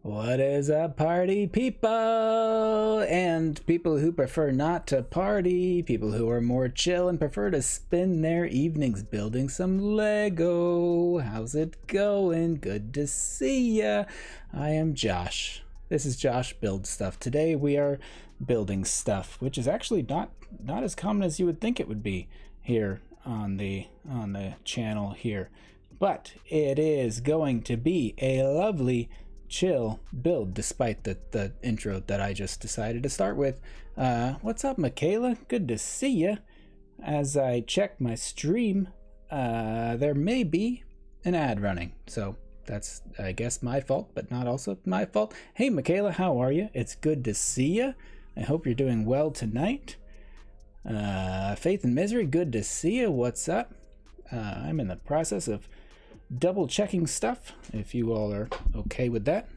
What is up, party people? And people who prefer not to party, people who are more chill and prefer to spend their evenings building some Lego. How's it going? Good to see ya. I am Josh. This is Josh Builds Stuff. Today we are building stuff, which is actually not as common as you would think it would be here on the channel here. But it is going to be a lovely chill build, despite the intro that I just decided to start with. What's up, Michaela? Good to see ya. As I check my stream, there may be an ad running, so that's, I guess, my fault, but not also my fault. Hey, Michaela, how are you? It's good to see ya. I hope you're doing well tonight. Faith and Misery, good to see ya. What's up? I'm in the process of double checking stuff, if you all are okay with that.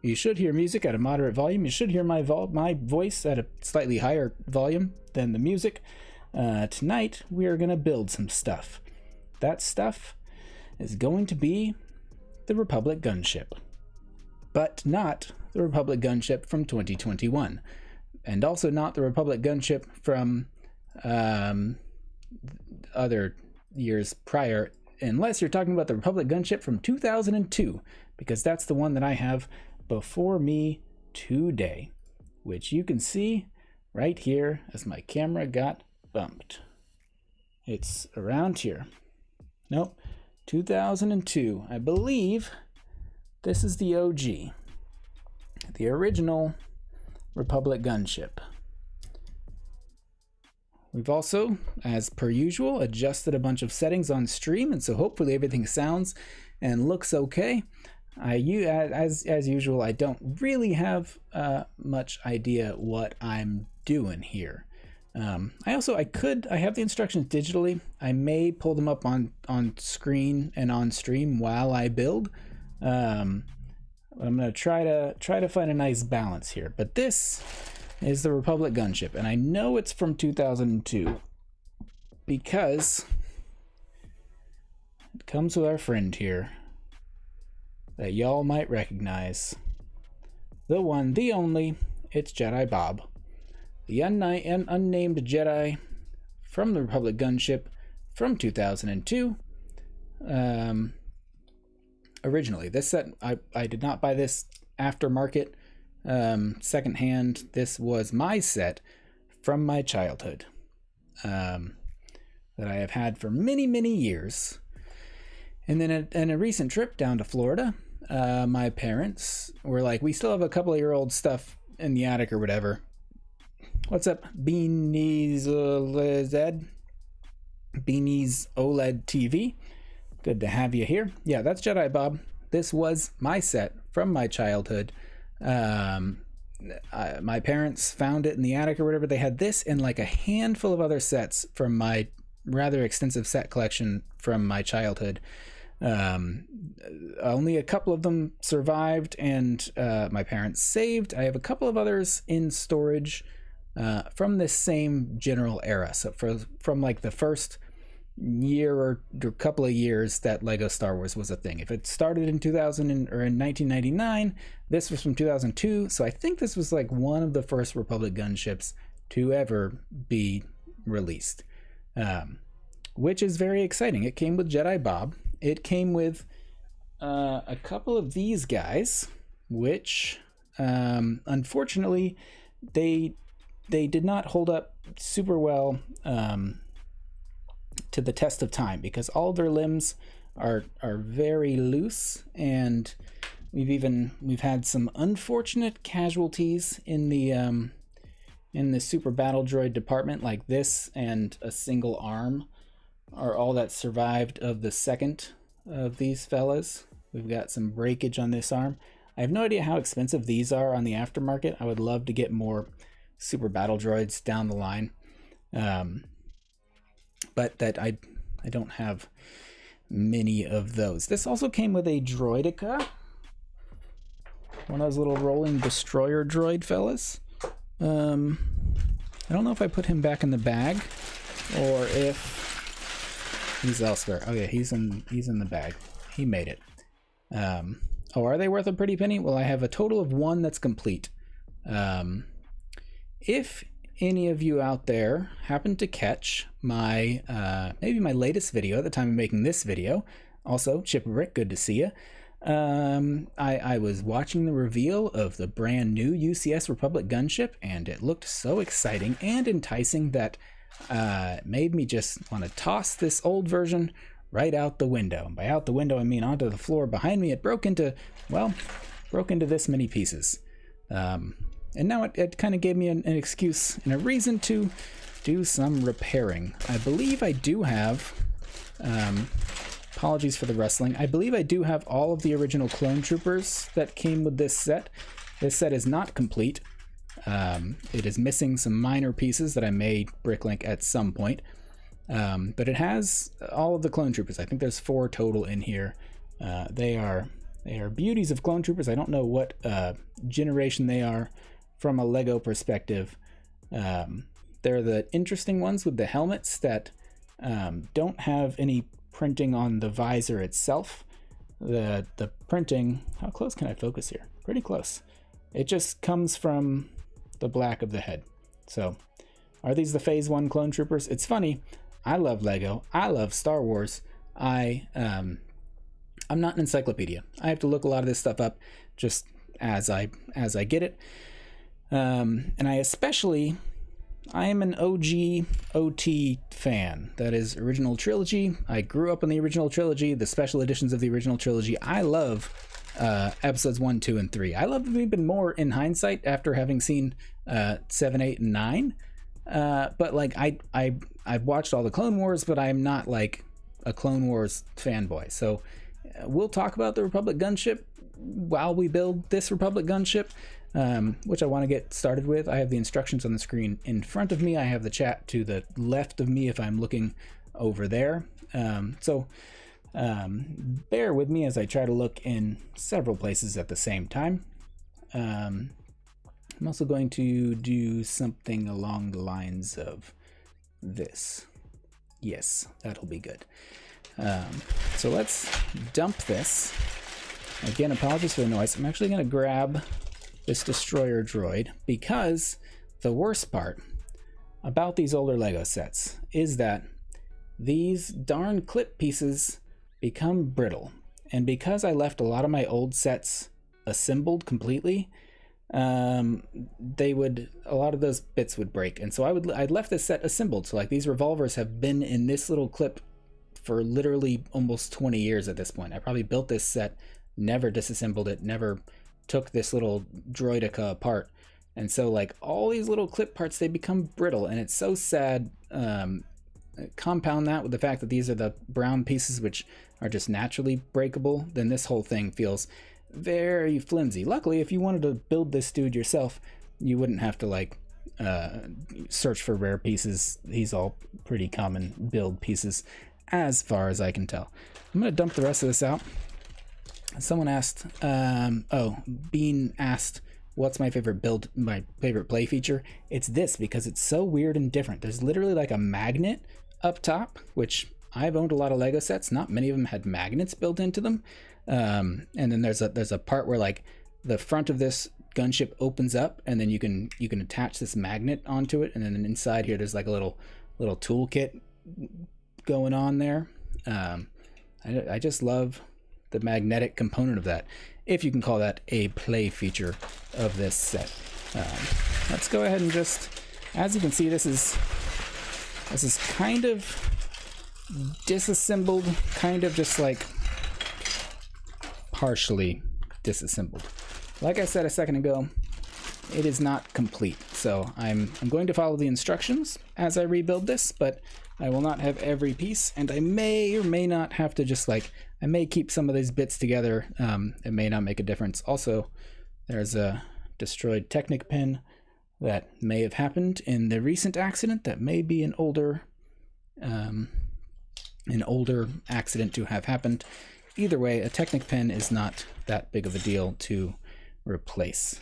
You should hear music at a moderate volume. You should hear my voice at a slightly higher volume than the music. Tonight we are going to build some stuff. That stuff is going to be the Republic Gunship, but not the Republic Gunship from 2021, and also not the Republic Gunship from other years prior, unless you're talking about the Republic Gunship from 2002, because that's the one that I have before me today, which you can see right here as my camera got bumped. It's around here. Nope, 2002. I believe this is the OG, the original Republic Gunship. We've also, as per usual, adjusted a bunch of settings on stream, and so hopefully everything sounds and looks okay. As usual, I don't really have much idea what I'm doing here. I have the instructions digitally. I may pull them up on screen and on stream while I build. I'm gonna try to find a nice balance here. But this is the Republic Gunship, and I know it's from 2002 because it comes with our friend here that y'all might recognize. The one, the only, it's Jedi Bob, the unnamed Jedi from the Republic Gunship from 2002. Originally, this set, I did not buy this aftermarket. Secondhand. This was my set from my childhood, that I have had for many years. And then in a recent trip down to Florida, my parents were like, we still have a couple of year old stuff in the attic or whatever. What's up, Beanies OLED TV? Good to have you here. Yeah, that's Jedi Bob. This was my set from my childhood. My parents found it in the attic or whatever. They had this and like a handful of other sets from my rather extensive set collection from my childhood. Only a couple of them survived, and my parents saved. I have a couple of others in storage from this same general era. So from like the first year or couple of years that Lego Star Wars was a thing. If it started in 2000 or in 1999, this was from 2002. So I think this was like one of the first Republic Gunships to ever be released, which is very exciting. It came with Jedi Bob. It came with a couple of these guys, which unfortunately they did not hold up super well to the test of time, because all their limbs are very loose, and we've had some unfortunate casualties in the super battle droid department. Like this and a single arm are all that survived of the second of these fellas. We've got some breakage on this arm. I have no idea how expensive these are on the aftermarket. I would love to get more super battle droids down the line. But that I don't have many of those. This also came with a Droidica, one of those little rolling destroyer droid fellas. I don't know if I put him back in the bag or if he's elsewhere. Oh yeah, he's in the bag. He made it. Oh, are they worth a pretty penny? Well, I have a total of 1 that's complete. If any of you out there happen to catch my maybe my latest video at the time of making this video, also Chipper, good to see you. I was watching the reveal of the brand new UCS Republic Gunship, and it looked so exciting and enticing that it made me just want to toss this old version right out the window. And by out the window, I mean onto the floor behind me. It broke into this many pieces. And now it kind of gave me an excuse and a reason to do some repairing. I believe I do have, apologies for the rustling, I believe I do have all of the original clone troopers that came with this set. This set is not complete. It is missing some minor pieces that I may bricklink at some point. But it has all of the clone troopers. I think there's 4 total in here. They are beauties of clone troopers. I don't know what generation they are from a LEGO perspective. They're the interesting ones with the helmets that don't have any printing on the visor itself. The printing, how close can I focus here? Pretty close. It just comes from the black of the head. So are these the Phase 1 clone troopers? It's funny. I love LEGO. I love Star Wars. I'm not an encyclopedia. I have to look a lot of this stuff up just as I get it. And I am an OG OT fan. That is original trilogy. I grew up on the original trilogy, the special editions of the original trilogy. I love episodes 1, 2, and 3. I love them even more in hindsight after having seen 7, 8, and 9. But like I've watched all the Clone Wars, but I'm not like a Clone Wars fanboy. So we'll talk about the Republic Gunship while we build this Republic Gunship, which I want to get started with. I have the instructions on the screen in front of me. I have the chat to the left of me if I'm looking over there. So bear with me as I try to look in several places at the same time. I'm also going to do something along the lines of this. Yes, that'll be good. So let's dump this. Again, apologies for the noise. I'm actually going to grab this destroyer droid because the worst part about these older LEGO sets is that these darn clip pieces become brittle. And because I left a lot of my old sets assembled completely, a lot of those bits would break. And so I'd left this set assembled. So like these revolvers have been in this little clip for literally almost 20 years at this point. I probably built this set, never disassembled it, never took this little droidica apart. And so like all these little clip parts, they become brittle, and it's so sad. Compound that with the fact that these are the brown pieces, which are just naturally breakable, then this whole thing feels very flimsy. Luckily, if you wanted to build this dude yourself, you wouldn't have to like search for rare pieces. These all pretty common build pieces as far as I can tell. I'm gonna dump the rest of this out. Someone asked, Bean asked, what's my favorite build, my favorite play feature? It's this, because it's so weird and different. There's literally like a magnet up top, which I've owned a lot of LEGO sets. Not many of them had magnets built into them. And then there's a part where like the front of this gunship opens up, and then you can attach this magnet onto it. And then inside here, there's like a little toolkit going on there. I just love the magnetic component of that, if you can call that a play feature of this set. Let's go ahead and just, as you can see, this is kind of disassembled, kind of just like partially disassembled. Like I said a second ago, it is not complete. So I'm going to follow the instructions as I rebuild this, but I will not have every piece, and I may or may not have to just like, I may keep some of these bits together. It may not make a difference. Also, there's a destroyed Technic pin that may have happened in the recent accident. That may be an older accident to have happened. Either way, a Technic pin is not that big of a deal to replace.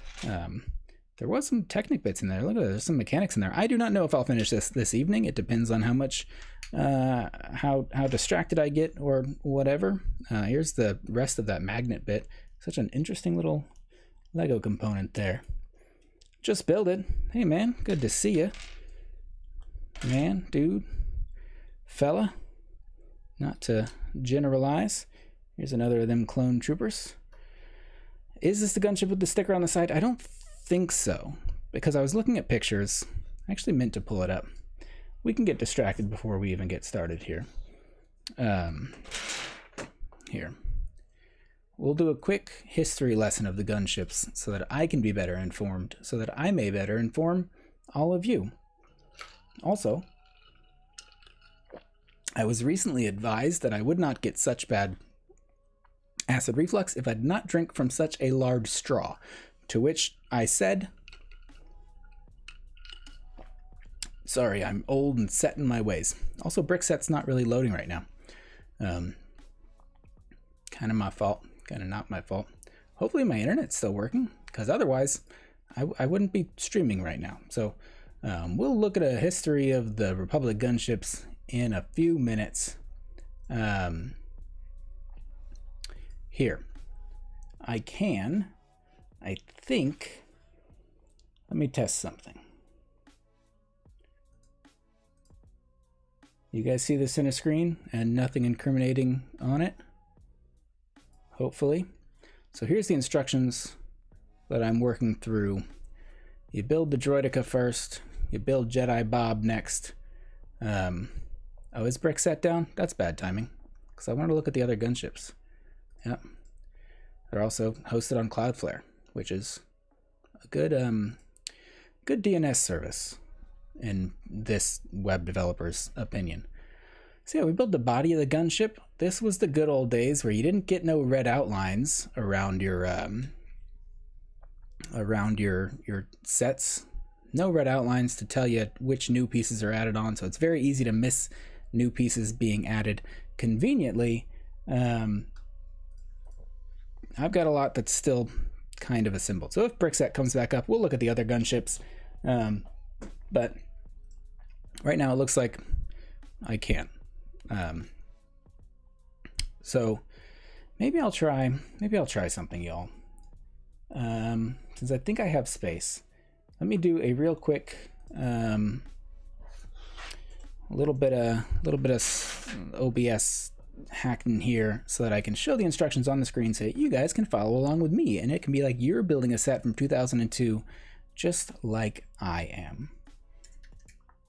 There was some Technic bits in there. Look at that, there's some mechanics in there. I do not know if I'll finish this evening. It depends on how much, how distracted I get or whatever. Here's the rest of that magnet bit. Such an interesting little Lego component there. Just build it. Hey man, good to see you. Man, dude, fella. Not to generalize. Here's another of them clone troopers. Is this the gunship with the sticker on the side? I don't think so, because I was looking at pictures. I actually meant to pull it up. We can get distracted before we even get started here. Here. We'll do a quick history lesson of the gunships so that I can be better informed, so that I may better inform all of you. Also, I was recently advised that I would not get such bad acid reflux if I did not drink from such a large straw, to which I said, sorry, I'm old and set in my ways. Also, Brickset's not really loading right now. Kind of my fault. Kind of not my fault. Hopefully my internet's still working, because otherwise I wouldn't be streaming right now. So we'll look at a history of the Republic gunships in a few minutes. Here. I think, let me test something. You guys see this in a screen and nothing incriminating on it? Hopefully. So here's the instructions that I'm working through. You build the Droidica first. You build Jedi Bob next. Oh, is Brickset down? That's bad timing, because I want to look at the other gunships. Yep. They're also hosted on Cloudflare, which is a good DNS service in this web developer's opinion. So yeah, we built the body of the gunship. This was the good old days where you didn't get no red outlines around your sets. No red outlines to tell you which new pieces are added on, so it's very easy to miss new pieces being added. Conveniently, I've got a lot that's still kind of assembled. So if Brickset comes back up, we'll look at the other gunships. But right now it looks like I can't. So maybe I'll try something, y'all. Since I think I have space, let me do a real quick little bit of OBS hacking here so that I can show the instructions on the screen so that you guys can follow along with me, and it can be like you're building a set from 2002 just like I am.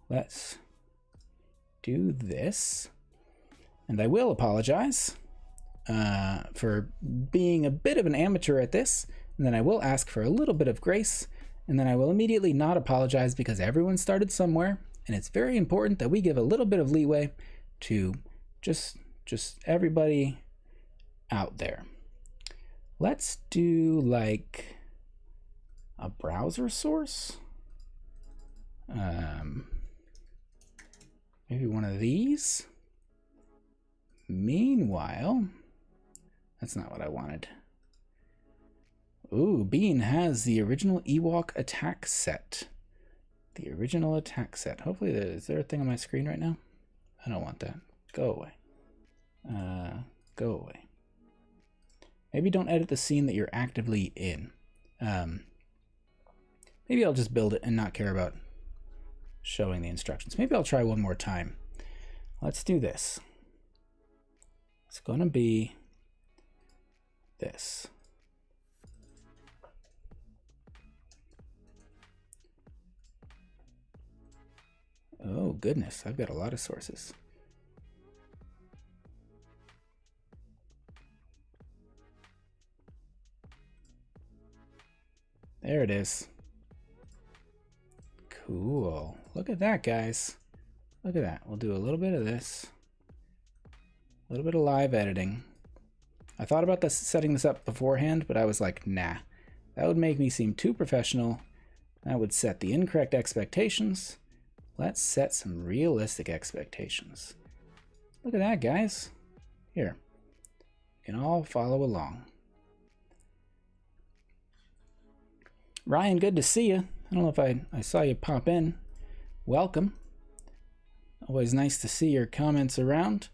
Let's do this, and I will apologize for being a bit of an amateur at this, and then I will ask for a little bit of grace, and then I will immediately not apologize because everyone started somewhere, and it's very important that we give a little bit of leeway to just everybody out there. Let's do like a browser source. Maybe one of these. Meanwhile, that's not what I wanted. Ooh, Bean has the original Ewok attack set. The original attack set. Hopefully, is there a thing on my screen right now? I don't want that. Go away. Go away. Maybe don't edit the scene that you're actively in. Maybe I'll just build it and not care about showing the instructions. Maybe I'll try one more time. Let's do this. It's gonna be this. Oh goodness, I've got a lot of sources. There it is. Cool. Look at that, guys. Look at that. We'll do a little bit of this. A little bit of live editing. I thought about this, setting this up beforehand, but I was like, nah. That would make me seem too professional. That would set the incorrect expectations. Let's set some realistic expectations. Look at that, guys. Here. You can all follow along. Ryan, good to see you. I don't know if I saw you pop in. Welcome. Always nice to see your comments around.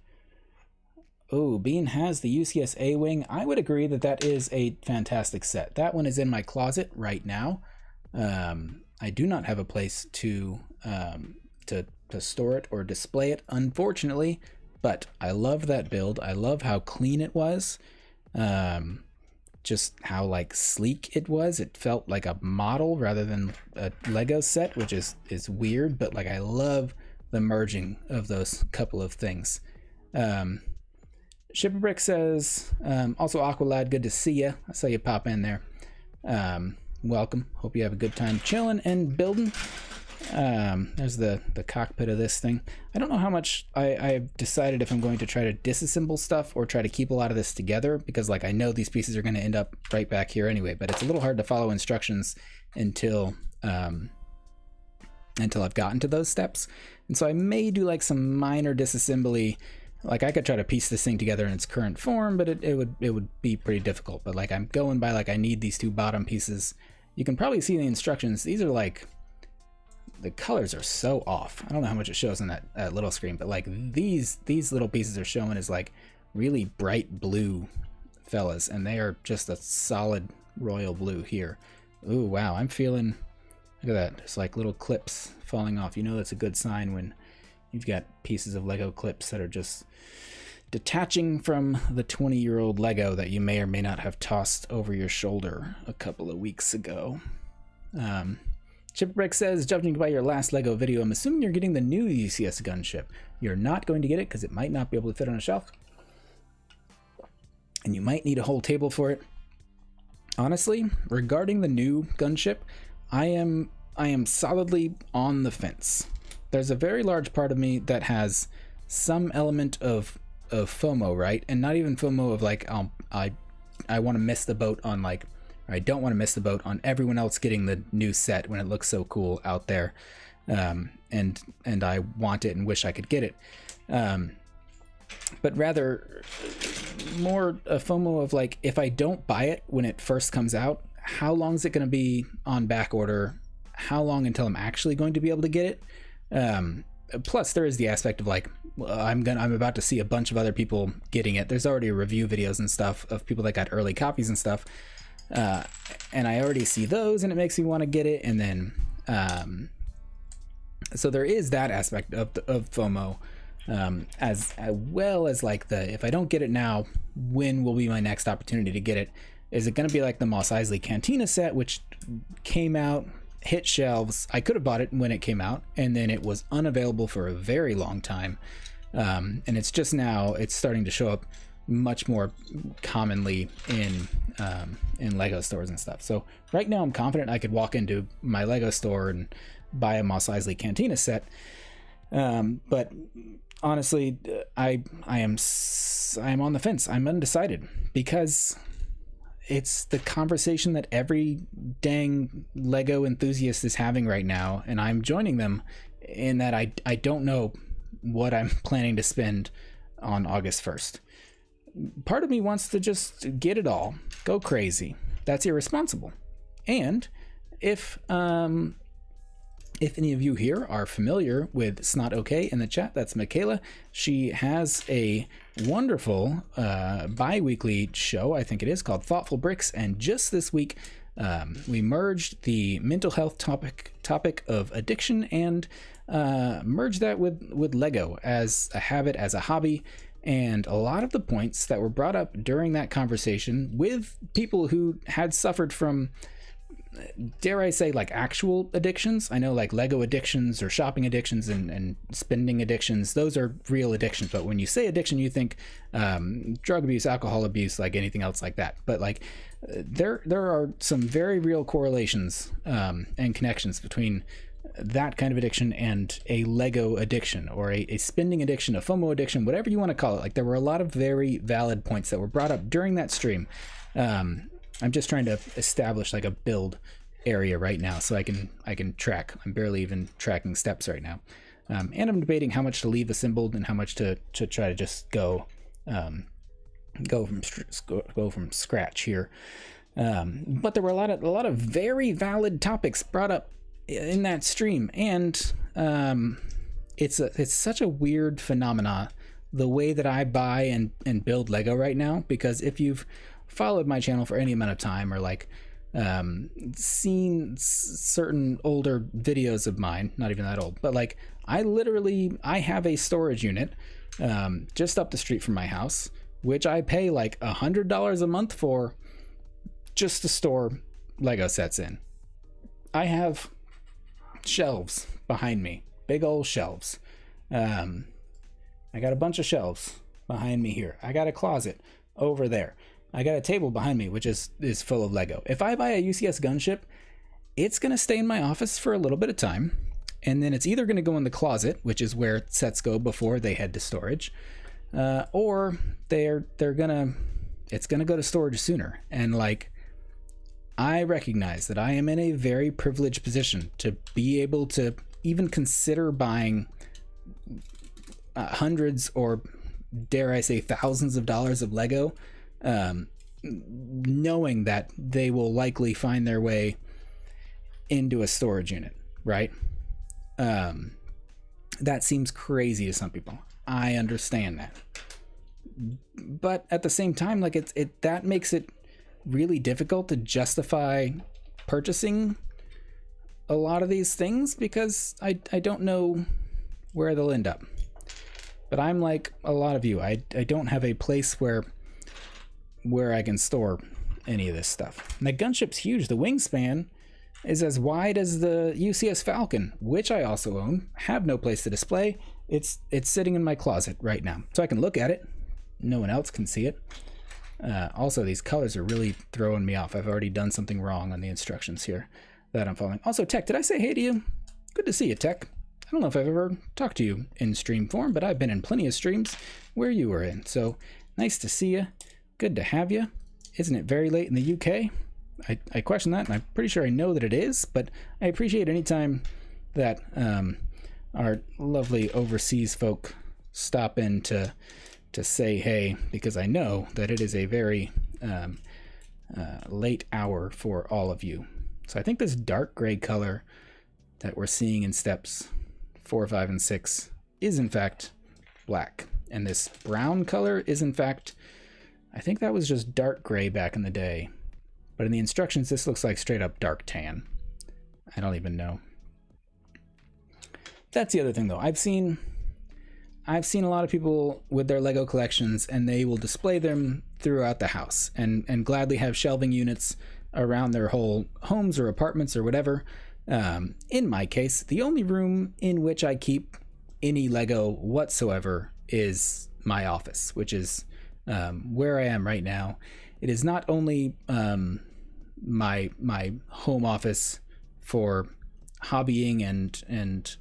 Oh, Bean has the UCS A-Wing. I would agree that that is a fantastic set. That one is in my closet right now. I do not have a place to store it or display it, unfortunately, but I love that build. I love how clean it was. Just how like sleek it was. It felt like a model rather than a Lego set, which is weird, but like I love the merging of those couple of things. Shipperbrick says, also Aqualad, good to see you. I saw you pop in there. Welcome. Hope you have a good time chilling and building. There's the cockpit of this thing. I don't know how much I've decided if I'm going to try to disassemble stuff or try to keep a lot of this together, because like I know these pieces are going to end up right back here anyway, but it's a little hard to follow instructions until I've gotten to those steps. And so I may do like some minor disassembly. Like I could try to piece this thing together in its current form, but it would be pretty difficult. But like I'm going by like I need these two bottom pieces. You can probably see the instructions. These are like, the colors are so off. I don't know how much it shows on that little screen, but like these little pieces are showing as like really bright blue fellas, and they are just a solid royal blue here. Ooh, wow, I'm feeling, look at that, there's like little clips falling off. You know that's a good sign when you've got pieces of Lego clips that are just detaching from the 20-year-old Lego that you may or may not have tossed over your shoulder a couple of weeks ago. Chipwreck says, judging by your last LEGO video, I'm assuming you're getting the new UCS gunship. You're not going to get it because it might not be able to fit on a shelf. And you might need a whole table for it. Honestly, regarding the new gunship, I am solidly on the fence. There's a very large part of me that has some element of FOMO, right? And not even FOMO of like, I want to miss the boat on like, I don't want to miss the boat on everyone else getting the new set when it looks so cool out there, and I want it and wish I could get it, but rather more a FOMO of like, if I don't buy it when it first comes out, how long is it going to be on back order? How long until I'm actually going to be able to get it? Plus, there is the aspect of like, I'm about to see a bunch of other people getting it. There's already review videos and stuff of people that got early copies and stuff. And I already see those, and it makes me want to get it. And then, so there is that aspect of FOMO, as well as like if I don't get it now, when will be my next opportunity to get it? Is it going to be like the Mos Eisley Cantina set, which came out, hit shelves? I could have bought it when it came out, and then it was unavailable for a very long time. And it's just now, it's starting to show up much more commonly in Lego stores and stuff. So right now I'm confident I could walk into my Lego store and buy a Mos Eisley Cantina set. But honestly, I am on the fence. I'm undecided because it's the conversation that every dang Lego enthusiast is having right now, and I'm joining them in that I don't know what I'm planning to spend on August 1st. Part of me wants to just get it all, go crazy. That's irresponsible. And if any of you here are familiar with Snot OK in the chat, that's Michaela. She has a wonderful bi-weekly show, I think it is, called Thoughtful Bricks. And just this week, we merged the mental health topic of addiction and merged that with Lego as a habit, as a hobby. And a lot of the points that were brought up during that conversation with people who had suffered from, dare I say, like actual addictions. I know like Lego addictions or shopping addictions and spending addictions, those are real addictions. But when you say addiction, you think drug abuse, alcohol abuse, like anything else like that. But like there are some very real correlations and connections between that kind of addiction and a Lego addiction, or a spending addiction, a FOMO addiction, whatever you want to call it. Like there were a lot of very valid points that were brought up during that stream. I'm just trying to establish like a build area right now so I can track. I'm barely even tracking steps right now. And I'm debating how much to leave assembled and how much to try to just go from scratch here. But there were a lot of very valid topics brought up in that stream, and it's such a weird phenomena, the way that I buy and build Lego right now, because if you've followed my channel for any amount of time, or like seen certain older videos of mine, not even that old, but like I have a storage unit just up the street from my house, which I pay like $100 a month for, just to store Lego sets in. I have shelves behind me, big old shelves. I got a bunch of shelves behind me here. I got a closet over there. I got a table behind me, which is full of Lego. If I buy a UCS gunship, it's gonna stay in my office for a little bit of time, and then it's either gonna go in the closet, which is where sets go before they head to storage, or it's gonna go to storage sooner. And like, I recognize that I am in a very privileged position to be able to even consider buying hundreds, or dare I say thousands of dollars of Lego, knowing that they will likely find their way into a storage unit, right? That seems crazy to some people. I understand that. But at the same time, like that makes it really difficult to justify purchasing a lot of these things, because I don't know where they'll end up. But I'm like a lot of you. I don't have a place where I can store any of this stuff. And the gunship's huge. The wingspan is as wide as the UCS Falcon, which I also own. Have no place to display. It's sitting in my closet right now, so I can look at it. No one else can see it. Also, these colors are really throwing me off. I've already done something wrong on the instructions here that I'm following. Also, Tech, did I say hey to you? Good to see you, Tech. I don't know if I've ever talked to you in stream form, but I've been in plenty of streams where you were in. So nice to see you. Good to have you. Isn't it very late in the UK? I question that, and I'm pretty sure I know that it is, but I appreciate any time that our lovely overseas folk stop in to say hey, because I know that it is a very late hour for all of you. So I think this dark gray color that we're seeing in steps 4, 5, and 6 is in fact black, and this brown color is in fact, I think that was just dark gray back in the day, but in the instructions this looks like straight up dark tan. I don't even know. That's the other thing though. I've seen a lot of people with their Lego collections, and they will display them throughout the house and gladly have shelving units around their whole homes or apartments or whatever. In my case, the only room in which I keep any Lego whatsoever is my office, which is where I am right now. It is not only my home office for hobbying and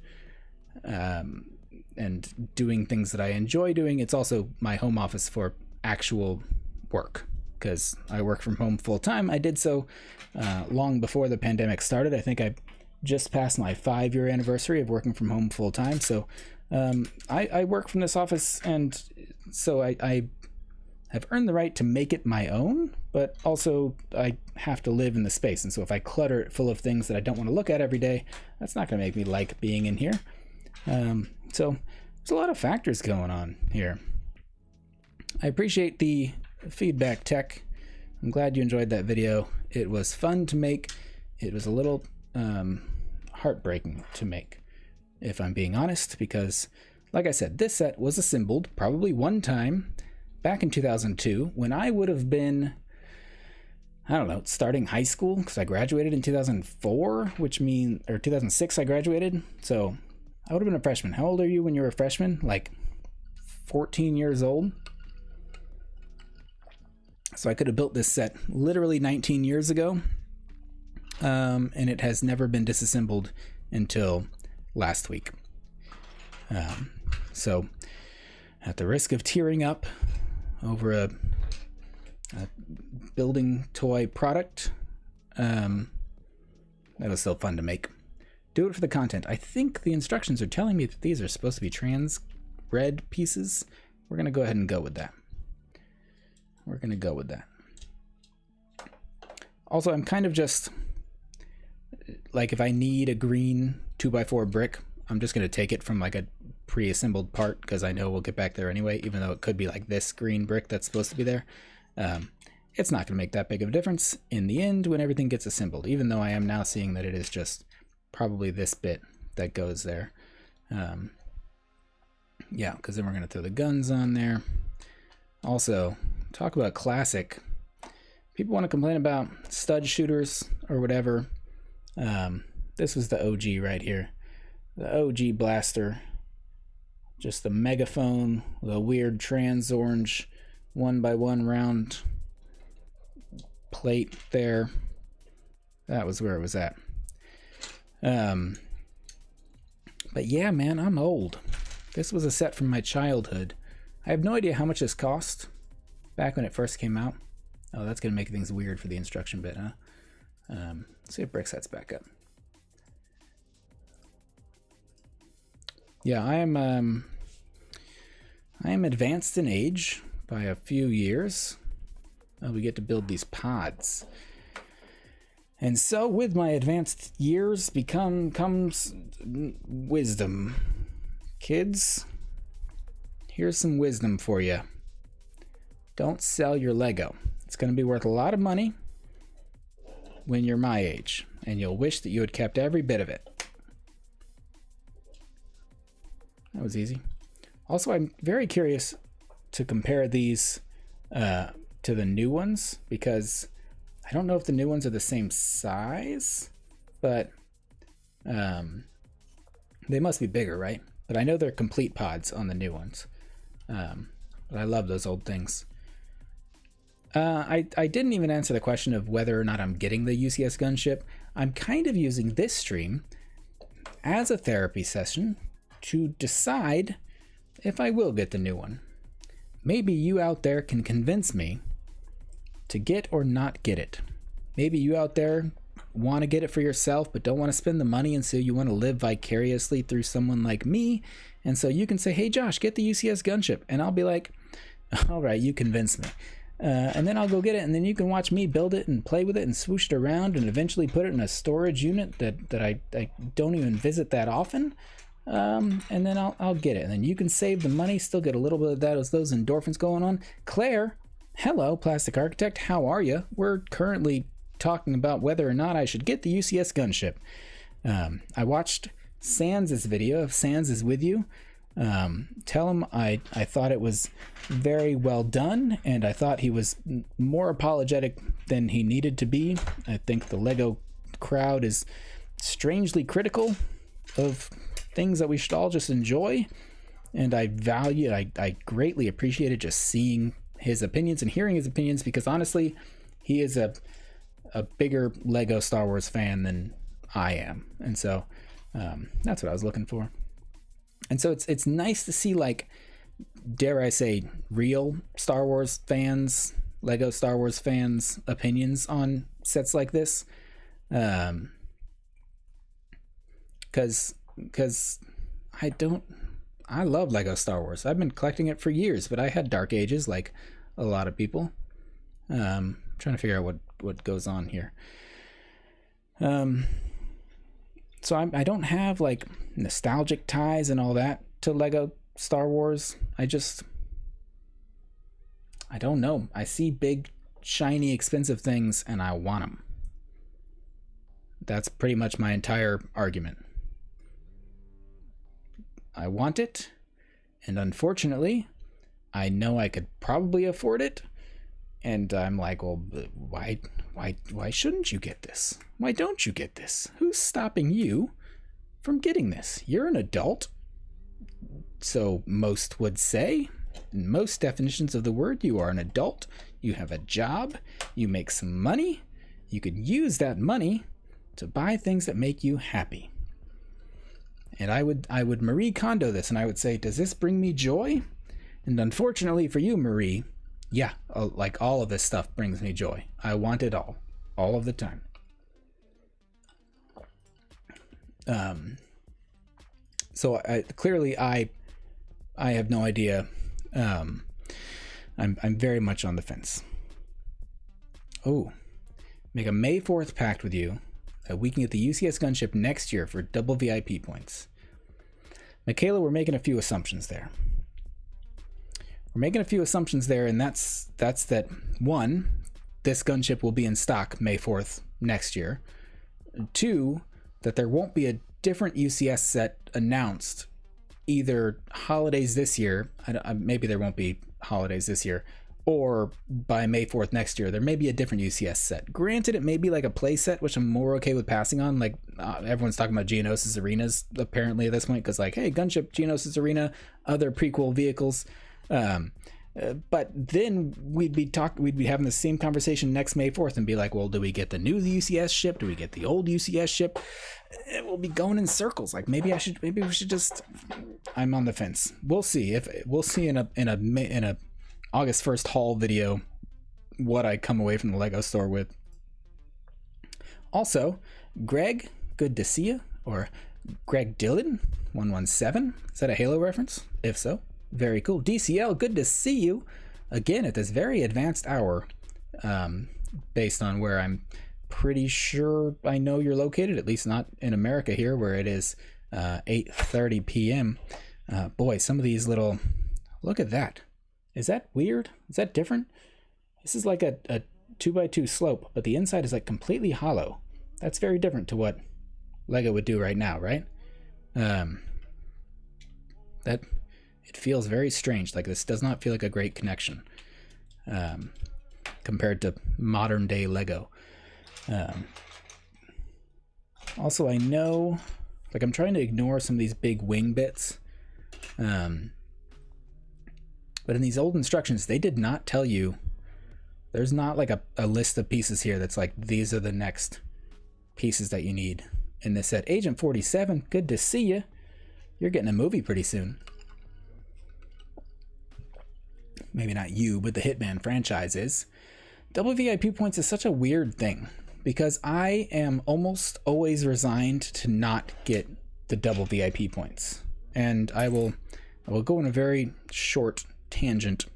doing things that I enjoy doing. It's also my home office for actual work, because I work from home full time. I did so long before the pandemic started. I think I just passed my 5-year anniversary of working from home full time. So I work from this office, and so I have earned the right to make it my own, but also I have to live in the space. And so if I clutter it full of things that I don't want to look at every day, that's not going to make me like being in here. So there's a lot of factors going on here. I appreciate the feedback, Tech. I'm glad you enjoyed that video. It was fun to make. It was a little heartbreaking to make, if I'm being honest, because like I said, this set was assembled probably one time back in 2002 when I would have been, I don't know, starting high school, because I graduated in 2004, or 2006 I graduated. So I would have been a freshman. How old are you when you were a freshman? Like 14 years old? So I could have built this set literally 19 years ago. And it has never been disassembled until last week. So at the risk of tearing up over a building toy product, that was still fun to make. Do it for the content. I think the instructions are telling me that these are supposed to be trans red pieces. We're going to go ahead and go with that. Also, I'm kind of just like, if I need a green 2x4 brick, I'm just going to take it from like a pre-assembled part, because I know we'll get back there anyway, even though it could be like this green brick that's supposed to be there. It's not going to make that big of a difference in the end when everything gets assembled, even though I am now seeing that it is just probably this bit that goes there. Yeah, because then we're going to throw the guns on there. Also, talk about classic. People want to complain about stud shooters or whatever. This was the OG right here. The OG blaster. Just the megaphone, the weird trans orange 1x1 round plate there. That was where it was at. But yeah, man, I'm old. This was a set from my childhood. I have no idea how much this cost back when it first came out. Oh, that's going to make things weird for the instruction bit, huh? Let's see if brick sets back up. Yeah, I am advanced in age by a few years. We get to build these pods. And so with my advanced years comes wisdom. Kids, here's some wisdom for you. Don't sell your Lego. It's going to be worth a lot of money when you're my age, and you'll wish that you had kept every bit of it. That was easy. Also, I'm very curious to compare these to the new ones, because I don't know if the new ones are the same size, but they must be bigger, right? But I know they're complete pods on the new ones. But I love those old things. I didn't even answer the question of whether or not I'm getting the UCS Gunship. I'm kind of using this stream as a therapy session to decide if I will get the new one. Maybe you out there can convince me to get or not get it. Maybe you out there want to get it for yourself but don't want to spend the money, and so you want to live vicariously through someone like me, and so you can say, hey Josh, get the UCS Gunship, and I'll be like, all right, you convince me. And then I'll go get it, and then you can watch me build it and play with it and swoosh it around and eventually put it in a storage unit that I don't even visit that often. And then I'll get it, and then you can save the money, still get a little bit of that as those endorphins going on. Claire, hello, Plastic Architect, how are you? We're currently talking about whether or not I should get the UCS Gunship. I watched Sans' video. If Sans is with you, tell him I thought it was very well done, and I thought he was more apologetic than he needed to be. I think the LEGO crowd is strangely critical of things that we should all just enjoy, and I greatly appreciated just seeing his opinions and hearing his opinions, because honestly, he is a bigger LEGO Star Wars fan than I am, and so that's what I was looking for. And so it's nice to see, like, dare I say, real Star Wars fans, LEGO Star Wars fans' opinions on sets like this, because I love LEGO Star Wars. I've been collecting it for years, but I had dark ages like a lot of people. Trying to figure out what goes on here. So I don't have like nostalgic ties and all that to LEGO Star Wars. I don't know. I see big, shiny, expensive things and I want them. That's pretty much my entire argument. I want it, and unfortunately, I know I could probably afford it, and I'm like, well, why shouldn't you get this? Why don't you get this? Who's stopping you from getting this? You're an adult, so most would say, in most definitions of the word, you are an adult, you have a job, you make some money, you could use that money to buy things that make you happy. And I would Marie Kondo this, and I would say, does this bring me joy? And unfortunately for you, Marie, yeah, like all of this stuff brings me joy. I want it all of the time. So clearly I have no idea. I'm very much on the fence. Oh, make a May 4th pact with you that we can get the UCS gunship next year for double VIP points. Michaela, we're making a few assumptions there. And that's that, one, this gunship will be in stock May 4th next year. Two, that there won't be a different UCS set announced either holidays this year, maybe there won't be holidays this year, or by May 4th next year, there may be a different UCS set. Granted, it may be like a play set, which I'm more okay with passing on. Like, everyone's talking about Geonosis Arenas, apparently, at this point, because, like, hey, Gunship, Geonosis Arena, other prequel vehicles. But then we'd be having the same conversation next May 4th and be like, well, do we get the new UCS ship? Do we get the old UCS ship? It will be going in circles. Like, maybe we should just, I'm on the fence. We'll see in a August 1st haul video what I come away from the LEGO store with. Also, Greg, good to see you, or Greg Dillon 117, is that a Halo reference? If so, very cool. DCL, good to see you again at this very advanced hour, based on where I'm pretty sure I know you're located, at least not in America here, where it is 8:30 p.m. Boy, some of these little, look at that. Is that weird? Is that different? This is like a 2x2 slope, but the inside is like completely hollow. That's very different to what LEGO would do right now, right? That it feels very strange. Like, this does not feel like a great connection compared to modern day LEGO. Also, I know, like, I'm trying to ignore some of these big wing bits. But in these old instructions, they did not tell you, there's not like a list of pieces here that's like, these are the next pieces that you need in this set. Agent 47, good to see you. You're getting a movie pretty soon. Maybe not you, but the Hitman franchise is. Double VIP points is such a weird thing, because I am almost always resigned to not get the double VIP points. And I will go on a very short tangent.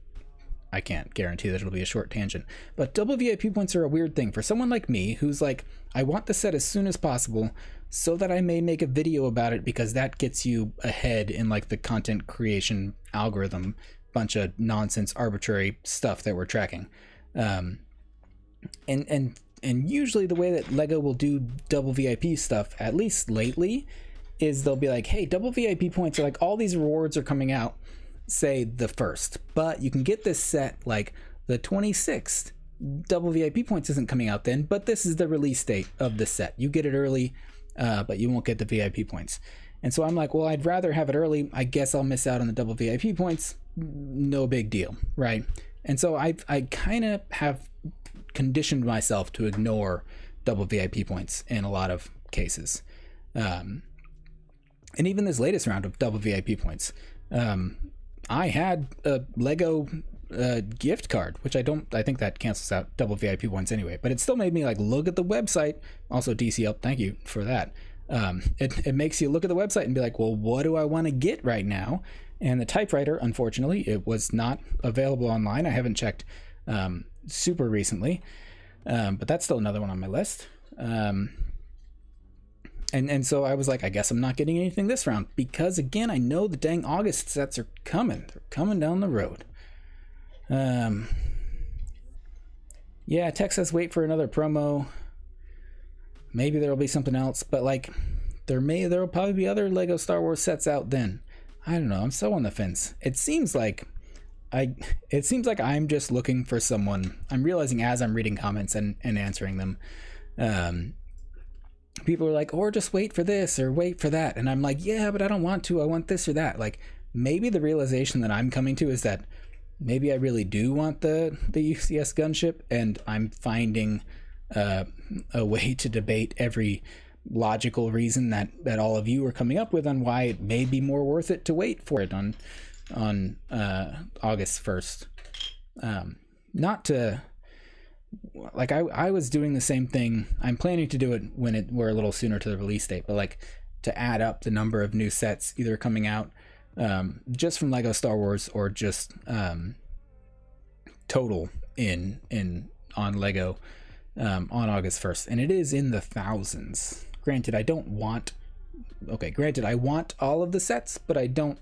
I can't guarantee that it'll be a short tangent, but double VIP points are a weird thing for someone like me who's like, I want the set as soon as possible so that I may make a video about it, because that gets you ahead in like the content creation algorithm, bunch of nonsense arbitrary stuff that we're tracking. And usually the way that LEGO will do double VIP stuff, at least lately, is they'll be like, hey, double VIP points are like, all these rewards are coming out, say the 1st, but you can get this set like the 26th. Double VIP points isn't coming out then, but this is the release date of the set. You get it early, but you won't get the VIP points. And so I'm like, well, I'd rather have it early. I guess I'll miss out on the double VIP points. No big deal, right? And so I kind of have conditioned myself to ignore double VIP points in a lot of cases. And even this latest round of double VIP points, I had a LEGO gift card, which I think that cancels out double VIP points anyway, but it still made me like look at the website. Also, DCL, thank you for that. It makes you look at the website and be like, well, what do I want to get right now? And the typewriter, unfortunately, it was not available online. I haven't checked super recently, but that's still another one on my list. And so I was like, I guess I'm not getting anything this round, because again, I know the dang August sets are coming. They're coming down the road. Yeah, Tech says wait for another promo. Maybe there'll be something else, but like there'll probably be other LEGO Star Wars sets out then. I don't know. I'm so on the fence. It seems like I'm just looking for someone. I'm realizing as I'm reading comments and answering them, people are like, or just wait for this or wait for that. And I'm like, yeah, but I don't want to. I want this or that. Like, maybe the realization that I'm coming to is that maybe I really do want the UCS gunship, and I'm finding a way to debate every logical reason that all of you are coming up with on why it may be more worth it to wait for it on August 1st. Not to, like, I was doing the same thing. I'm planning to do it when we're a little sooner to the release date, but like to add up the number of new sets either coming out just from LEGO Star Wars or just total on LEGO on August 1st, and it is in the thousands. Granted, I don't want... Okay, granted, I want all of the sets, but I don't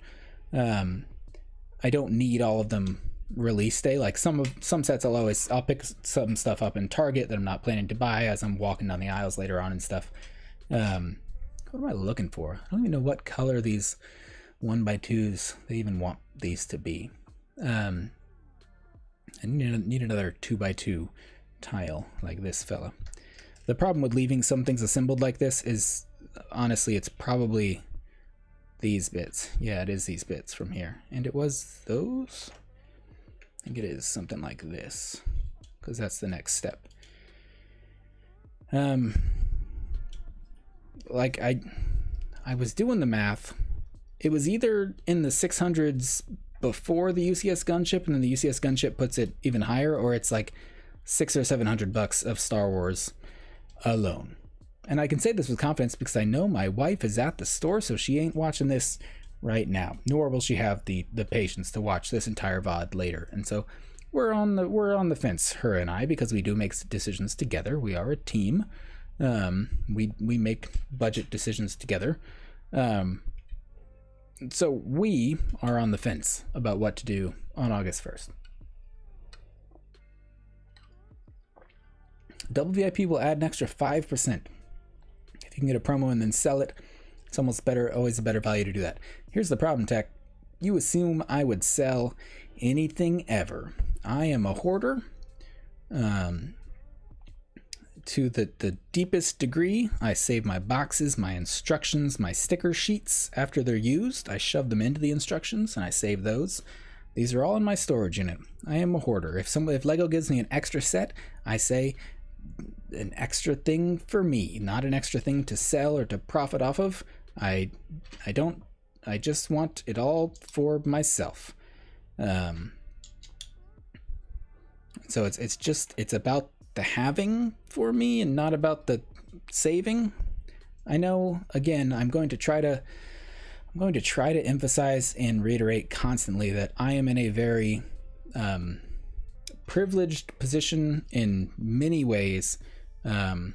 need all of them release day. Like some sets I'll pick some stuff up in Target that I'm not planning to buy as I'm walking down the aisles later on and stuff. What am I looking for? I don't even know what color these 1x2s they even want these to be. I need another 2x2 tile like this fella. The problem with leaving some things assembled like this is, honestly, it's probably these bits. Yeah, it is these bits from here. And it was those? I think it is something like this, because that's the next step. Like I was doing the math. It was either in the 600s before the UCS Gunship, and then the UCS Gunship puts it even higher, or it's like $600 or $700 of Star Wars alone. And I can say this with confidence because I know my wife is at the store, so she ain't watching this right now, nor will she have the patience to watch this entire VOD later. And so we're on the fence, her and I, because we do make decisions together. We are a team. We make budget decisions together. So we are on the fence about what to do on August 1st. Double VIP will add an extra 5%. If you can get a promo and then sell it, it's almost better, always a better value to do that. Here's the problem, Tech. You assume I would sell anything ever. I am a hoarder. To the deepest degree. I save my boxes, my instructions, my sticker sheets after they're used. I shove them into the instructions and I save those. These are all in my storage unit. I am a hoarder. If LEGO gives me an extra set, I say an extra thing for me, not an extra thing to sell or to profit off of. I just want it all for myself. So it's about the having for me and not about the saving. I know, again, I'm going to try to emphasize and reiterate constantly that I am in a very privileged position in many ways. I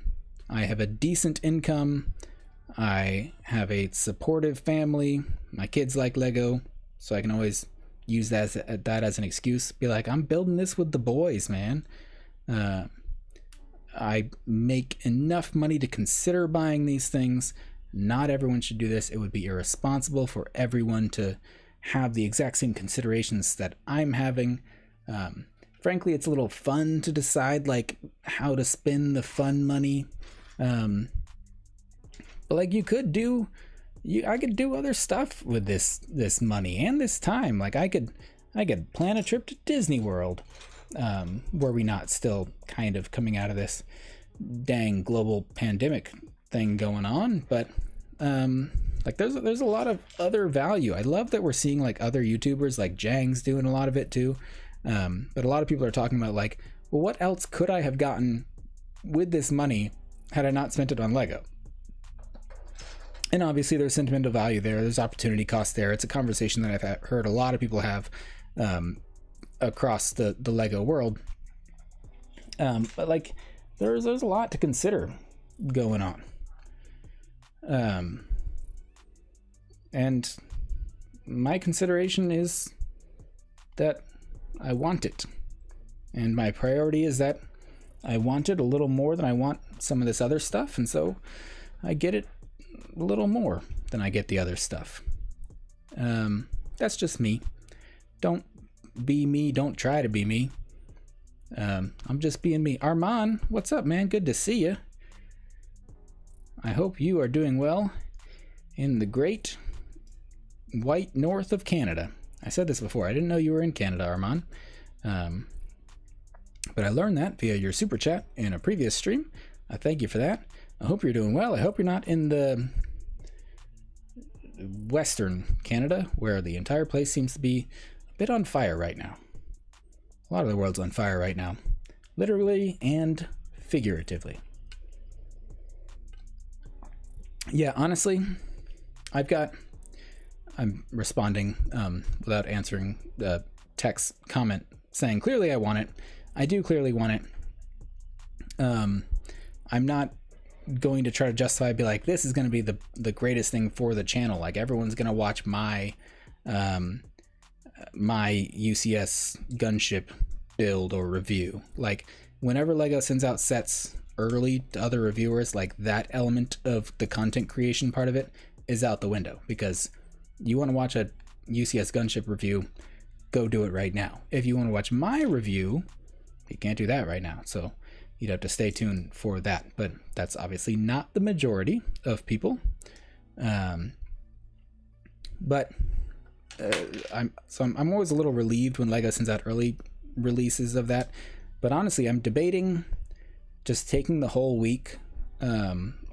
have a decent income. I have a supportive family. My kids like Lego, so I can always use that as an excuse. Be like, I'm building this with the boys, man. I make enough money to consider buying these things. Not everyone should do this. It would be irresponsible for everyone to have the exact same considerations that I'm having. Frankly, it's a little fun to decide like how to spend the fun money. But like I could do other stuff with this money and this time. Like I could plan a trip to Disney World. Were we not still kind of coming out of this dang global pandemic thing going on, but like there's a lot of other value. I love that we're seeing like other YouTubers like Jang's doing a lot of it too, but a lot of people are talking about like, well, what else could I have gotten with this money had I not spent it on Lego? And obviously there's sentimental value there, there's opportunity cost there. It's a conversation that I've heard a lot of people have across the Lego world, but like there's a lot to consider going on, and my consideration is that I want it, and my priority is that I want it a little more than I want some of this other stuff, and so I get it a little more than I get the other stuff. That's just me. Don't be me, don't try to be me. I'm just being me. Armand, what's up, man? Good to see you. I hope you are doing well in the great white north of Canada. I said this before, I didn't know you were in Canada, Armand, but I learned that via your super chat in a previous stream. I thank you for that. I hope you're doing well. I hope you're not in the Western Canada where the entire place seems to be bit on fire right now. A lot of the world's on fire right now, literally and figuratively. Yeah, honestly, I'm responding without answering the text comment saying clearly I want it. I do clearly want it. I'm not going to try to justify, be like, this is going to be the greatest thing for the channel. Like, everyone's going to watch my my UCS gunship build or review. Like, whenever LEGO sends out sets early to other reviewers, like, that element of the content creation part of it is out the window, because you want to watch a UCS gunship review, go do it right now. If you want to watch my review, you can't do that right now, so you'd have to stay tuned for that. But that's obviously not the majority of people. But I'm always a little relieved when LEGO sends out early releases of that. But honestly, I'm debating just taking the whole week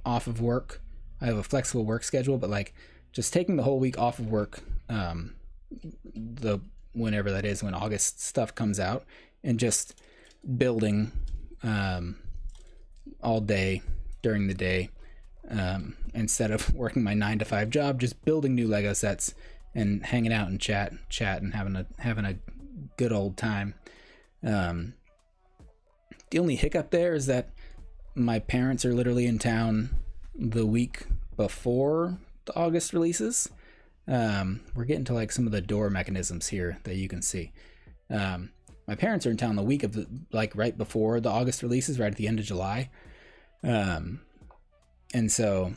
off of work. I have a flexible work schedule, but like, just taking the whole week off of work, whenever that is, when August stuff comes out, and just building all day during the day, instead of working my 9-to-5 job, just building new LEGO sets and hanging out and chat and having a good old time. The only hiccup there is that my parents are literally in town the week before the August releases. We're getting to like some of the door mechanisms here that you can see. My parents are in town the week of right before the August releases, right at the end of July. And so,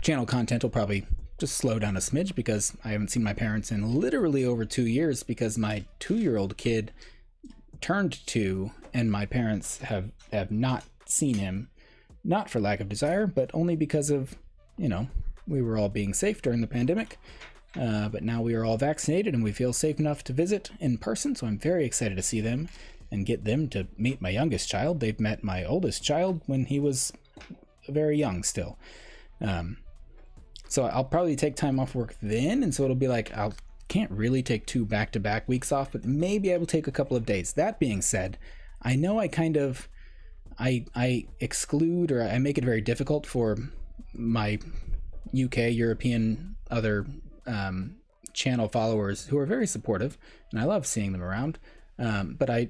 channel content will probably just slow down a smidge, because I haven't seen my parents in literally over 2 years, because my 2-year-old kid turned 2, and my parents have not seen him, not for lack of desire, but only because of, we were all being safe during the pandemic. But now we are all vaccinated and we feel safe enough to visit in person, so I'm very excited to see them and get them to meet my youngest child. They've met my oldest child when he was very young still. So I'll probably take time off work then, and so it'll be like, I can't really take 2 back-to-back weeks off, but maybe I will take a couple of days. That being said, I know I exclude, or I make it very difficult for my UK, European, other channel followers who are very supportive, and I love seeing them around. But I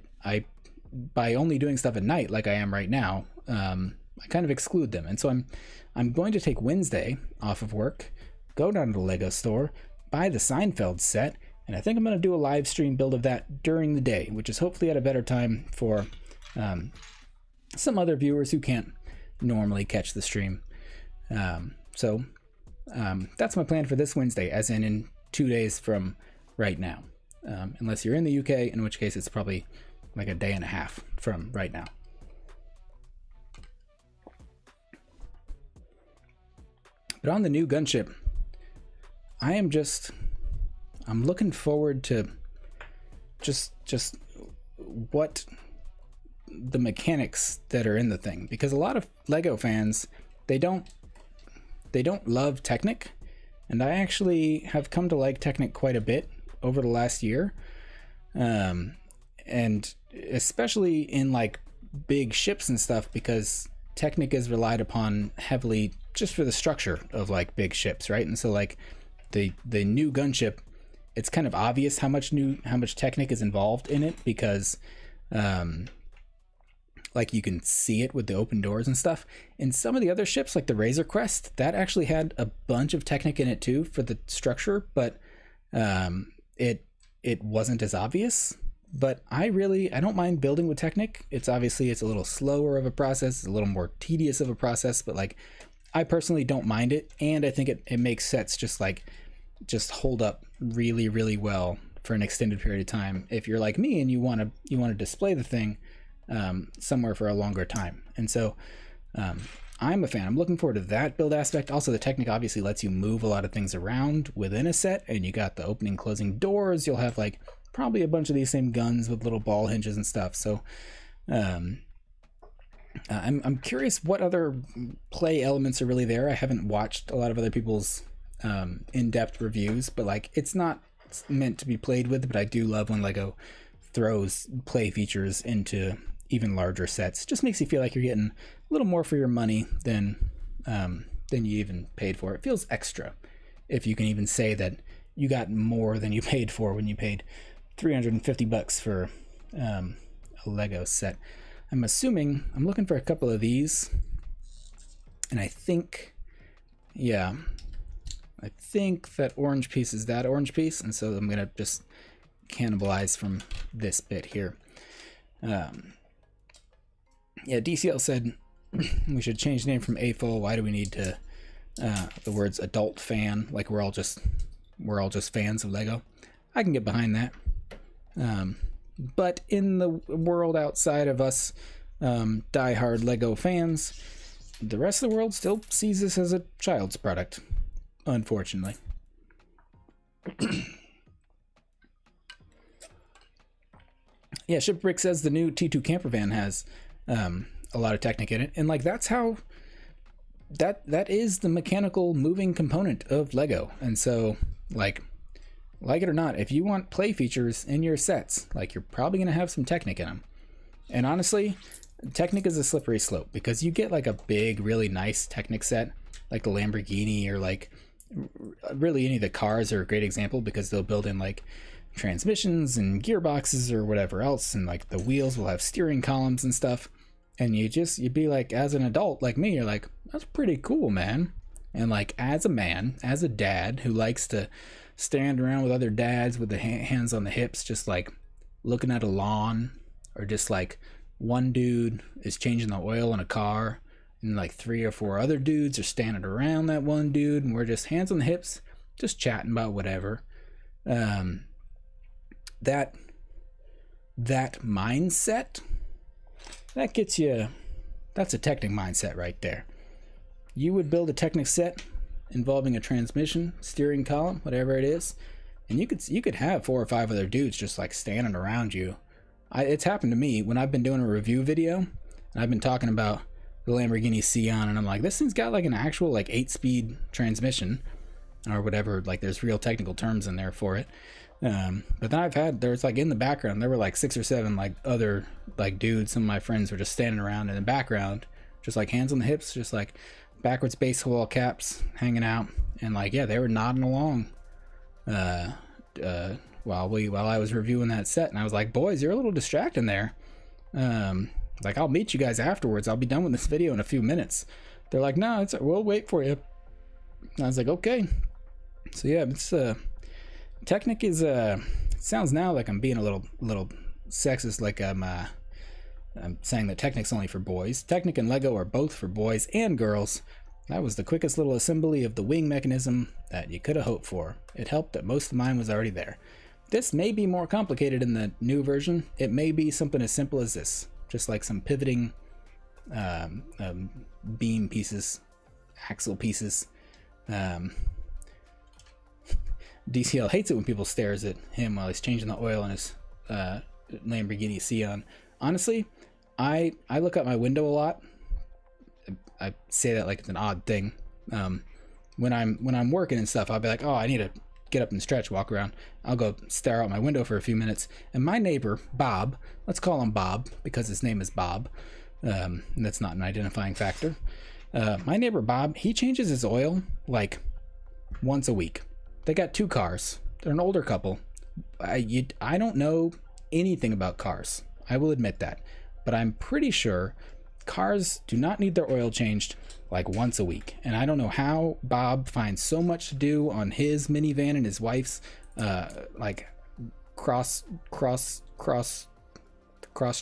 by only doing stuff at night like I am right now, I kind of exclude them. And so I'm going to take Wednesday off of work, go down to the LEGO store, buy the Seinfeld set, and I think I'm going to do a live stream build of that during the day, which is hopefully at a better time for some other viewers who can't normally catch the stream. So that's my plan for this Wednesday, as in 2 days from right now. Unless you're in the UK, in which case it's probably like a day and a half from right now. But on the new gunship, I'm looking forward to just what the mechanics that are in the thing, because a lot of LEGO fans, they don't love Technic, and I actually have come to like Technic quite a bit over the last year, and especially in like big ships and stuff, because Technic is relied upon heavily just for the structure of like big ships, right? And so like the new gunship, it's kind of obvious how much Technic is involved in it, because like you can see it with the open doors and stuff. In some of the other ships, like the Razor Crest, that actually had a bunch of Technic in it too for the structure, but it wasn't as obvious. But I don't mind building with Technic. It's a little slower of a process, it's a little more tedious of a process, but like I personally don't mind it, and I think it makes sets just hold up really, really well for an extended period of time if you're like me and you want to display the thing somewhere for a longer time. And so I'm a fan. I'm looking forward to that build aspect. Also, the Technic obviously lets you move a lot of things around within a set, and you got the opening closing doors. You'll have like probably a bunch of these same guns with little ball hinges and stuff. So I'm curious what other play elements are really there. I haven't watched a lot of other people's in-depth reviews, but like it's not meant to be played with. But I do love when LEGO throws play features into even larger sets. Just makes you feel like you're getting a little more for your money than you even paid for. It feels extra if you can even say that you got more than you paid for when you paid $350 for a LEGO set. I'm assuming, I'm looking for a couple of these, and I think, yeah, I think that orange piece is that orange piece, and so I'm gonna just cannibalize from this bit here. Yeah, DCL said we should change the name from AFOL. Why do we need to the words adult fan? Like we're all just fans of Lego. I can get behind that. But in the world outside of us die-hard Lego fans, the rest of the world still sees this as a child's product, unfortunately. Yeah, Shipwreck says the new T2 camper van has a lot of Technic in it, and like that's how that is the mechanical moving component of Lego. And so like it or not, if you want play features in your sets, like you're probably gonna have some Technic in them. And honestly, Technic is a slippery slope, because you get like a big, really nice Technic set, like the Lamborghini, or like really any of the cars are a great example, because they'll build in like transmissions and gearboxes or whatever else, and like the wheels will have steering columns and stuff, and you'd be like, as an adult like me, you're like, that's pretty cool, man. And like as a man, as a dad who likes to stand around with other dads with the hands on the hips, just like looking at a lawn, or just like one dude is changing the oil in a car and like 3 or 4 other dudes are standing around that one dude, and we're just hands on the hips, just chatting about whatever. That mindset, that gets you, that's a Technic mindset right there. You would build a Technic set involving a transmission, steering column, whatever it is, and you could have 4 or 5 other dudes just like standing around you. It's happened to me when I've been doing a review video, and I've been talking about the Lamborghini Sion, and I'm like, this thing's got like an actual like 8-speed transmission or whatever, like there's real technical terms in there for it. But then there's like in the background, there were like 6 or 7 like other like dudes, some of my friends were just standing around in the background, just like hands on the hips, just like backwards baseball caps hanging out, and like, yeah, they were nodding along while I was reviewing that set. And I was like, boys, you're a little distracting there. Like, I'll meet you guys afterwards, I'll be done with this video in a few minutes. They're like, no, we'll wait for you. And I was like, okay. So yeah, it's Technic is it sounds now like I'm being a little sexist, like I'm saying that Technic's only for boys. Technic and Lego are both for boys and girls. That was the quickest little assembly of the wing mechanism that you could have hoped for. It helped that most of mine was already there. This may be more complicated in the new version. It may be something as simple as this, just like some pivoting beam pieces, axle pieces. DCL hates it when people stares at him while he's changing the oil in his Lamborghini Sion. Honestly, I look out my window a lot. I say that like it's an odd thing. When I'm working and stuff, I'll be like, oh, I need to get up and stretch, walk around. I'll go stare out my window for a few minutes. And my neighbor, Bob, let's call him Bob because his name is Bob. And that's not an identifying factor. My neighbor Bob, he changes his oil like once a week. They got 2 cars. They're an older couple. I don't know anything about cars. I will admit that. But I'm pretty sure cars do not need their oil changed like once a week. And I don't know how Bob finds so much to do on his minivan and his wife's like cross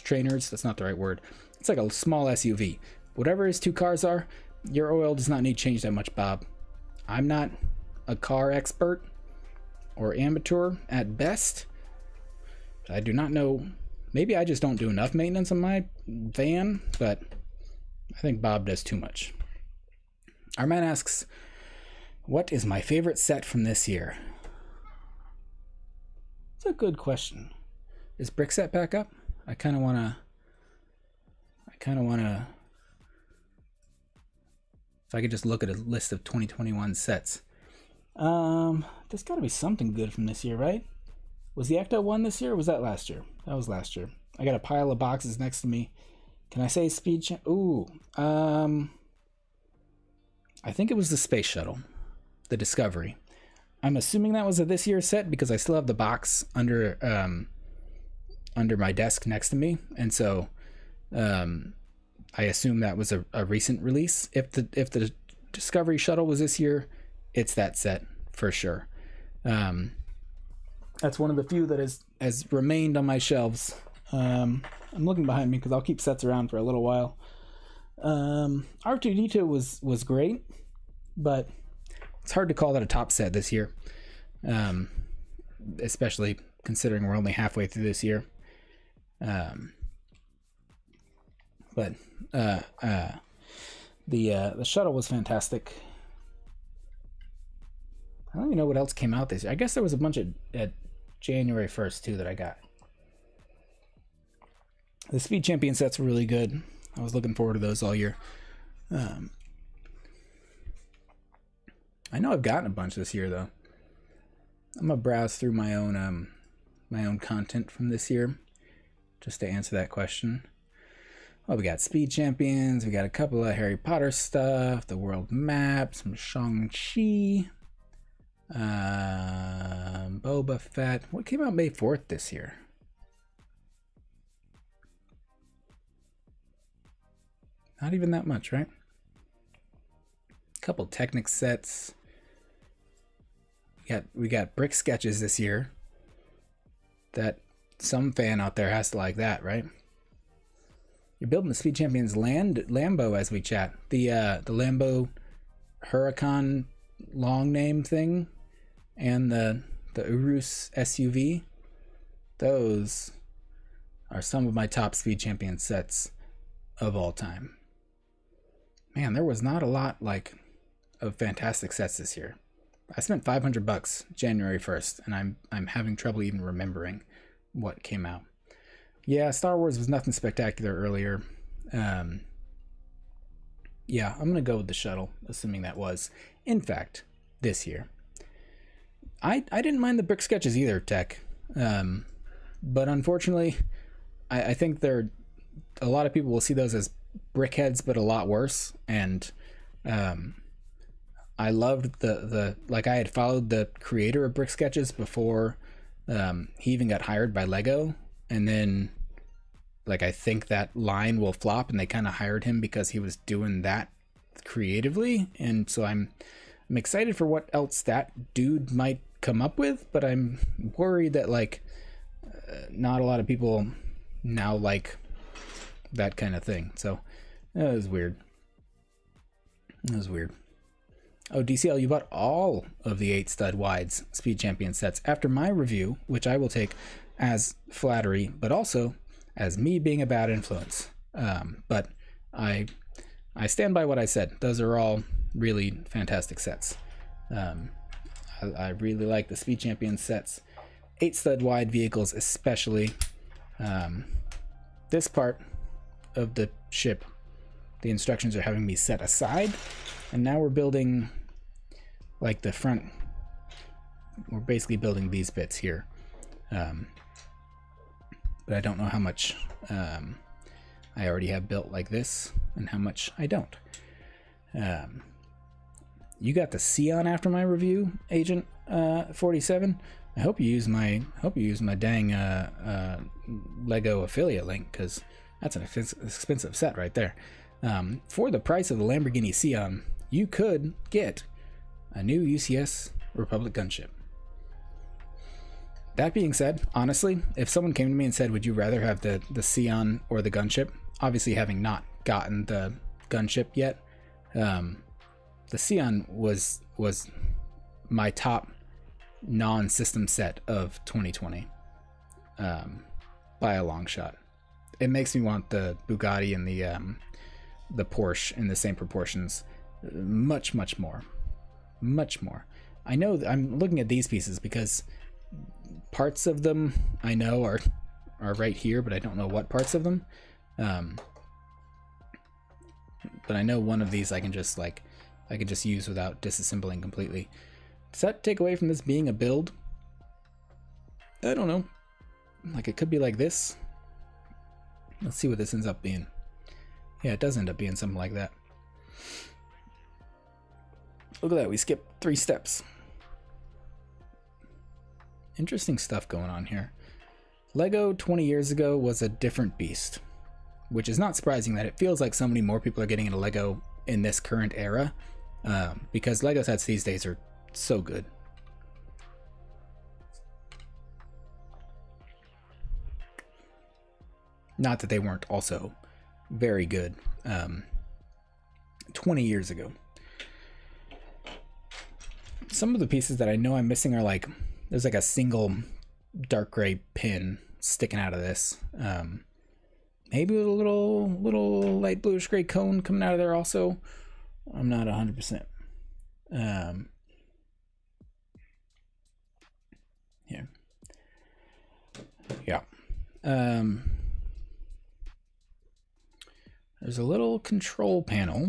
trainers. That's not the right word. It's like a small SUV. Whatever his 2 cars are, your oil does not need changed that much, Bob. I'm not a car expert or amateur at best. I do not know. Maybe I just don't do enough maintenance on my van, but I think Bob does too much. Our man asks, what is my favorite set from this year? It's a good question. Is Brick Set back up? I kind of want to, if I could just look at a list of 2021 sets. There's got to be something good from this year, right? Was the Ecto one this year, or was that last year? That was last year. I got a pile of boxes next to me. Can I say speed change? Ooh, I think it was the Space Shuttle, the Discovery. I'm assuming that was a this year set because I still have the box under my desk next to me, and so I assume that was a recent release. If the Discovery Shuttle was this year, it's that set for sure. That's one of the few that has remained on my shelves. I'm looking behind me because I'll keep sets around for a little while. R2-D2 was great, but it's hard to call that a top set this year, especially considering we're only halfway through this year. But the shuttle was fantastic. I don't even know what else came out this year. I guess there was a bunch at January 1st too that I got. The Speed Champion sets were really good. I was looking forward to those all year. I know I've gotten a bunch this year though. I'm gonna browse through my own content from this year just to answer that question. Well, we got Speed Champions, we got a couple of Harry Potter stuff, the world map, some Shang-Chi, Boba Fett. What came out May 4th this year? Not even that much, right? A couple Technic sets. We got brick sketches this year. That some fan out there has to like that, right? You're building the Speed Champions Lambo as we chat. The Lambo Huracan long name thing and the Urus SUV. Those are some of my top Speed Champion sets of all time. Man, there was not a lot of fantastic sets this year. I spent $500 January 1st, and I'm having trouble even remembering what came out. Yeah, Star Wars was nothing spectacular earlier. Yeah, I'm gonna go with the shuttle, assuming that was, in fact, this year. I didn't mind the brick sketches either, Tech. But unfortunately, I think a lot of people will see those as brickheads, but a lot worse. And I loved I had followed the creator of brick sketches before he even got hired by LEGO, and then I think that line will flop, and they kind of hired him because he was doing that creatively. And so I'm excited for what else that dude might come up with, but I'm worried that not a lot of people now like that kind of thing. So that was weird. Oh, DCL, you bought all of the 8 stud wides Speed Champion sets after my review, which I will take as flattery, but also as me being a bad influence. But I stand by what I said. Those are all really fantastic sets. I really like the Speed Champion sets. 8 stud wide vehicles especially. This part of the ship, the instructions are having me set aside, and now we're building the front. We're basically building these bits here. But I don't know how much I already have built like this and how much I don't. You got the Sion after my review, Agent 47. I hope you use my dang LEGO affiliate link, because that's an expensive set right there. For the price of the Lamborghini Sion, you could get a new UCS Republic Gunship. That being said, honestly, if someone came to me and said, would you rather have the Sion or the Gunship? Obviously, having not gotten the Gunship yet, the Sion was my top non-system set of 2020 by a long shot. It makes me want the Bugatti and the Porsche in the same proportions much more. I know that I'm looking at these pieces because parts of them I know are right here, but I don't know what parts of them. But I know one of these I can just use without disassembling completely. Does that take away from this being a build? I don't know. It could be like this. Let's see what this ends up being. Yeah, it does end up being something like that. Look at that, we skipped 3 steps. Interesting stuff going on here. LEGO 20 years ago was a different beast. which is not surprising that it feels like so many more people are getting into LEGO in this current era, because LEGO sets these days are so good. Not that they weren't also very good 20 years ago. Some of the pieces that I know I'm missing are like, there's like a single dark gray pin sticking out of this. Maybe with a little light bluish gray cone coming out of there also. I'm not 100%. Yeah. Yeah. There's a little control panel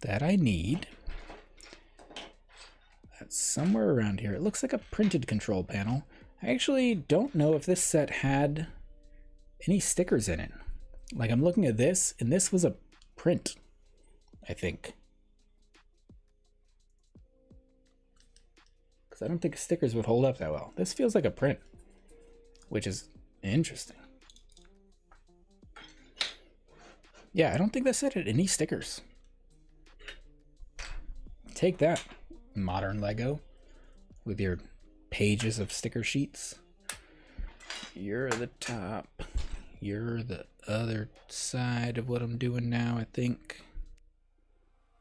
that I need. That's somewhere around here. It looks like a printed control panel. I actually don't know if this set had any stickers in it. Like, I'm looking at this, and this was a print, I think. Because I don't think stickers would hold up that well. This feels like a print, which is interesting. Yeah, I don't think that set had any stickers. Take that, modern LEGO, with your pages of sticker sheets. You're the top. You're the other side of what I'm doing now, I think.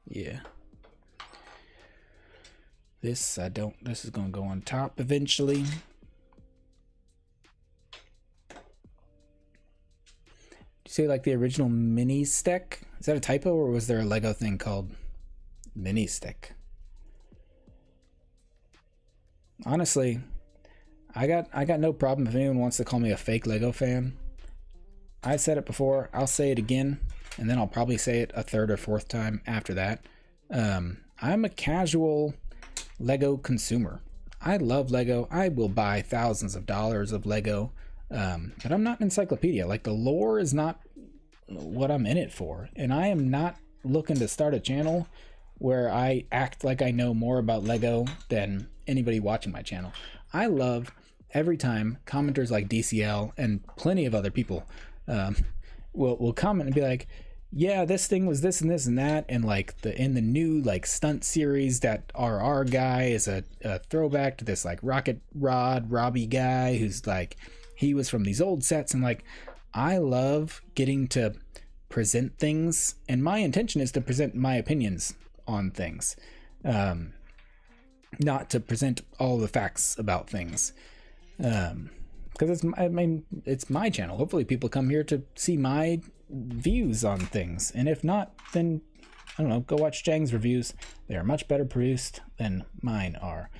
Yeah. This is gonna go on top eventually. You say like the original mini stick? Is that a typo, or was there a LEGO thing called mini stick? Honestly, I got no problem if anyone wants to call me a fake LEGO fan. I said it before, I'll say it again, and then I'll probably say it a third or fourth time after that. I'm a casual LEGO consumer. I love LEGO. I will buy thousands of dollars of LEGO. But I'm not an encyclopedia. Like, the lore is not what I'm in it for. And I am not looking to start a channel where I act like I know more about LEGO than anybody watching my channel. I love every time commenters like DCL and plenty of other people will comment and be like, yeah, this thing was this and this and that, and like in the new like stunt series, that RR guy is a throwback to this like Rocket Rod Robbie guy who's like, he was from these old sets. And like, I love getting to present things, and my intention is to present my opinions on things, not to present all the facts about things, because it's my channel. Hopefully people come here to see my views on things, and if not, then I don't know, go watch Jang's reviews. They are much better produced than mine are.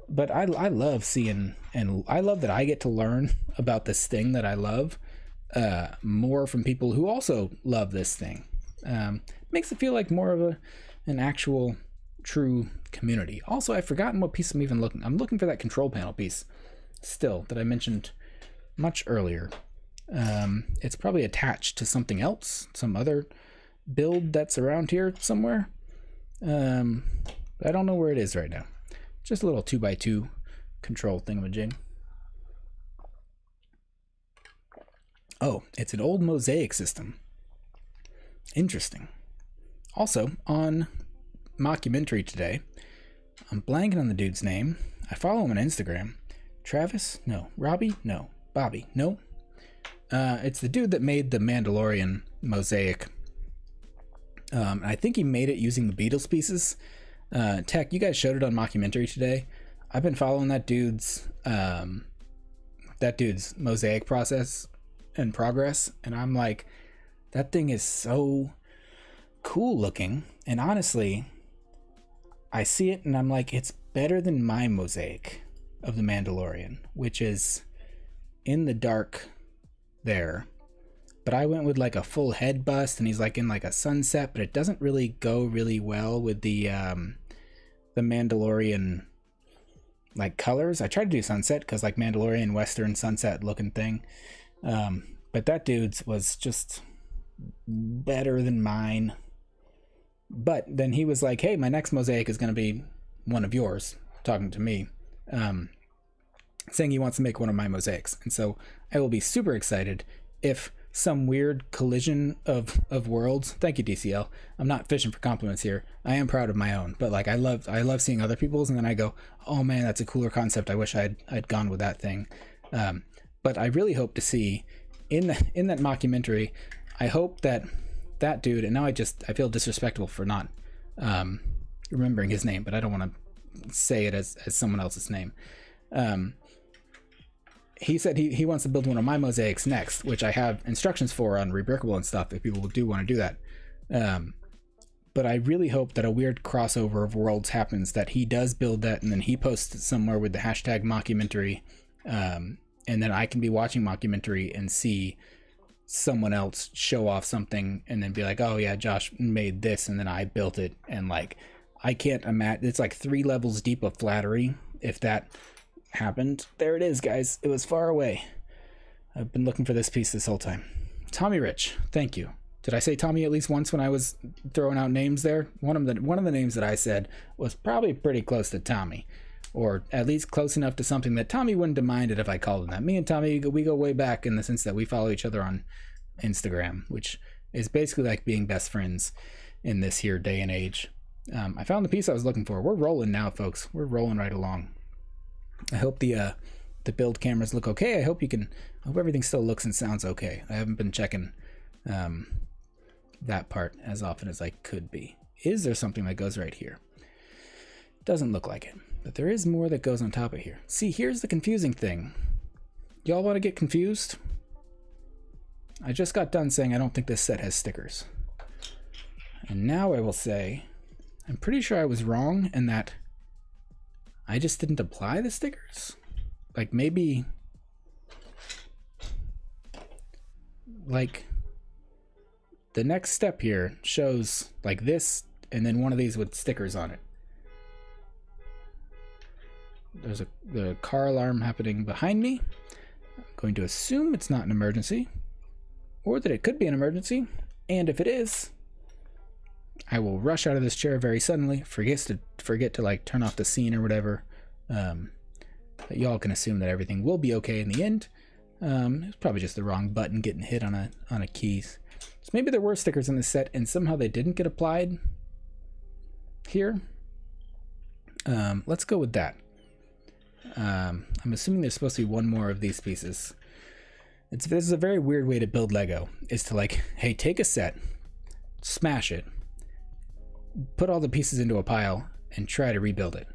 But I love seeing, and I love that I get to learn about this thing that I love more from people who also love this thing. Makes it feel like more of an actual true community. Also, I've forgotten what piece I'm even looking. I'm looking for that control panel piece still that I mentioned much earlier. It's probably attached to something else, some other build that's around here somewhere. I don't know where it is right now. Just a little 2x2 control thingamajig. Oh, it's an old mosaic system. Interesting. Also, on Mockumentary today, I'm blanking on the dude's name. I follow him on Instagram. Travis? No. Robbie? No. Bobby? No. It's the dude that made the Mandalorian mosaic. I think he made it using the Beatles pieces. Tech, you guys showed it on Mockumentary today. I've been following that dude's mosaic process and progress, and I'm like, that thing is so cool looking. And honestly, I see it and I'm like, it's better than my mosaic of the Mandalorian, which is in the dark there. But I went with like a full head bust, and he's like in like a sunset, but it doesn't really go really well with the Mandalorian like colors. I tried to do sunset because like Mandalorian Western sunset looking thing. But that dude's was just better than mine. But then he was like, hey, my next mosaic is going to be one of yours, talking to me, saying he wants to make one of my mosaics. And so I will be super excited if some weird collision of worlds. Thank you, DCL. I'm not fishing for compliments here. I am proud of my own, but like I love seeing other people's, and then I go, oh man, that's a cooler concept. I wish I'd gone with that thing. But I really hope to see in that mockumentary, I hope that dude, and now I feel disrespectful for not remembering his name, but I don't want to say it as someone else's name. He said he wants to build one of my mosaics next, which I have instructions for on Rebrickable and stuff if people do want to do that. But I really hope that a weird crossover of worlds happens, that he does build that and then he posts it somewhere with the hashtag mockumentary, and then I can be watching mockumentary and see someone else show off something and then be like, oh yeah, Josh made this and then I built it. And like, I can't imagine, it's like 3 levels deep of flattery if that happened. There it is, guys. It was far away. I've been looking for this piece this whole time. Tommy Rich, thank you. Did I say Tommy at least once when I was throwing out names there? One of the names that I said was probably pretty close to Tommy, or at least close enough to something that Tommy wouldn't have minded if I called him that. Me and Tommy, we go way back in the sense that we follow each other on Instagram, which is basically like being best friends in this here day and age. I found the piece I was looking for. We're rolling now, folks. We're rolling right along. I hope the build cameras look okay. I hope everything still looks and sounds okay. I haven't been checking that part as often as I could be. Is there something that goes right here? Doesn't look like it, but there is more that goes on top of here. See, here's the confusing thing. Y'all want to get confused? I just got done saying I don't think this set has stickers. And now I will say, I'm pretty sure I was wrong and that I just didn't apply the stickers. Like maybe, like the next step here shows like this and then one of these with stickers on it. There's the car alarm happening behind me. I'm going to assume it's not an emergency, or that it could be an emergency. And if it is, I will rush out of this chair very suddenly, forget to like turn off the scene or whatever. But y'all can assume that everything will be okay in the end. It's probably just the wrong button getting hit on a keys. So maybe there were stickers in this set and somehow they didn't get applied here. Let's go with that. I'm assuming there's supposed to be one more of these pieces. This is a very weird way to build Lego, is to like, hey, take a set, smash it, put all the pieces into a pile, and try to rebuild it.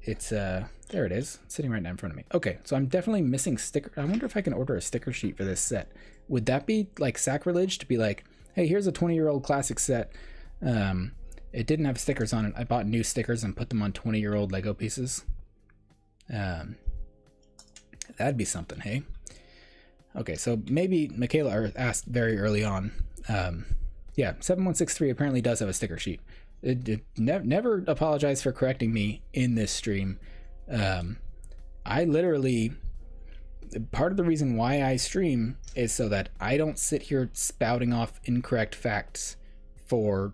It's, there it is, it's sitting right now in front of me. Okay, so I'm definitely missing sticker. I wonder if I can order a sticker sheet for this set. Would that be like sacrilege to be like, hey, here's a 20-year-old classic set. It didn't have stickers on it. I bought new stickers and put them on 20-year-old Lego pieces. That'd be something, hey? Okay, so maybe Michaela asked very early on. Yeah, 7163 apparently does have a sticker sheet. Never apologize for correcting me in this stream. I literally, part of the reason why I stream is so that I don't sit here spouting off incorrect facts for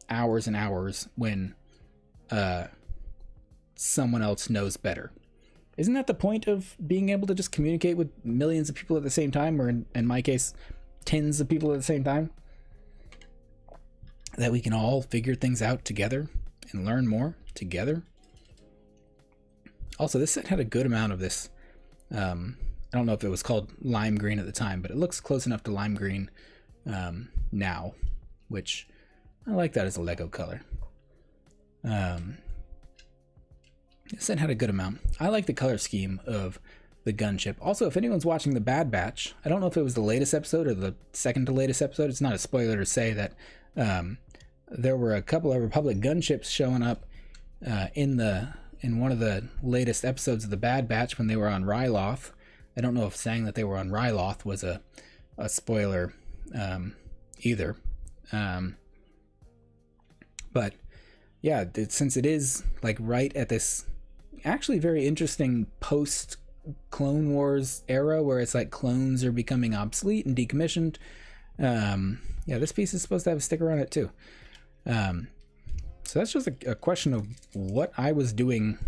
hours and hours when someone else knows better. Isn't that the point of being able to just communicate with millions of people at the same time, or in my case, tens of people at the same time? That we can all figure things out together and learn more together. Also, this set had a good amount of this. I don't know if it was called lime green at the time, but it looks close enough to lime green now, which I like that as a Lego color. This set had a good amount. I like the color scheme of the gunship. Also, if anyone's watching the Bad Batch, I don't know if it was the latest episode or the second to latest episode. It's not a spoiler to say that there were a couple of Republic gunships showing up in one of the latest episodes of the Bad Batch when they were on Ryloth. I don't know if saying that they were on Ryloth was a spoiler either. But yeah, since it is like right at this actually very interesting post Clone Wars era where it's like clones are becoming obsolete and decommissioned. Yeah, this piece is supposed to have a sticker on it too. So that's just a question of what I was doing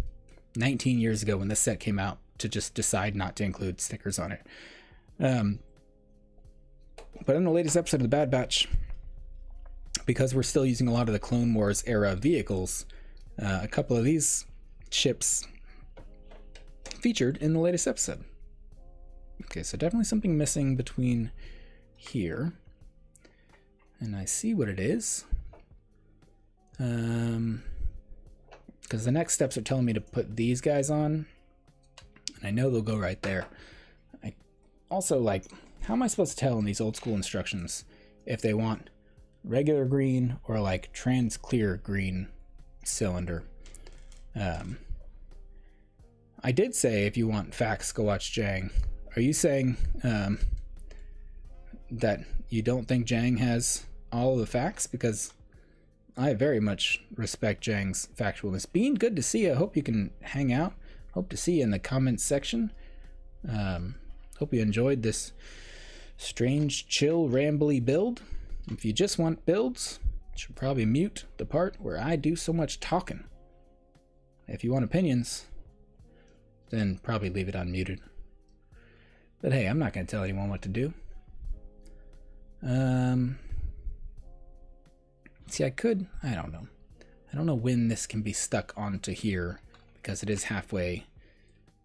19 years ago when this set came out to just decide not to include stickers on it. But in the latest episode of the Bad Batch, because we're still using a lot of the Clone Wars era vehicles, a couple of these ships featured in the latest episode. Okay, so definitely something missing between here. And I see what it is. Because the next steps are telling me to put these guys on. And I know they'll go right there. I also, like, how am I supposed to tell in these old school instructions if they want regular green or like trans clear green cylinder? I did say if you want facts, go watch Jang. Are you saying that you don't think Jang has all of the facts? Because I very much respect Jang's factualness. Bean, good to see you. I hope you can hang out. Hope to see you in the comments section. Hope you enjoyed this strange, chill, rambly build. If you just want builds, you should probably mute the part where I do so much talking. If you want opinions, then probably leave it unmuted. But hey, I'm not going to tell anyone what to do. See, I don't know. I don't know when this can be stuck onto here, because it is halfway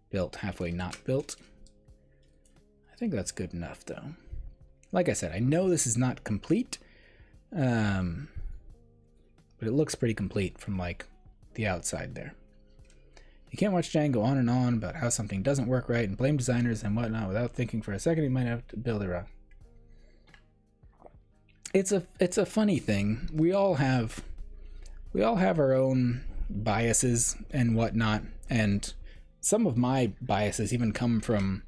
built, halfway not built. I think that's good enough, though. Like I said, I know this is not complete, but it looks pretty complete from, like, the outside there. You can't watch Jang go on and on about how something doesn't work right and blame designers and whatnot without thinking for a second you might have to build it wrong. It's a funny thing. We all have our own biases and whatnot, and some of my biases even come from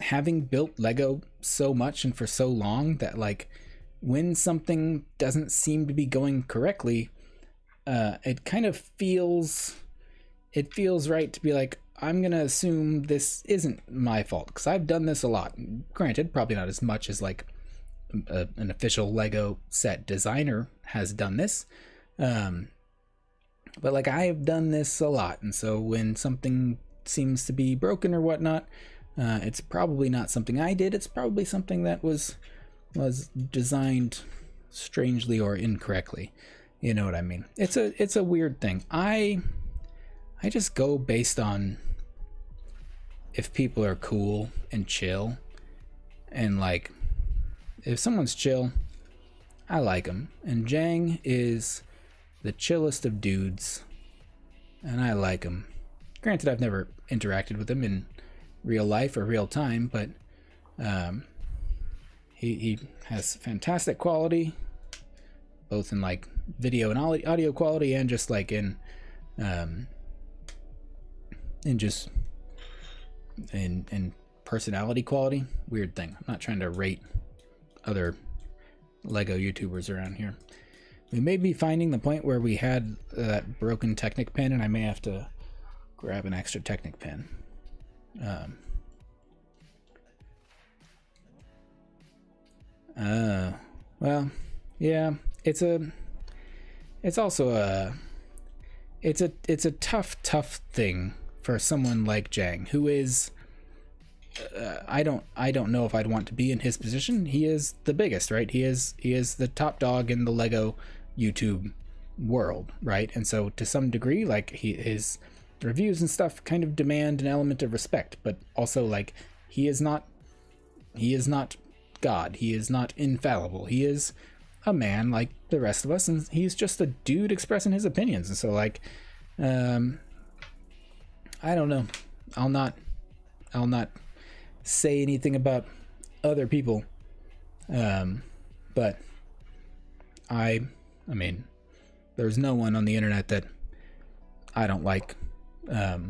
having built Lego so much and for so long that, like, when something doesn't seem to be going correctly, it kind of feels right to be like, I'm gonna assume this isn't my fault because I've done this a lot. Granted, probably not as much as like an official Lego set designer has done this, but like I have done this a lot, and so when something seems to be broken or whatnot, it's probably not something I did. It's probably something that was designed strangely or incorrectly. You know what I mean? It's a weird thing. I just go based on if people are cool and chill, and like if someone's chill, I like them. And Jang is the chillest of dudes, and I like him. Granted, I've never interacted with him in real life or real time, but he has fantastic quality, both in like video and audio quality, and just like in personality quality. Weird thing. I'm not trying to rate other Lego YouTubers around here. We may be finding the point where we had that broken Technic pen, and I may have to grab an extra Technic pen. Well, yeah, it's a tough thing for someone like Jang, who is, I don't know if I'd want to be in his position. He is the biggest, right? He is the top dog in the Lego YouTube world, right? And so to some degree, like his reviews and stuff kind of demand an element of respect, but also like he is not God. He is not infallible. He is a man like the rest of us, and he's just a dude expressing his opinions. And so like I don't know. I'll not say anything about other people. But I mean, there's no one on the internet that I don't like. At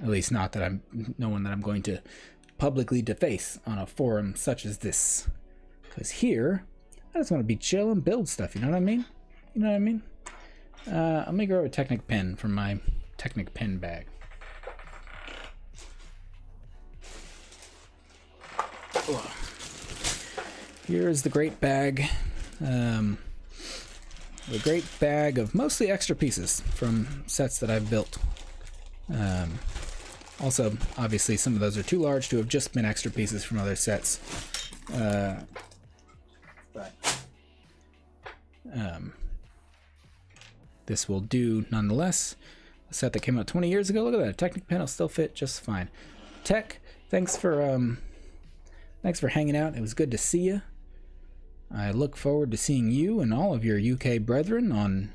least not that no one that I'm going to publicly deface on a forum such as this. Because here, I just want to be chill and build stuff, you know what I mean? You know what I mean? I'm gonna grab a Technic pen from my Technic pen bag. Here is the great bag. The great bag of mostly extra pieces from sets that I've built. Also, obviously, some of those are too large to have just been extra pieces from other sets. But this will do nonetheless. A set that came out 20 years ago. Look at that. Technic panel still fit just fine. Tech, thanks for hanging out. It was good to see you. I look forward to seeing you and all of your UK brethren on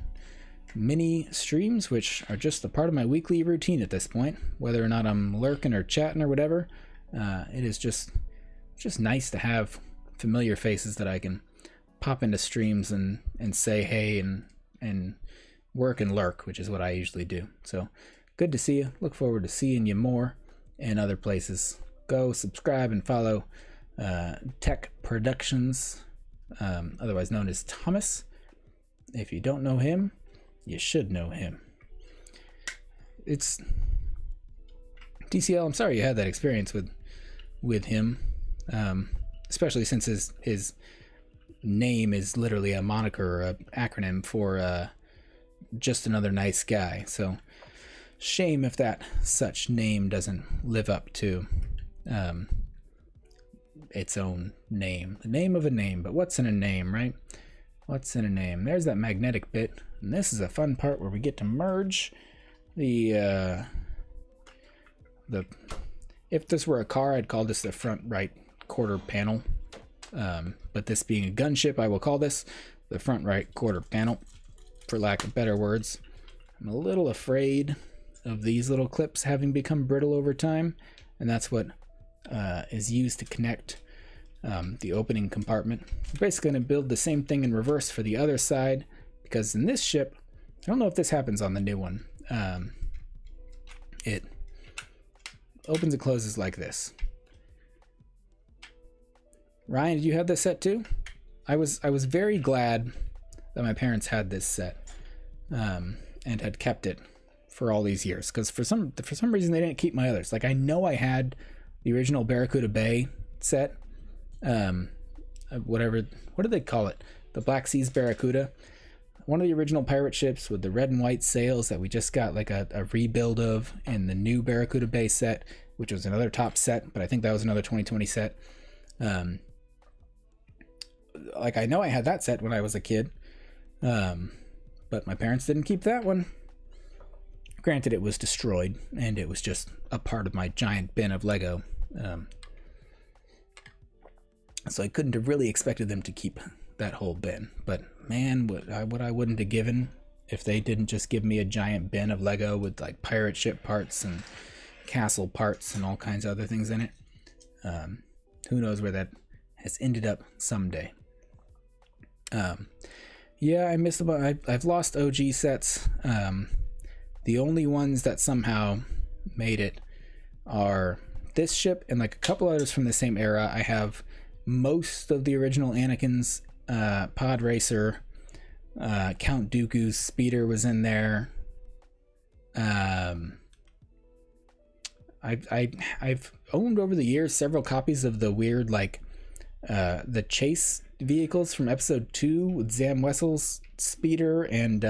mini streams, which are just a part of my weekly routine at this point. Whether or not I'm lurking or chatting or whatever, it is just nice to have familiar faces that I can pop into streams and say hey and work and lurk, which is what I usually do. So good to see you. Look forward to seeing you more in other places. Go subscribe and follow Tech Productions, otherwise known as Thomas. If you don't know him, you should know him. It's DCL. I'm sorry you had that experience with him, especially since his name is literally a moniker or an acronym for just another nice guy. So shame if that such name doesn't live up to its own name. The name of a name, but what's in a name, right? What's in a name? There's that magnetic bit, and this is a fun part where we get to merge the if this were a car, I'd call this the front right quarter panel, but this being a gunship, I will call this the front right quarter panel, for lack of better words. I'm a little afraid of these little clips having become brittle over time, and that's what is used to connect the opening compartment. We're basically going to build the same thing in reverse for the other side, because in this ship, I don't know if this happens on the new one, it opens and closes like this. Ryan, did you have this set too? I was very glad that my parents had this set and had kept it for all these years, because for some reason they didn't keep my others. Like, I know I had the original Barracuda Bay set, what did they call it? The Black Seas Barracuda, one of the original pirate ships with the red and white sails that we just got like a rebuild of in the new Barracuda Bay set, which was another top set, but I think that was another 2020 set. Like, I know I had that set when I was a kid, but my parents didn't keep that one. Granted, it was destroyed, and it was just a part of my giant bin of Lego. So I couldn't have really expected them to keep that whole bin. But man, what I wouldn't have given if they didn't just give me a giant bin of Lego with like pirate ship parts and castle parts and all kinds of other things in it. Who knows where that has ended up someday. Yeah, I missed I've lost OG sets. The only ones that somehow made it are this ship and like a couple others from the same era. I have most of the original Anakin's pod racer. Count Dooku's speeder was in there. I've owned over the years several copies of the weird like the chase vehicles from episode 2 with Zam Wessel's speeder and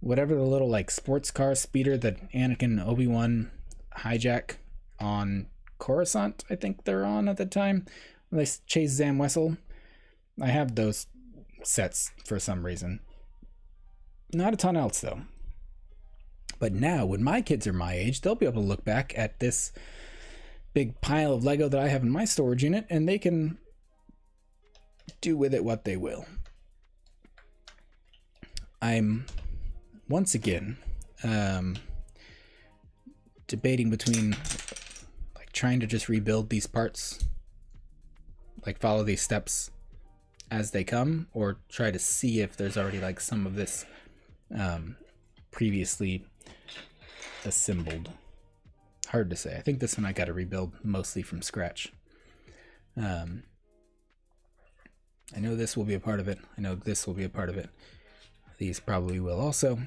whatever the little like sports car speeder that Anakin and Obi-Wan hijack on Coruscant, I think they're on at the time when they chase Zam Wessel. I have those sets for some reason. Not a ton else though. But now when my kids are my age, they'll be able to look back at this big pile of Lego that I have in my storage unit, and they can do with it what they will. I'm once again debating between like trying to just rebuild these parts, like follow these steps as they come, or try to see if there's already like some of this previously assembled. Hard to say. I think this one I got to rebuild mostly from scratch. I know this will be a part of it. I know this will be a part of it. These probably will also.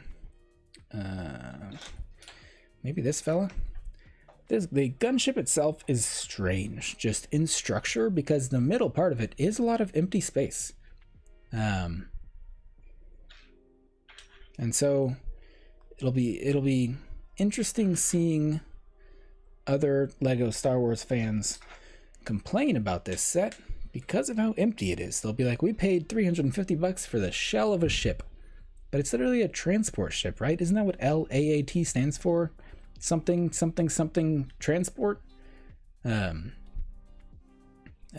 Maybe this fella. The gunship itself is strange, just in structure, because the middle part of it is a lot of empty space. And so it'll be interesting seeing other LEGO Star Wars fans complain about this set because of how empty it is. They'll be like, we paid $350 for the shell of a ship, but it's literally a transport ship, right? Isn't that what LAAT stands for? Something, something, something transport? And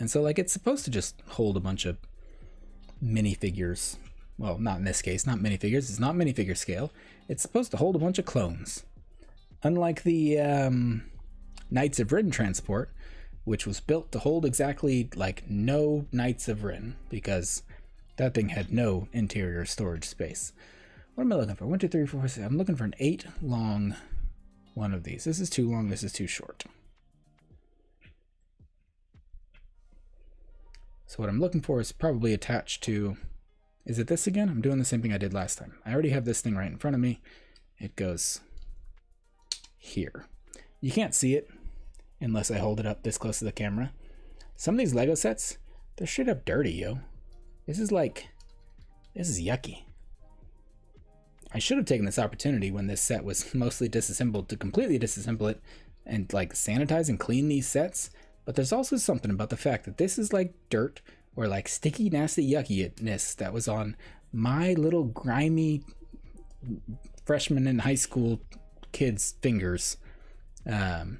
so like it's supposed to just hold a bunch of minifigures. Well, not in this case, not minifigures. It's not minifigure scale. It's supposed to hold a bunch of clones. Unlike the Knights of Ren transport, which was built to hold exactly like no Knights of Ren, because that thing had no interior storage space. What am I looking for? 1, 2, 3, 4, 5, 6. I'm looking for an 8 long one of these. This is too long, this is too short. So what I'm looking for is probably attached to, is it this again? I'm doing the same thing I did last time. I already have this thing right in front of me. It goes here. You can't see it unless I hold it up this close to the camera. Some of these LEGO sets, they're straight up dirty, yo. This is yucky. I should have taken this opportunity when this set was mostly disassembled to completely disassemble it and like sanitize and clean these sets. But there's also something about the fact that this is like dirt or like sticky, nasty yuckiness that was on my little grimy freshman in high school kids' fingers. And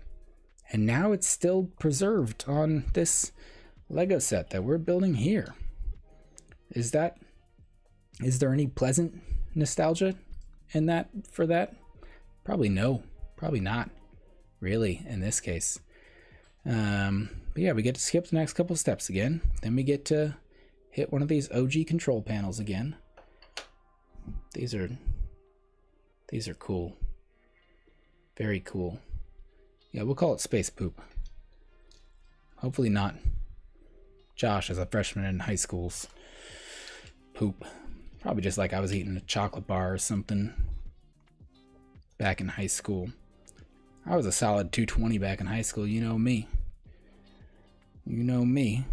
now it's still preserved on this LEGO set that we're building here. Is there any pleasant nostalgia in that for that? Probably no. Probably not. Really, in this case. But yeah, we get to skip the next couple steps again. Then we get to hit one of these OG control panels again. These are cool. Very cool. Yeah, we'll call it space poop. Hopefully not Josh as a freshman in high school's poop. Probably just like I was eating a chocolate bar or something back in high school. I was a solid 220 back in high school, you know me. You know me.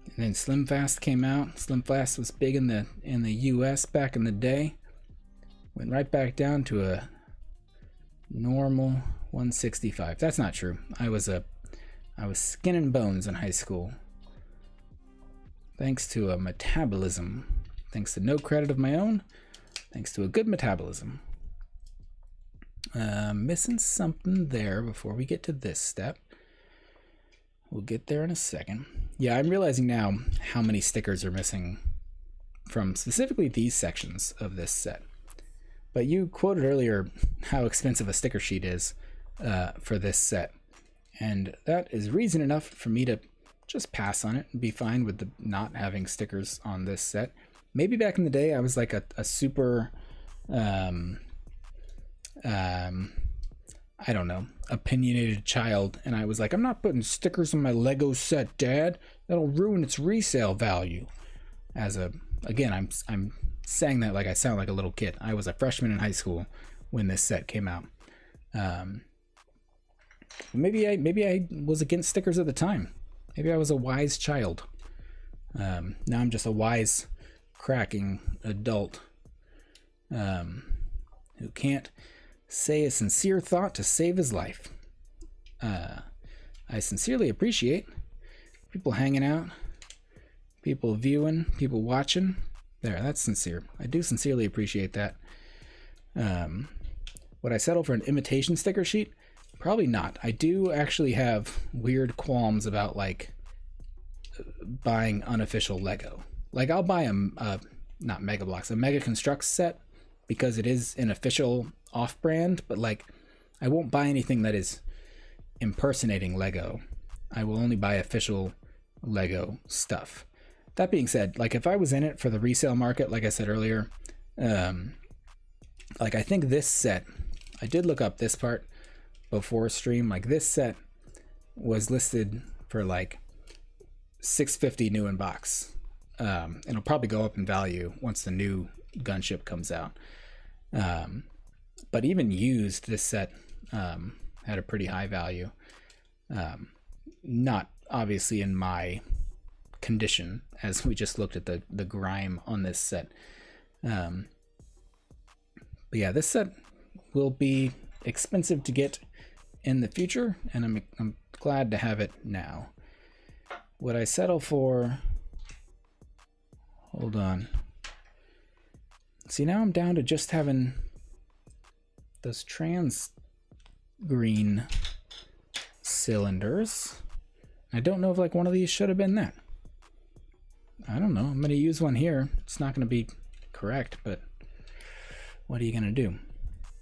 And then Slim Fast came out. Slim Fast was big in the US back in the day. Went right back down to a normal 165. That's not true. I was skin and bones in high school. Thanks to a metabolism. Thanks to no credit of my own. Thanks to a good metabolism. Missing something there before we get to this step. We'll get there in a second. Yeah, I'm realizing now how many stickers are missing from specifically these sections of this set. But you quoted earlier how expensive a sticker sheet is for this set. And that is reason enough for me to just pass on it and be fine with the not having stickers on this set. Maybe back in the day I was like a super... I don't know, opinionated child, and I was like, I'm not putting stickers on my LEGO set, Dad. That'll ruin its resale value. Again, I'm saying that like I sound like a little kid. I was a freshman in high school when this set came out. Maybe I was against stickers at the time. Maybe I was a wise child. Now I'm just a wise, cracking adult who can't say a sincere thought to save his life. I sincerely appreciate people hanging out, people viewing, people watching. There, that's sincere. I do sincerely appreciate that. Would I settle for an imitation sticker sheet? Probably not. I do actually have weird qualms about like buying unofficial LEGO. Like I'll buy not Mega Bloks, a Mega Constructs set because it is an official off-brand, but like I won't buy anything that is impersonating LEGO. I will only buy official LEGO stuff. That being said, like if I was in it for the resale market, like I said earlier, like I think this set, I did look up this part before stream, like this set was listed for like $650 new in box. It'll probably go up in value once the new gunship comes out. But even used, this set had a pretty high value. Not obviously in my condition, as we just looked at the grime on this set. But yeah, this set will be expensive to get in the future, and I'm glad to have it now. Would I settle for... Hold on. See, now I'm down to just having those trans green cylinders. I don't know if like one of these should have been that. I don't know. I'm going to use one here. It's not going to be correct, but what are you going to do?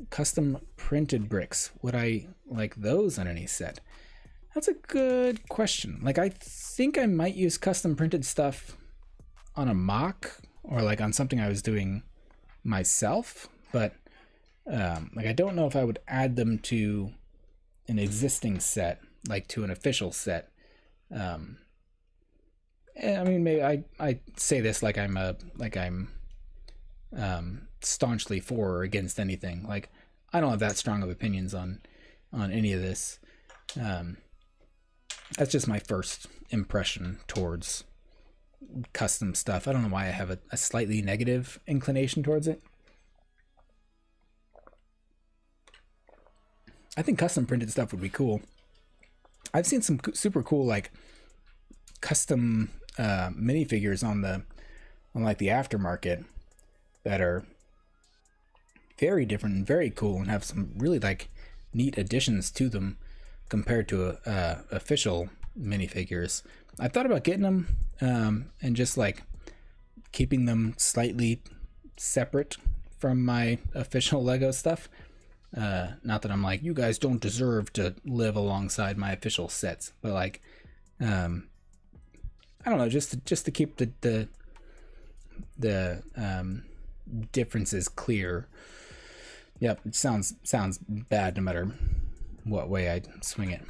Custom printed bricks. Would I like those on any set? That's a good question. Like, I think I might use custom printed stuff on a mock or like on something I was doing myself, but like I don't know if I would add them to an existing set, like to an official set. I mean, maybe I say this like I'm staunchly for or against anything. Like, I don't have that strong of opinions on any of this. That's just my first impression towards custom stuff. I don't know why I have a slightly negative inclination towards it. I think custom printed stuff would be cool. I've seen some super cool like custom minifigures on like the aftermarket that are very different and very cool and have some really like neat additions to them compared to official minifigures. I thought about getting them and just like keeping them slightly separate from my official LEGO stuff. Not that I'm like, you guys don't deserve to live alongside my official sets, but like, I don't know, just to keep the differences clear. Yep, it sounds bad no matter what way I swing it.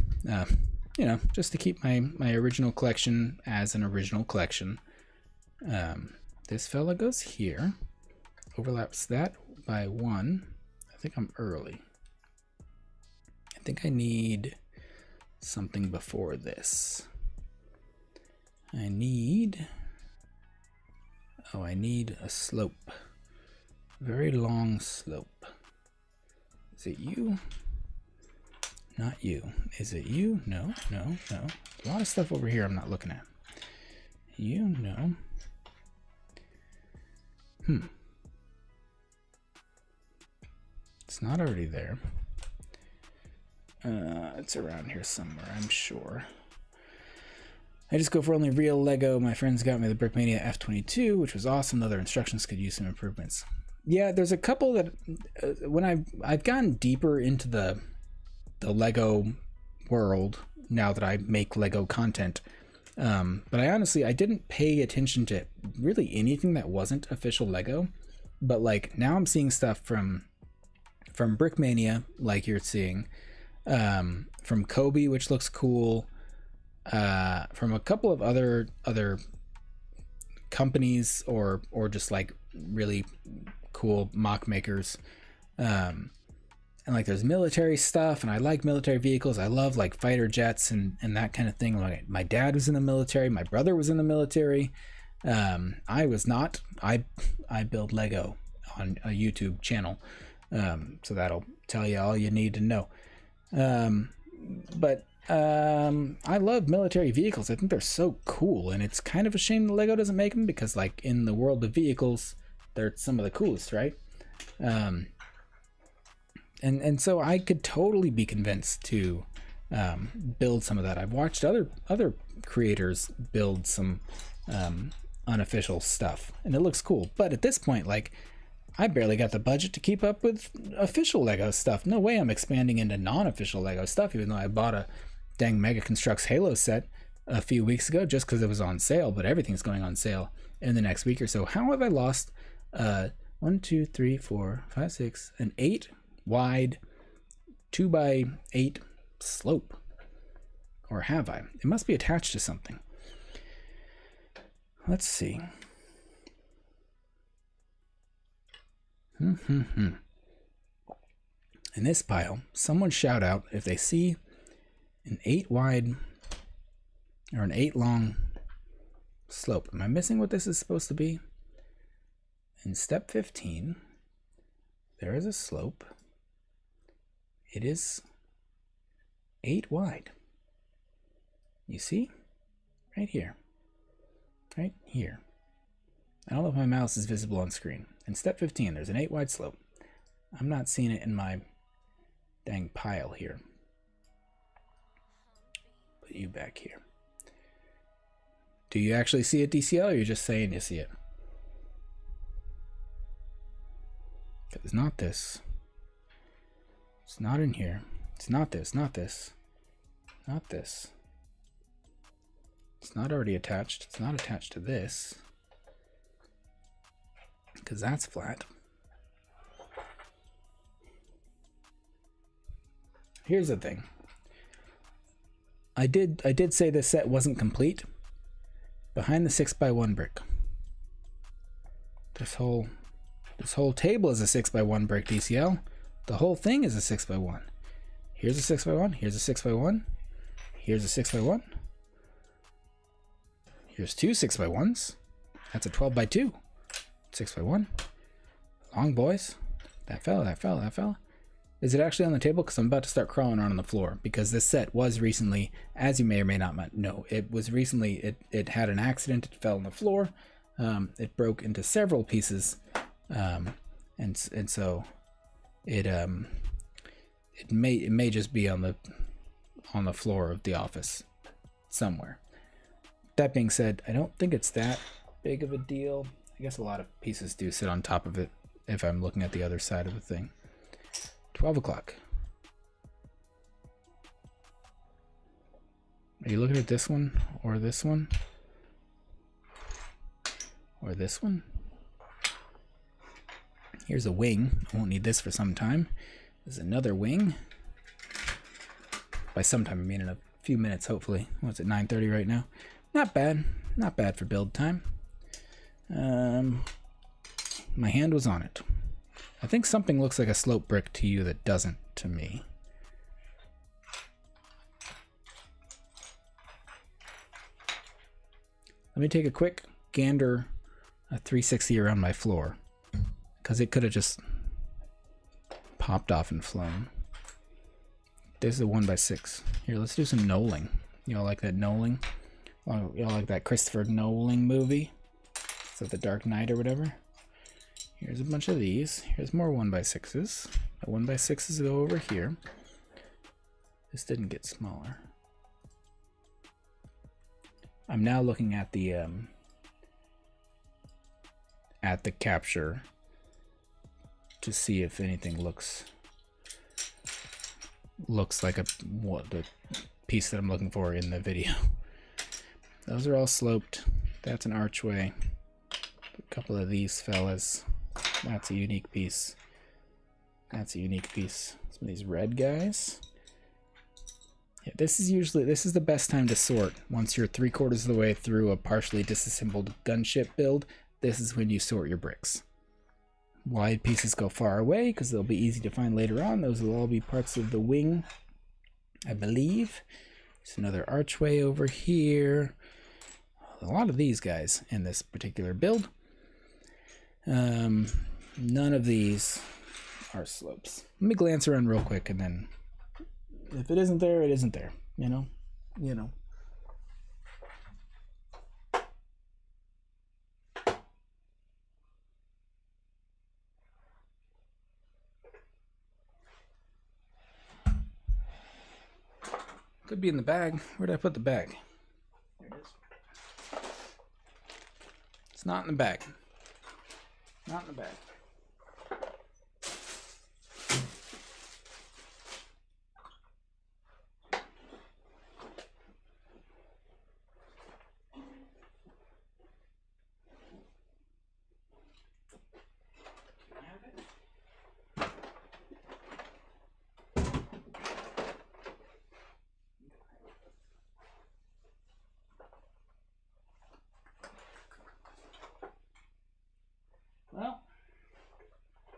You know, just to keep my original collection as an original collection. This fella goes here, overlaps that by 1. I think I'm early. I think I need something before this. I need a slope. Very long slope. Is it you? Not you. Is it you? No. A lot of stuff over here I'm not looking at. You? No. It's not already there. It's around here somewhere, I'm sure. I just go for only real Lego. My friends got me the Brickmania F22, which was awesome. Other instructions could use some improvements. Yeah, there's a couple that when I've gone deeper into the Lego world now that I make Lego content, but I didn't pay attention to really anything that wasn't official Lego. But like now I'm seeing stuff from Brickmania, like you're seeing, from Kobe, which looks cool, from a couple of other companies or just like really cool mock makers, and like there's military stuff, and I like military vehicles. I love like fighter jets and that kind of thing. Like my dad was in the military, my brother was in the military. I was not. I build Lego on a YouTube channel. So that'll tell you all you need to know. But I love military vehicles. I think they're so cool, and it's kind of a shame that Lego doesn't make them, because like in the world of vehicles, they're some of the coolest, right? And so I could totally be convinced to build some of that. I've watched other creators build some unofficial stuff, and it looks cool. But at this point, like, I barely got the budget to keep up with official Lego stuff. No way I'm expanding into non-official Lego stuff, even though I bought a dang Mega Construx Halo set a few weeks ago just because it was on sale, but everything's going on sale in the next week or so. How have I lost 1, 2, 3, 4, 5, 6, an 8 wide 2x8 slope? Or have I? It must be attached to something. Let's see. In this pile, someone shout out if they see an 8 wide or an 8 long slope. Am I missing what this is supposed to be? In step 15, there is a slope. It is 8 wide. You see? Right here. Right here. I don't know if my mouse is visible on screen. In step 15, there's an 8 wide slope. I'm not seeing it in my dang pile here. Put you back here. Do you actually see it, DCL, or are you just saying you see it? It's not this. It's not in here. It's not this, not this. Not this. It's not already attached. It's not attached to this. Because that's flat. Here's the thing. I did say this set wasn't complete. Behind the 6x1 brick. This whole table is a 6x1 brick, DCL. The whole thing is a 6x1. Here's a 6x1. Here's a 6x1. Here's a 6x1. Here's two 6x1s. That's a 12x2. 6x1. Long boys. That fella, that fella, that fella. Is it actually on the table? Because I'm about to start crawling around on the floor. Because this set was recently, as you may or may not know, it was recently, it had an accident. It fell on the floor. It broke into several pieces. And so it may just be on the floor of the office somewhere. That being said, I don't think it's that big of a deal. I guess a lot of pieces do sit on top of it if I'm looking at the other side of the thing. 12 o'clock. Are you looking at this one or this one? Or this one? Here's a wing. I won't need this for some time. There's another wing. By some time, I mean in a few minutes, hopefully. What's it, 9:30 right now? Not bad. Not bad for build time. My hand was on it. I think something looks like a slope brick to you that doesn't to me. Let me take a quick gander, a 360 around my floor, because it could have just popped off and flown. There's a 1x6. Here, let's do some knolling. Y'all like that knolling? Y'all like that Christopher Nolan movie? Is that The Dark Knight or whatever? Here's a bunch of these. Here's more 1x6s. The 1x6s go over here. This didn't get smaller. I'm now looking at the capture to see if anything looks like the piece that I'm looking for in the video. Those are all sloped. That's an archway. A couple of these fellas. That's a unique piece. That's a unique piece. Some of these red guys. Yeah, this is the best time to sort. Once you're 3/4 of the way through a partially disassembled gunship build, this is when you sort your bricks. Wide pieces go far away because they'll be easy to find later on. Those will all be parts of the wing, I believe. There's another archway over here. A lot of these guys in this particular build. None of these are slopes. Let me glance around real quick, and then if it isn't there, it isn't there. You know. Could be in the bag. Where did I put the bag? There it is. It's not in the bag. Not in the bag.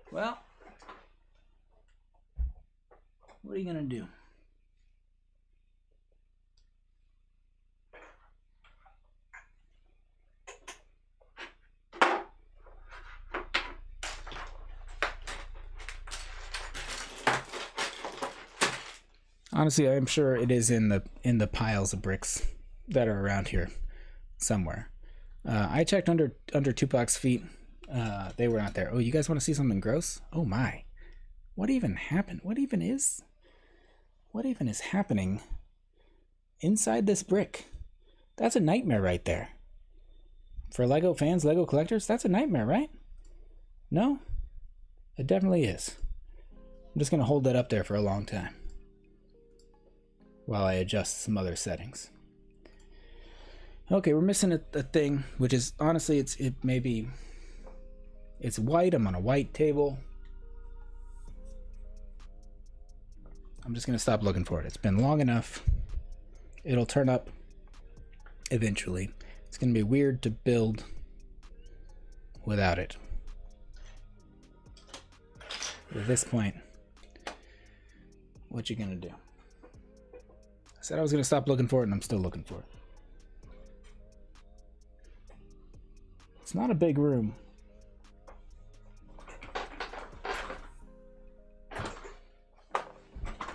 Well, what are you gonna do? Honestly, I'm sure it is in the piles of bricks that are around here somewhere. I checked under Tupac's feet. They were not there. Oh, you guys want to see something gross? Oh my. What even happened? What even is happening inside this brick? That's a nightmare right there. For Lego fans, Lego collectors, that's a nightmare, right? No? It definitely is. I'm just going to hold that up there for a long time while I adjust some other settings. Okay, we're missing a thing, which is, honestly, it's white. I'm on a white table. I'm just going to stop looking for it. It's been long enough. It'll turn up eventually. It's going to be weird to build without it. But at this point, what you going to do? I said I was going to stop looking for it, and I'm still looking for it. It's not a big room.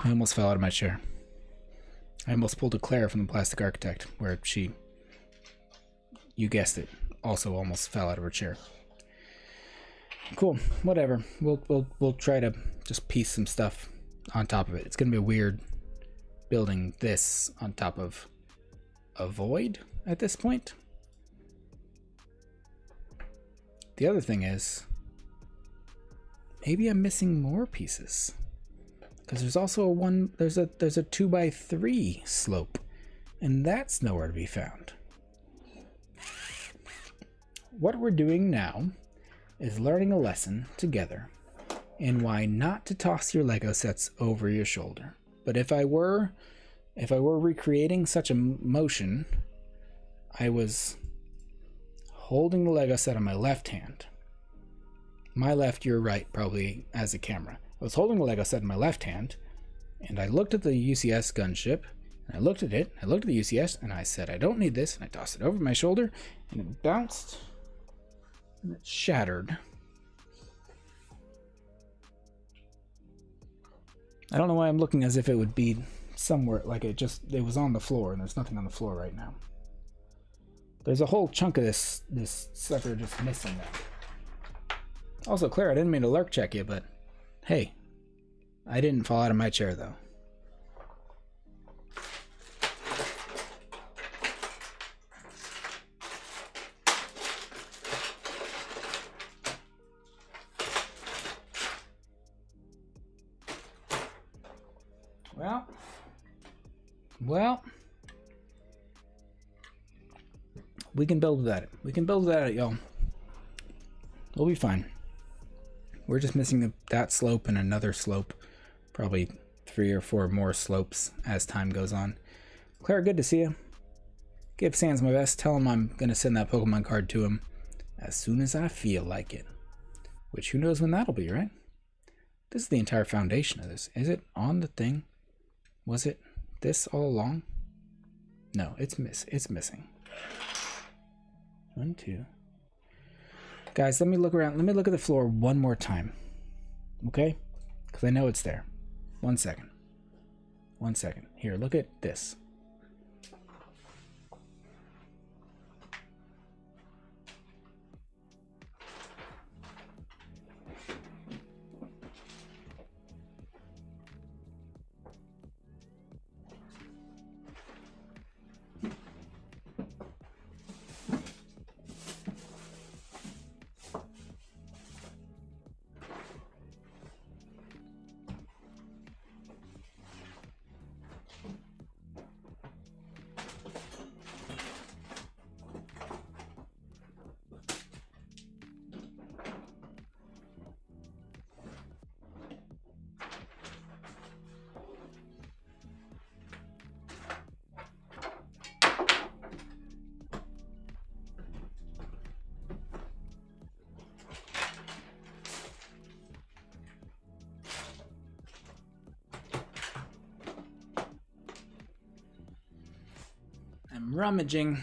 I almost fell out of my chair. I almost pulled a Claire from the Plastic Architect, where she, you guessed it, also almost fell out of her chair. Cool, whatever. We'll try to just piece some stuff on top of it. It's gonna be weird building this on top of a void at this point. The other thing is, maybe I'm missing more pieces. Because there's also there's a 2x3 slope, and that's nowhere to be found. What we're doing now is learning a lesson together in why not to toss your Lego sets over your shoulder. But if I were recreating such a motion, I was holding the Lego set on my left hand. My left, your right, probably as a camera. I was holding the Lego set in my left hand, and I looked at the UCS gunship, and I looked at it, I looked at the UCS, and I said, I don't need this, and I tossed it over my shoulder, and it bounced, and it shattered. I don't know why I'm looking as if it would be somewhere, like it was on the floor, and there's nothing on the floor right now. There's a whole chunk of this sucker just missing there. Also, Claire, I didn't mean to lurk check you, but hey, I didn't fall out of my chair, though. Well, we can build without it. We can build without it, y'all. We'll be fine. We're just missing that slope and another slope. Probably 3 or 4 more slopes as time goes on. Claire, good to see you. Give Sans my best. Tell him I'm going to send that Pokemon card to him as soon as I feel like it. Which, who knows when that'll be, right? This is the entire foundation of this. Is it on the thing? Was it this all along? No, it's missing. 1, 2. Guys, let me look around. Let me look at the floor one more time. Okay? Because I know it's there. 1 second. 1 second. Here, look at this. I'm rummaging.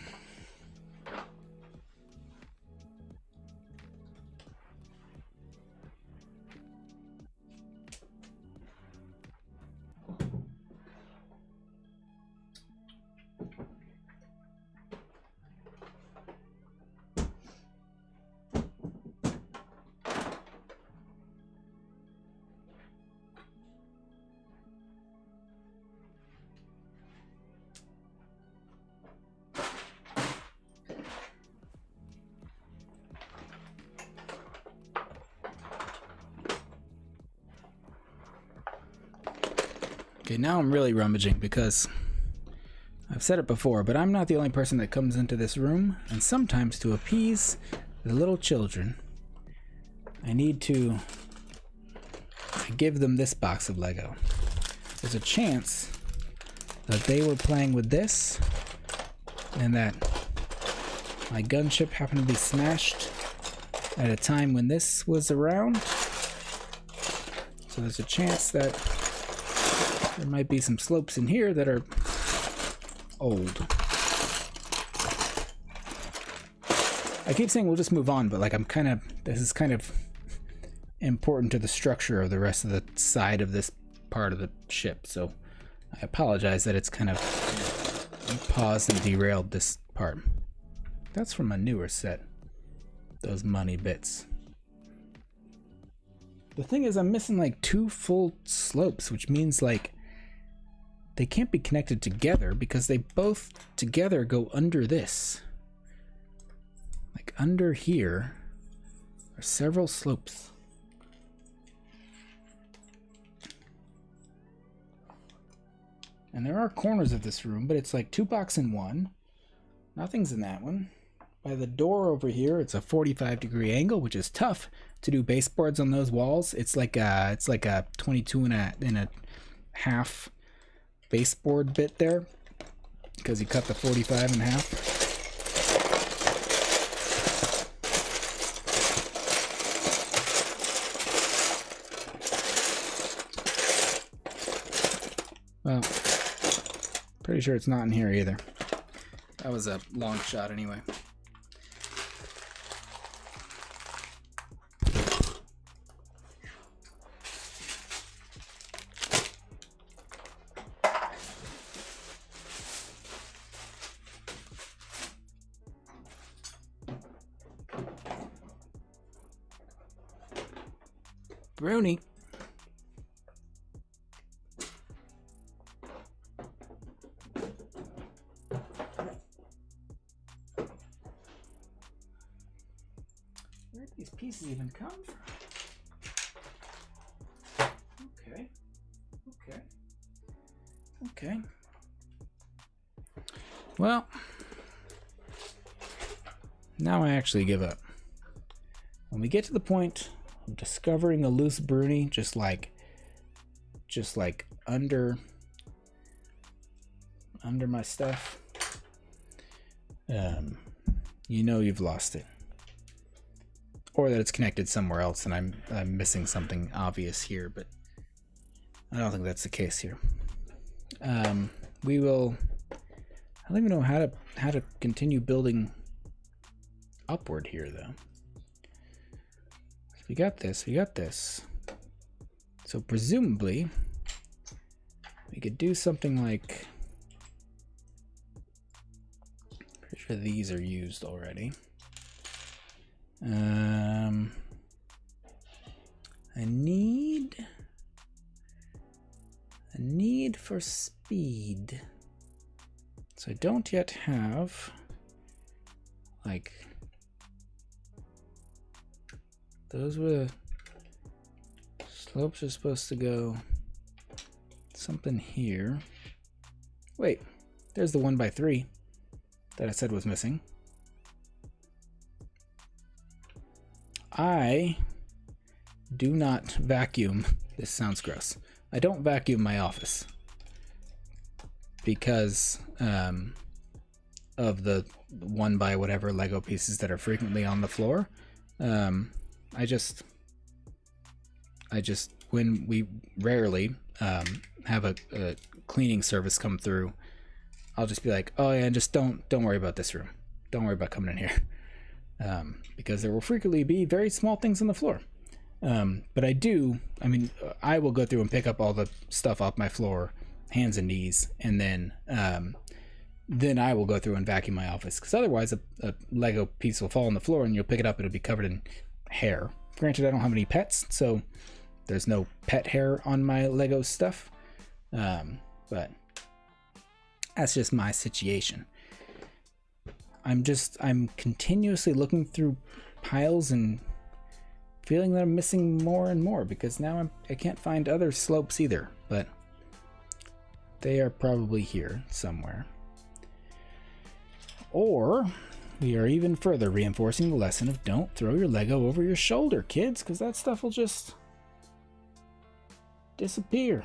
Okay, now I'm really rummaging because I've said it before, but I'm not the only person that comes into this room, and sometimes to appease the little children, I need to give them this box of Lego. There's a chance that they were playing with this and that my gunship happened to be smashed at a time when this was around. So there's a chance that there might be some slopes in here that are old. I keep saying we'll just move on, but like this is kind of important to the structure of the rest of the side of this part of the ship, so I apologize that it's kind of paused and derailed this part. That's from a newer set, those money bits. The thing is, I'm missing like 2 full slopes, which means like they can't be connected together because they both together go under this. Like under here are several slopes. And there are corners of this room, but it's like 2 boxes in one. Nothing's in that one. By the door over here, it's a 45-degree angle, which is tough to do baseboards on those walls. It's like a 22 and a half baseboard bit there, because you cut the 45 in half. Well, pretty sure it's not in here either. That was a long shot anyway. Bruni. Where did these pieces even come from? Okay. Well, now I actually give up. When we get to the point of discovering a loose Bruni, just like under my stuff, you know you've lost it, or that it's connected somewhere else, and I'm missing something obvious here. But I don't think that's the case here. We will. I don't even know how to continue building upward here, though. We got this. So presumably we could do something like, pretty sure these are used already. A need for speed. So I don't yet have like, those were slopes are supposed to go something here. Wait, there's the 1x3 that I said was missing. I do not vacuum. This sounds gross. I don't vacuum my office because of the 1x whatever Lego pieces that are frequently on the floor. I just when we rarely have a cleaning service come through, I'll just be like, oh yeah, and just don't worry about this room. Don't worry about coming in here. Because there will frequently be very small things on the floor. But I will go through and pick up all the stuff off my floor, hands and knees, and then I will go through and vacuum my office, because otherwise a Lego piece will fall on the floor and you'll pick it up, it'll be covered in hair. Granted, I don't have any pets, so there's no pet hair on my Lego stuff, but that's just my situation. I'm continuously looking through piles and feeling that I'm missing more and more, because now I can't find other slopes either, but They are probably here somewhere. Or we are even further reinforcing the lesson of don't throw your Lego over your shoulder, kids, because that stuff will just disappear.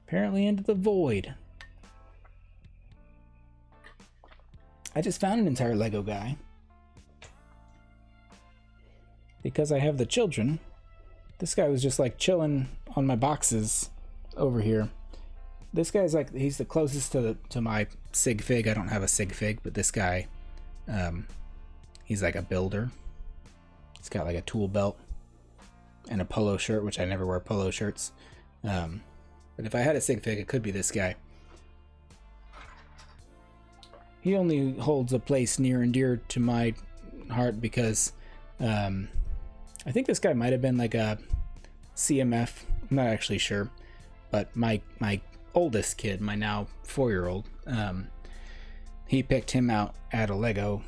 Apparently into the void. I just found an entire Lego guy. Because I have the children, this guy was just like chilling on my boxes over here. This guy's like, he's the closest to my sig fig. I don't have a sig fig, but this guy, he's like a builder. He's got like a tool belt and a polo shirt, which I never wear polo shirts. But if I had a sig fig, it could be this guy. He only holds a place near and dear to my heart because I think this guy might have been like a CMF. I'm not actually sure, but my oldest kid, my now 4-year-old, he picked him out at a Lego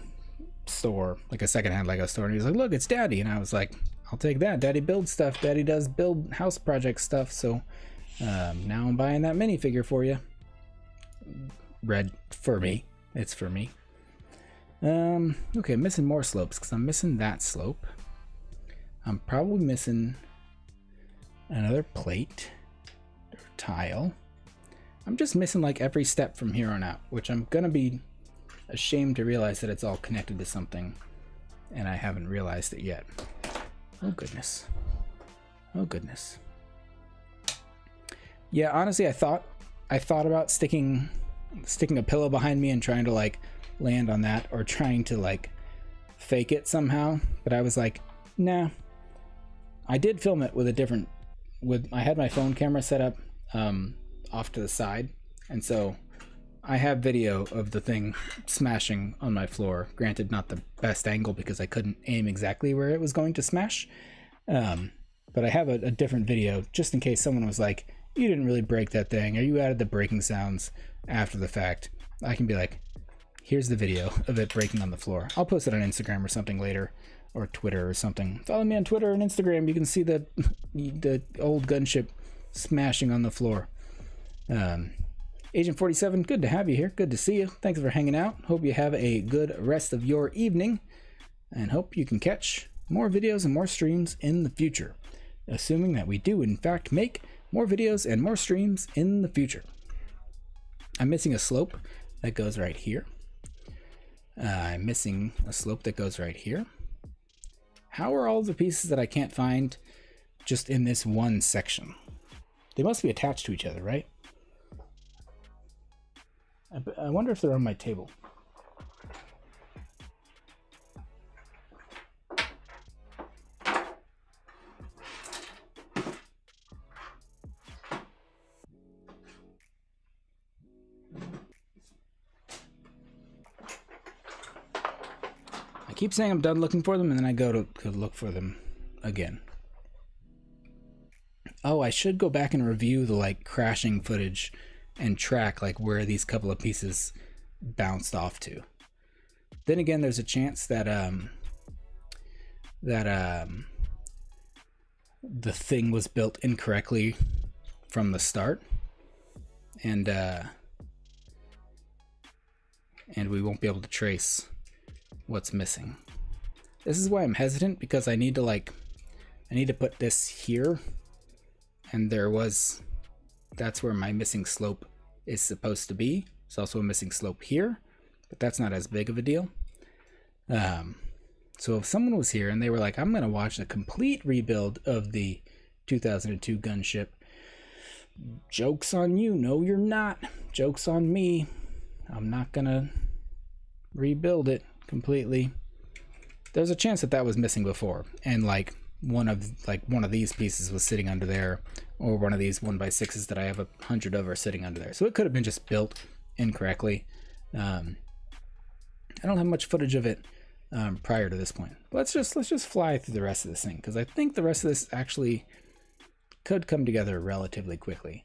store, like a secondhand Lego store, and he was like, "Look, it's Daddy," and I was like, "I'll take that. Daddy builds stuff. Daddy does build house project stuff." So now I'm buying that minifigure for you. Red for me. It's for me. Okay, I'm missing more slopes because I'm missing that slope. I'm probably missing another plate or tile. I'm just missing like every step from here on out, which I'm gonna be ashamed to realize that it's all connected to something and I haven't realized it yet. Oh goodness. Oh goodness. Yeah, honestly, I thought about sticking a pillow behind me and trying to like land on that, or trying to like fake it somehow, but I was like, nah. I did film it with I had my phone camera set up off to the side, and so I have video of the thing smashing on my floor. Granted, not the best angle because I couldn't aim exactly where it was going to smash, but I have a different video just in case someone was like, "You didn't really break that thing," or "You added the breaking sounds after the fact." I can be like, here's the video of it breaking on the floor. I'll post it on Instagram or something later, or Twitter or something. Follow me on Twitter and Instagram. You can see the old gunship smashing on the floor. Agent 47, good to have you here. Good to see you. Thanks for hanging out. Hope you have a good rest of your evening, and hope you can catch more videos and more streams in the future, assuming that we do in fact make more videos and more streams in the future. I'm missing a slope that goes right here. I'm missing a slope that goes right here. How are all the pieces that I can't find just in this one section? They must be attached to each other, right? I wonder if they're on my table. I keep saying I'm done looking for them, and then I go to look for them again. Oh, I should go back and review the like crashing footage and track like where these couple of pieces bounced off to. Then again, there's a chance that the thing was built incorrectly from the start, and we won't be able to trace what's missing. This is why I'm hesitant, because I need to put this here, and that's where my missing slope is supposed to be. There's also a missing slope here, but that's not as big of a deal. So if someone was here and they were like, I'm gonna watch a complete rebuild of the 2002 gunship, joke's on you. No, you're not. Joke's on me. I'm not gonna rebuild it completely. There's a chance that was missing before, and like one of these pieces was sitting under there, or one of these 1x6s that I have 100 of are sitting under there. So it could have been just built incorrectly. I don't have much footage of it prior to this point. Let's just fly through the rest of this thing, because I think the rest of this actually could come together relatively quickly.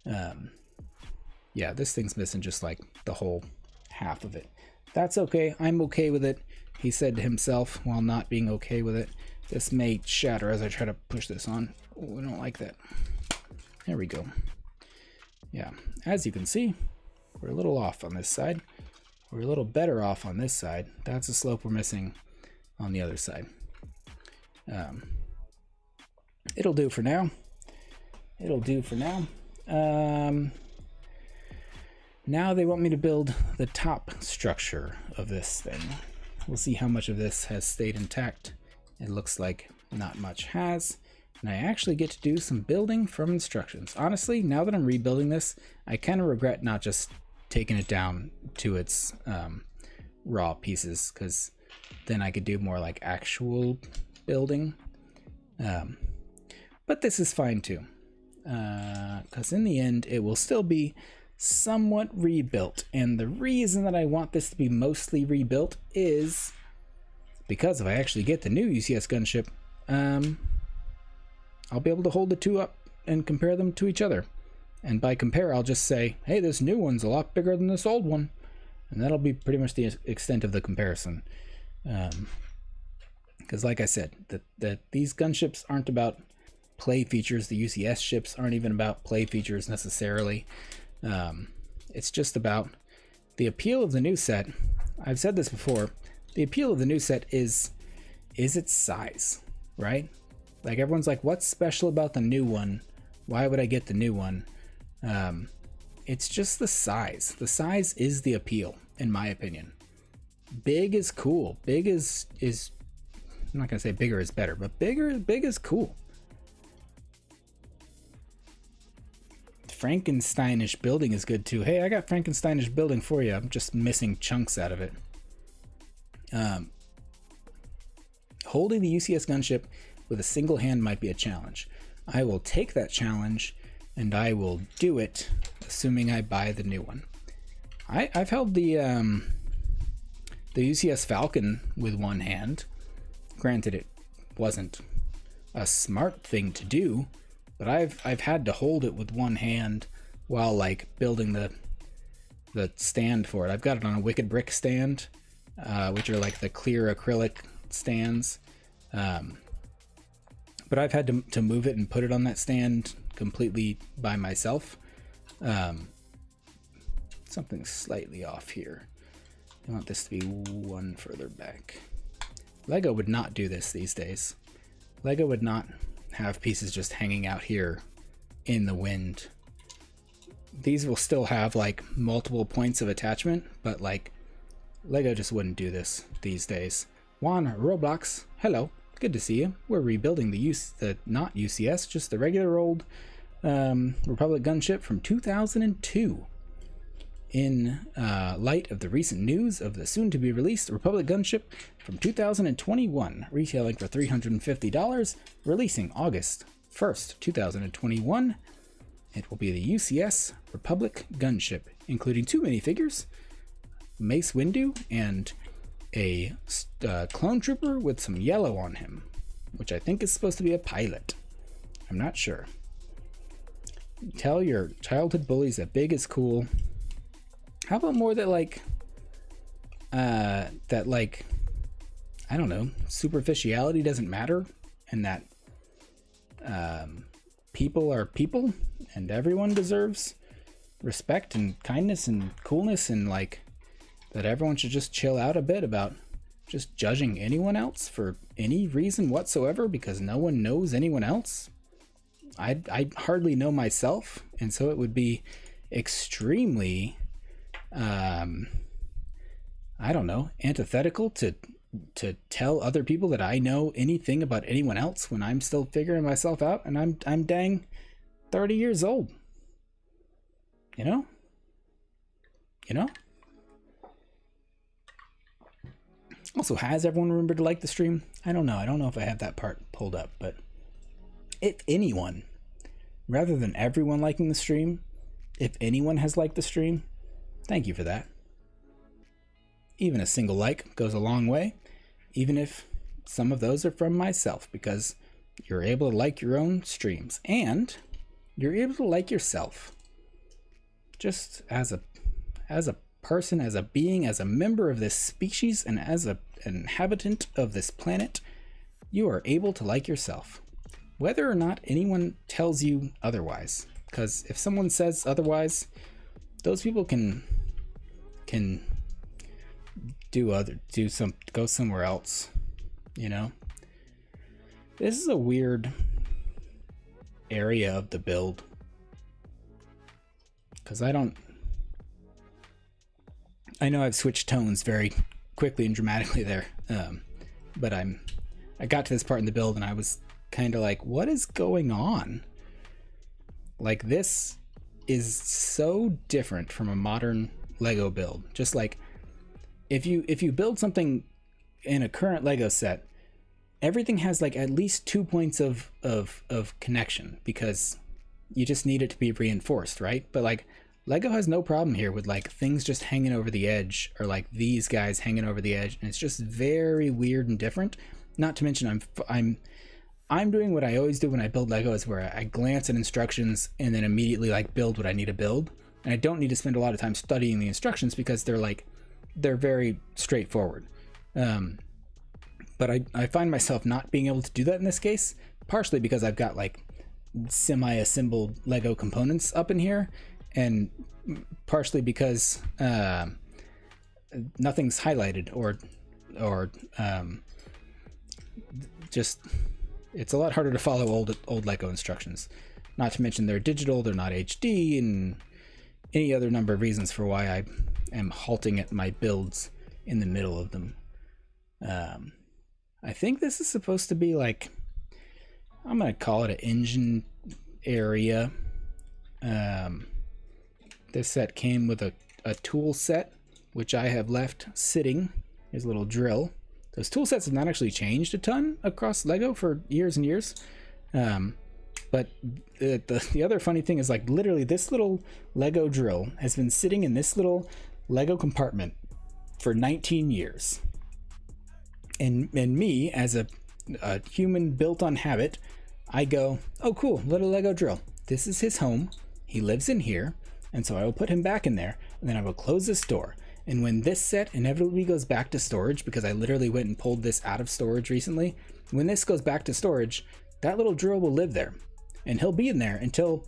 Yeah, this thing's missing just like the whole half of it. That's okay. I'm okay with it, he said to himself while not being okay with it. This may shatter as I try to push this on. Oh, I don't like that. There we go. Yeah, as you can see, we're a little off on this side. We're a little better off on this side. That's the slope we're missing on the other side. It'll do for now. It'll do for now. Now they want me to build the top structure of this thing. We'll see how much of this has stayed intact. It looks like not much has. And I actually get to do some building from instructions. Honestly, now that I'm rebuilding this, I kind of regret not just taking it down to its raw pieces, because then I could do more like actual building. But this is fine too, because in the end, it will still be somewhat rebuilt. And the reason that I want this to be mostly rebuilt is because if I actually get the new UCS gunship, I'll be able to hold the two up and compare them to each other. And by compare, I'll just say, hey, this new one's a lot bigger than this old one. And that'll be pretty much the extent of the comparison. Because like I said, that these gunships aren't about play features. The UCS ships aren't even about play features necessarily. It's just about the appeal of the new set. I've said this before. The appeal of the new set is its size, right? Like everyone's like, what's special about the new one? Why would I get the new one? It's just the size. The size is the appeal, in my opinion. Big is cool. Big is I'm not gonna say bigger is better, but big is cool. Frankensteinish building is good too. Hey, I got Frankensteinish building for you. I'm just missing chunks out of it. Holding the UCS gunship with a single hand might be a challenge. I will take that challenge and I will do it, assuming I buy the new one. I've held the UCS Falcon with one hand. Granted, it wasn't a smart thing to do, but I've had to hold it with one hand while like building the stand for it. I've got it on a Wicked Brick stand, which are like the clear acrylic stands. But I've had to move it and put it on that stand completely by myself. Something slightly off here. I want this to be one further back. LEGO would not do this these days. LEGO would not have pieces just hanging out here in the wind. These will still have like multiple points of attachment, but like LEGO just wouldn't do this these days. Juan Roblox, hello. Good to see you. We're rebuilding the not UCS, just the regular old Republic Gunship from 2002. In light of the recent news of the soon-to-be-released Republic Gunship from 2021, retailing for $350, releasing August 1st, 2021, it will be the UCS Republic Gunship, including 2 minifigures, Mace Windu, and a clone trooper with some yellow on him, which I think is supposed to be a pilot. I'm not sure. Tell your childhood bullies that big is cool. How about more that like I don't know, superficiality doesn't matter, and that people are people and everyone deserves respect and kindness and coolness, and like that everyone should just chill out a bit about just judging anyone else for any reason whatsoever, because no one knows anyone else. I hardly know myself, and so it would be extremely I don't know, antithetical to tell other people that I know anything about anyone else when I'm still figuring myself out, and I'm dang 30 years old. You know? Also, has everyone remembered to like the stream? I don't know. I don't know if I have that part pulled up, but if anyone, rather than everyone liking the stream, if anyone has liked the stream, thank you for that. Even a single like goes a long way, even if some of those are from myself, because you're able to like your own streams and you're able to like yourself. Just as a person, as a being, as a member of this species, and as an inhabitant of this planet, you are able to like yourself, whether or not anyone tells you otherwise. because if someone says otherwise, those people can go somewhere else, you know. This is a weird area of the build, because I know I've switched tones very quickly and dramatically there, but I got to this part in the build and I was kind of like, what is going on? Like, this is so different from a modern Lego build. Just like, if you build something in a current Lego set, everything has like at least 2 points of connection, because you just need it to be reinforced, right? But like, Lego has no problem here with like things just hanging over the edge, or like these guys hanging over the edge, and it's just very weird and different. Not to mention, I'm doing what I always do when I build Legos, where I glance at instructions and then immediately like build what I need to build, and I don't need to spend a lot of time studying the instructions because they're very straightforward. But I find myself not being able to do that in this case, partially because I've got like semi-assembled Lego components up in here, and partially because nothing's highlighted or just, it's a lot harder to follow old Lego instructions. Not to mention they're digital, they're not HD, and any other number of reasons for why I am halting at my builds in the middle of them. I think this is supposed to be like, I'm gonna call it an engine area. This set came with a tool set, which I have left sitting. Here's a little drill. Those tool sets have not actually changed a ton across Lego for years and years. But the other funny thing is, like, literally this little Lego drill has been sitting in this little Lego compartment for 19 years. And me, as a human built on habit, I go, oh cool, little Lego drill. This is his home. He lives in here. And so I will put him back in there, and then I will close this door. And when this set inevitably goes back to storage, because I literally went and pulled this out of storage recently, when this goes back to storage, that little drill will live there. And he'll be in there until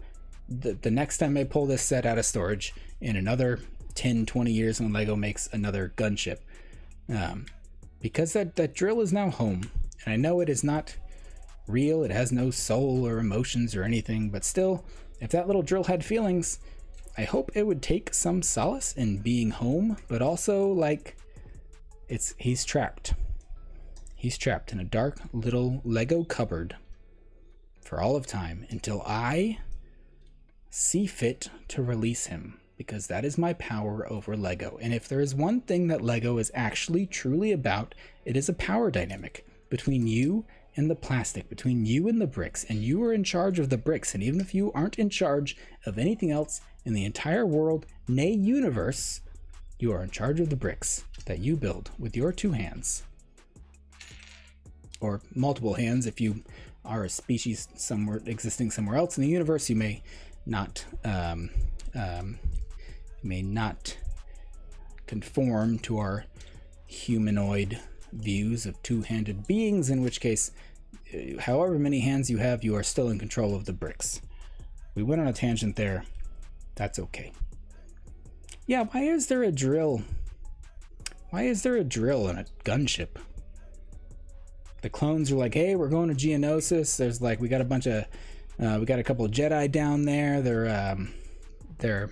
the next time I pull this set out of storage in another 10, 20 years when Lego makes another gunship. Because that drill is now home. And I know it is not real, it has no soul or emotions or anything, but still, if that little drill had feelings, I hope it would take some solace in being home, but also, like, he's trapped. He's trapped in a dark little Lego cupboard for all of time until I see fit to release him, because that is my power over Lego. And if there is one thing that Lego is actually truly about, it is a power dynamic between you and the plastic, between you and the bricks, and you are in charge of the bricks. And even if you aren't in charge of anything else in the entire world, nay universe, you are in charge of the bricks that you build with your 2 hands. Or multiple hands if you are a species existing somewhere else in the universe. You may not conform to our humanoid views of 2-handed beings, in which case, however many hands you have, you are still in control of the bricks. We went on a tangent there. That's okay. Yeah, why is there a drill? Why is there a drill in a gunship? The clones are like, hey, we're going to Geonosis. There's like, we got a couple of Jedi down there. They're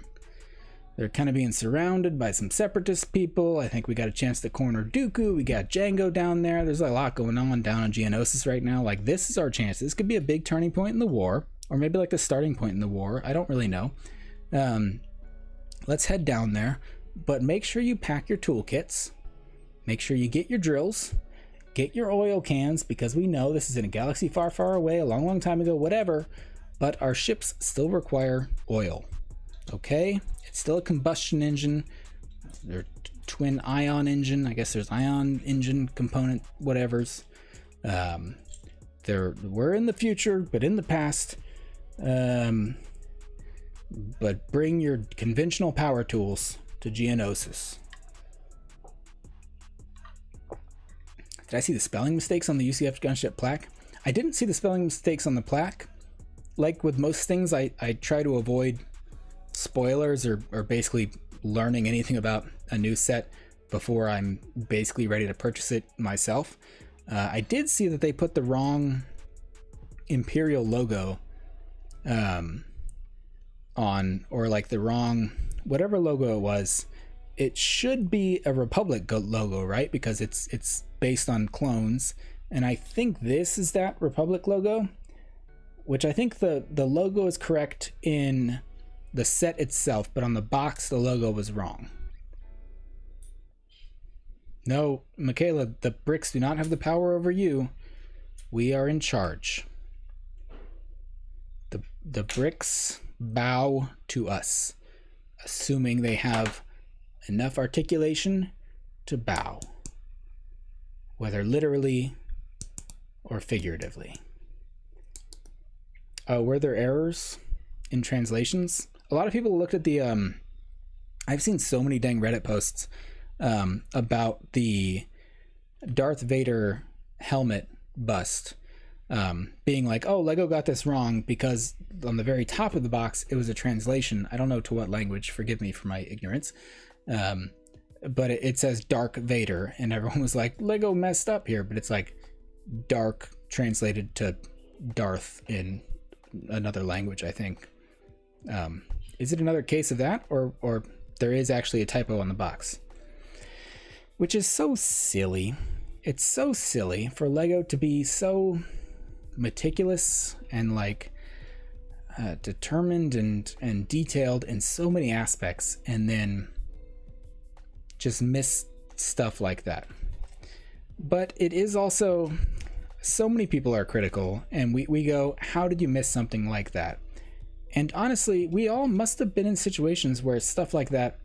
kind of being surrounded by some separatist people. I think we got a chance to corner Dooku. We got Django down there. There's a lot going on down on Geonosis right now. Like, this is our chance. This could be a big turning point in the war, or maybe like the starting point in the war. I don't really know. Let's head down there, but make sure you pack your toolkits. Make sure you get your drills, get your oil cans, because we know this is in a galaxy far, far away, a long, long time ago, whatever, but our ships still require oil. Okay? It's still a combustion engine. They're twin ion engine. I guess there's ion engine component, whatevers. We're in the future, but in the past. But bring your conventional power tools to Geonosis. Did I see the spelling mistakes on the UCS Gunship plaque? I didn't see the spelling mistakes on the plaque. like with most things, I try to avoid spoilers or basically learning anything about a new set before I'm basically ready to purchase it myself. I did see that they put the wrong Imperial logo on, or like the wrong whatever logo it was. It should be a Republic logo, right? Because it's based on clones, and I think this is that Republic logo, which I think the logo is correct in the set itself, but on the box the logo was wrong. No, Michaela, the bricks do not have the power over you. We are in charge. The bricks bow to us, assuming they have enough articulation to bow, whether literally or figuratively. Were there errors in translations? A lot of people looked at the I've seen so many dang Reddit posts about the Darth Vader helmet bust, being like, oh, LEGO got this wrong because on the very top of the box it was a translation. I don't know to what language, forgive me for my ignorance, but it says Dark Vader, and everyone was like, LEGO messed up here, but it's like dark translated to Darth in another language, I think. Is it another case of that, or there is actually a typo on the box? Which is so silly. It's so silly for LEGO to be so meticulous and like determined and detailed in so many aspects, and then just miss stuff like that. But it is also, so many people are critical, and we go, how did you miss something like that? And honestly, we all must have been in situations where stuff like that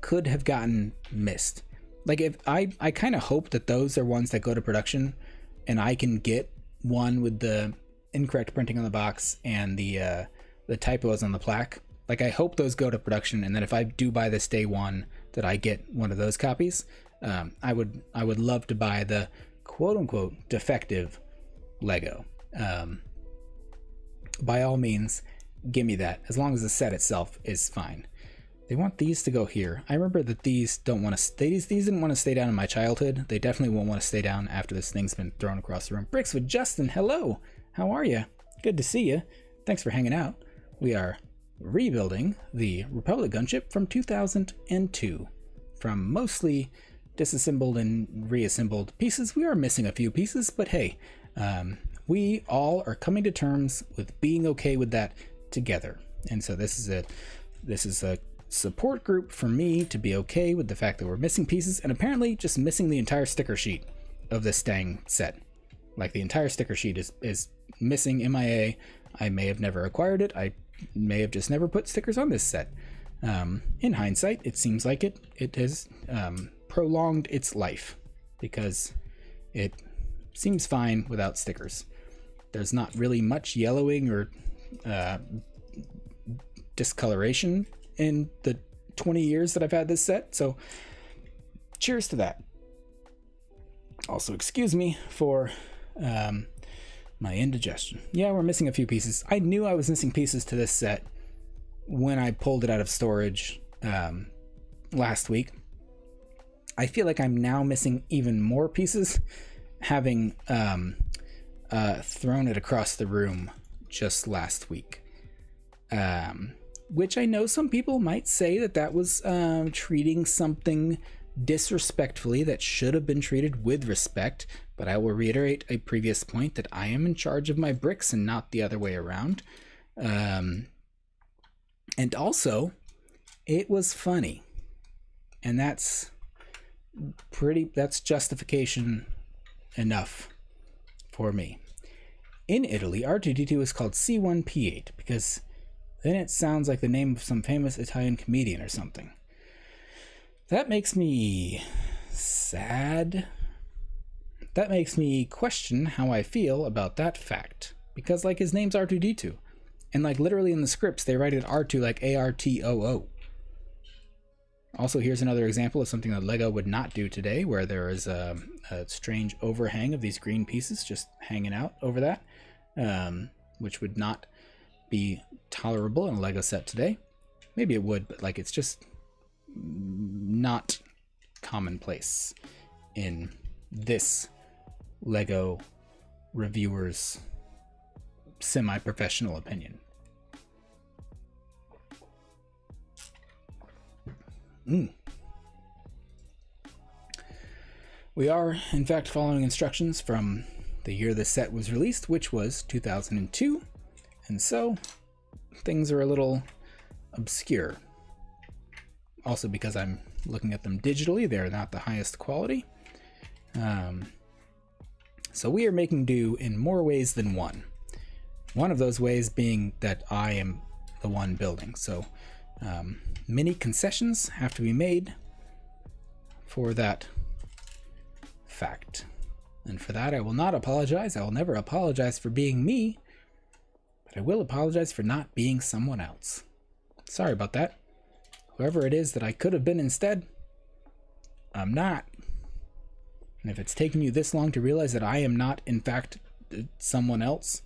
could have gotten missed. Like, if I kind of hope that those are ones that go to production and I can get one with the incorrect printing on the box and the typos on the plaque. Like, I hope those go to production, and then if I do buy this day one, that I get one of those copies. I would love to buy the quote unquote defective LEGO. By all means, give me that, as long as the set itself is fine. They want these to go here. I remember that these don't want to stay. These didn't want to stay down in my childhood. They definitely won't want to stay down after this thing's been thrown across the room. Bricks with Justin, hello. How are you? Good to see you. Thanks for hanging out. We are rebuilding the Republic Gunship from 2002. From mostly disassembled and reassembled pieces. We are missing a few pieces, but hey, we all are coming to terms with being okay with that together. And so this is a support group for me to be okay with the fact that we're missing pieces, and apparently just missing the entire sticker sheet of this dang set. Like, the entire sticker sheet is missing, MIA. I may have never acquired it. I may have just never put stickers on this set. In hindsight, it seems like it has prolonged its life, because it seems fine without stickers. There's not really much yellowing or discoloration in the 20 years that I've had this set, so cheers to that. Also, excuse me for my indigestion. Yeah, we're missing a few pieces. I knew I was missing pieces to this set when I pulled it out of storage last week. I feel like I'm now missing even more pieces, having thrown it across the room just last week. Which I know some people might say that was treating something disrespectfully that should have been treated with respect, but I will reiterate a previous point that I am in charge of my bricks and not the other way around. And also, it was funny, and that's justification enough for me. In Italy, R2-D2 is called C1P8 because then it sounds like the name of some famous Italian comedian or something. That makes me sad. That makes me question how I feel about that fact, because like, his name's R2-D2, and like literally in the scripts they write it R2 like ARTOO. Also, here's another example of something that LEGO would not do today, where there is a strange overhang of these green pieces just hanging out over that. which would not be tolerable in a LEGO set today. Maybe it would, but like it's just not commonplace in this LEGO reviewer's semi-professional opinion. We are, in fact, following instructions from the year the set was released, which was 2002, and so things are a little obscure. Also because I'm looking at them digitally, they're not the highest quality. So we are making do in more ways than one. One of those ways being that I am the one building. So many concessions have to be made for that fact. And for that, I will not apologize. I will never apologize for being me, but I will apologize for not being someone else. Sorry about that. Whoever it is that I could have been instead, I'm not. And if it's taken you this long to realize that I am not, in fact, someone else,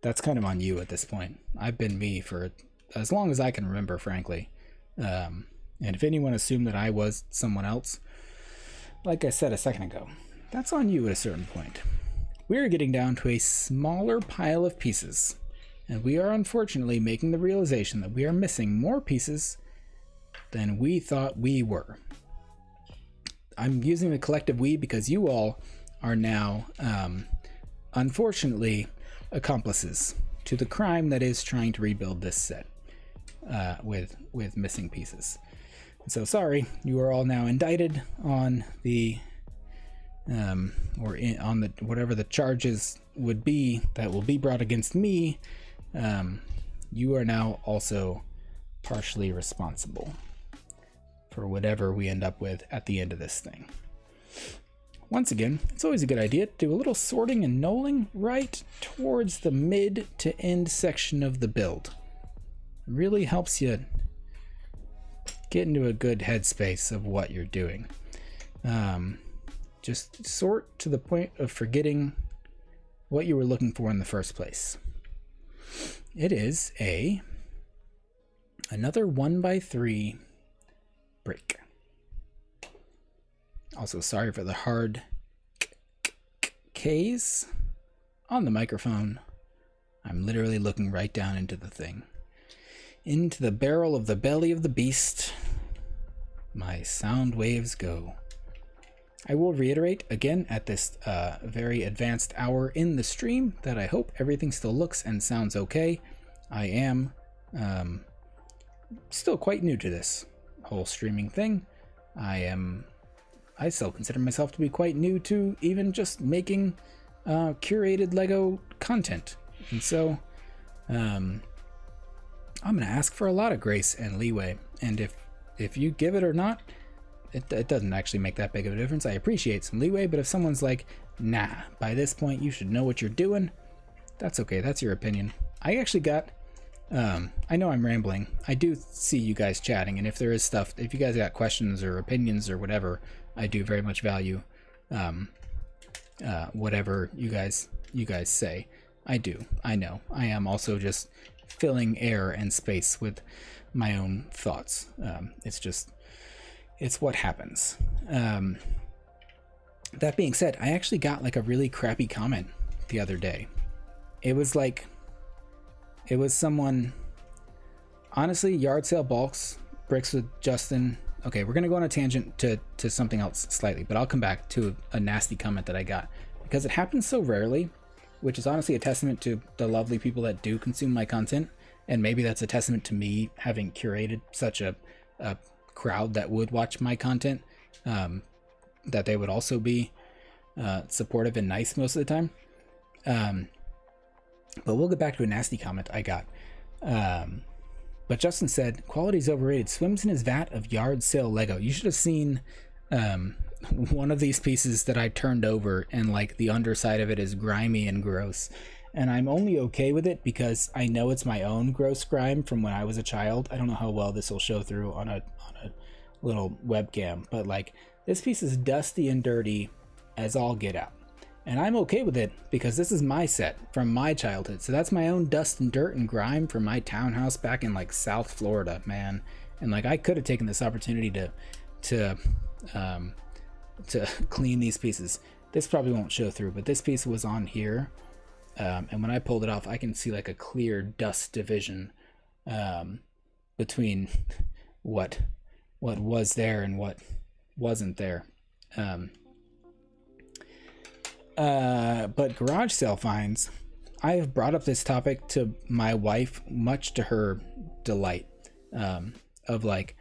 that's kind of on you at this point. I've been me for as long as I can remember, frankly. And if anyone assumed that I was someone else, like I said a second ago, that's on you at a certain point. We're getting down to a smaller pile of pieces, and we are unfortunately making the realization that we are missing more pieces than we thought we were. I'm using the collective we because you all are now, unfortunately, accomplices to the crime that is trying to rebuild this set with missing pieces. So sorry, you are all now indicted on the on the whatever the charges would be that will be brought against me. You are now also partially responsible for whatever we end up with at the end of this thing. Once again, it's always a good idea to do a little sorting and knolling right towards the mid to end section of the build. It really helps you get into a good headspace of what you're doing. Just sort to the point of forgetting what you were looking for in the first place. It is another 1x3 break. Also, sorry for the hard K's on the microphone. I'm literally looking right down into the thing. Into the barrel of the belly of the beast, my sound waves go. I will reiterate again at this very advanced hour in the stream that I hope everything still looks and sounds okay. I am still quite new to this whole streaming thing. I still consider myself to be quite new to even just making curated LEGO content. And so I'm going to ask for a lot of grace and leeway. And if you give it or not, it doesn't actually make that big of a difference. I appreciate some leeway, but if someone's like, nah, by this point you should know what you're doing, that's okay. That's your opinion. I actually got, I know I'm rambling. I do see you guys chatting, and if there is stuff, if you guys got questions or opinions or whatever, I do very much value whatever you guys say. I do. I know. I am also just filling air and space with my own thoughts. It's what happens. That being said, I actually got like a really crappy comment the other day. It was someone, honestly, yard sale bulks, bricks with Justin. Okay, we're gonna go on a tangent to something else slightly, but I'll come back to a nasty comment that I got because it happens so rarely, which is honestly a testament to the lovely people that do consume my content. And maybe that's a testament to me having curated such a crowd that would watch my content, that they would also be supportive and nice most of the time. But we'll get back to a nasty comment I got. But Justin said, quality's overrated. Swims in his vat of yard sale Lego. You should have seen one of these pieces that I turned over, and like the underside of it is grimy and gross. And I'm only okay with it because I know it's my own gross grime from when I was a child. I don't know how well this will show through on a little webcam, but like this piece is dusty and dirty as all get out. And I'm okay with it because this is my set from my childhood. So that's my own dust and dirt and grime from my townhouse back in like South Florida, man. And like I could have taken this opportunity to clean these pieces. This probably won't show through, but this piece was on here. And when I pulled it off, I can see like a clear dust division between what was there and what wasn't there. But garage sale finds, I have brought up this topic to my wife, much to her delight, of like,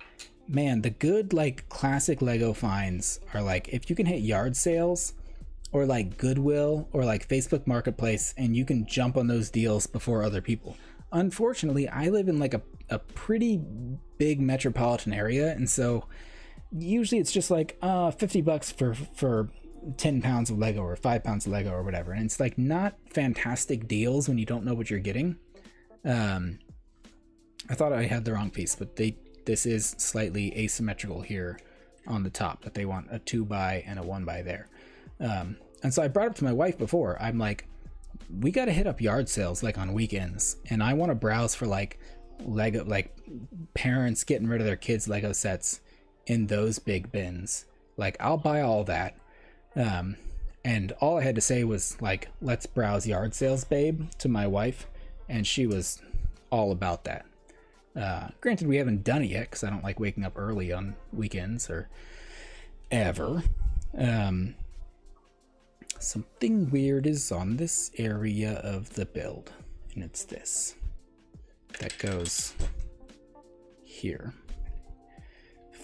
man, the good like classic Lego finds are like if you can hit yard sales or like Goodwill or like Facebook Marketplace and you can jump on those deals before other people. Unfortunately, I live in like a pretty big metropolitan area, and so usually it's just like $50 for 10 pounds of Lego or 5 pounds of Lego or whatever, and it's like not fantastic deals when you don't know what you're getting. I thought I had the wrong piece, but this is slightly asymmetrical here on the top, that they want a 2x and a 1x there. And so I brought up to my wife before, I'm like, we got to hit up yard sales like on weekends, and I want to browse for like Lego, like parents getting rid of their kids' Lego sets in those big bins. Like I'll buy all that. And all I had to say was like, let's browse yard sales, babe, to my wife, and she was all about that. Granted, we haven't done it yet because I don't like waking up early on weekends or ever. Something weird is on this area of the build, and it's this that goes here.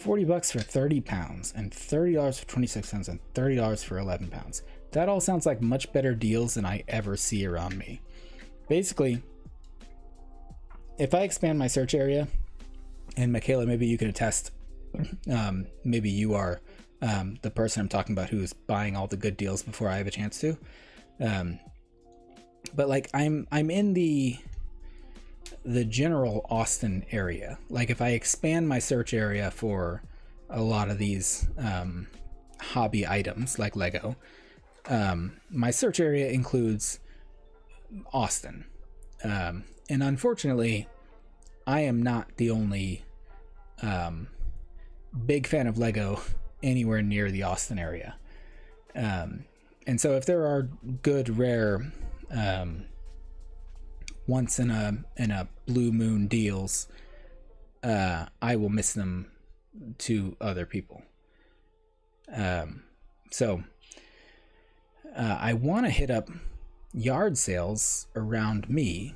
$40 for 30 pounds and $30 for 26 pounds and $30 for 11 pounds. That all sounds like much better deals than I ever see around me. Basically, if I expand my search area, and Michaela, maybe you can attest, maybe you are the person I'm talking about who's buying all the good deals before I have a chance to. But like I'm in the general Austin area. Like if I expand my search area for a lot of these hobby items like Lego, my search area includes Austin. And unfortunately, I am not the only big fan of Lego anywhere near the Austin area. And so if there are good, rare, once in a blue moon deals, I will miss them to other people. So I want to hit up yard sales around me.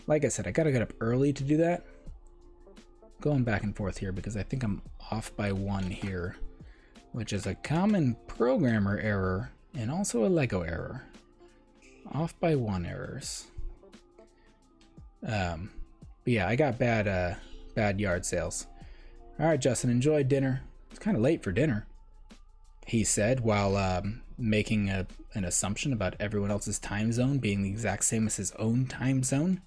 Like I said, I gotta get up early to do that. Going back and forth here because I think I'm off by 1 here, which is a common programmer error and also a Lego error. Off by 1 errors. But yeah, I got bad yard sales. All right, Justin, enjoy dinner. It's kind of late for dinner, he said, while making an assumption about everyone else's time zone being the exact same as his own time zone.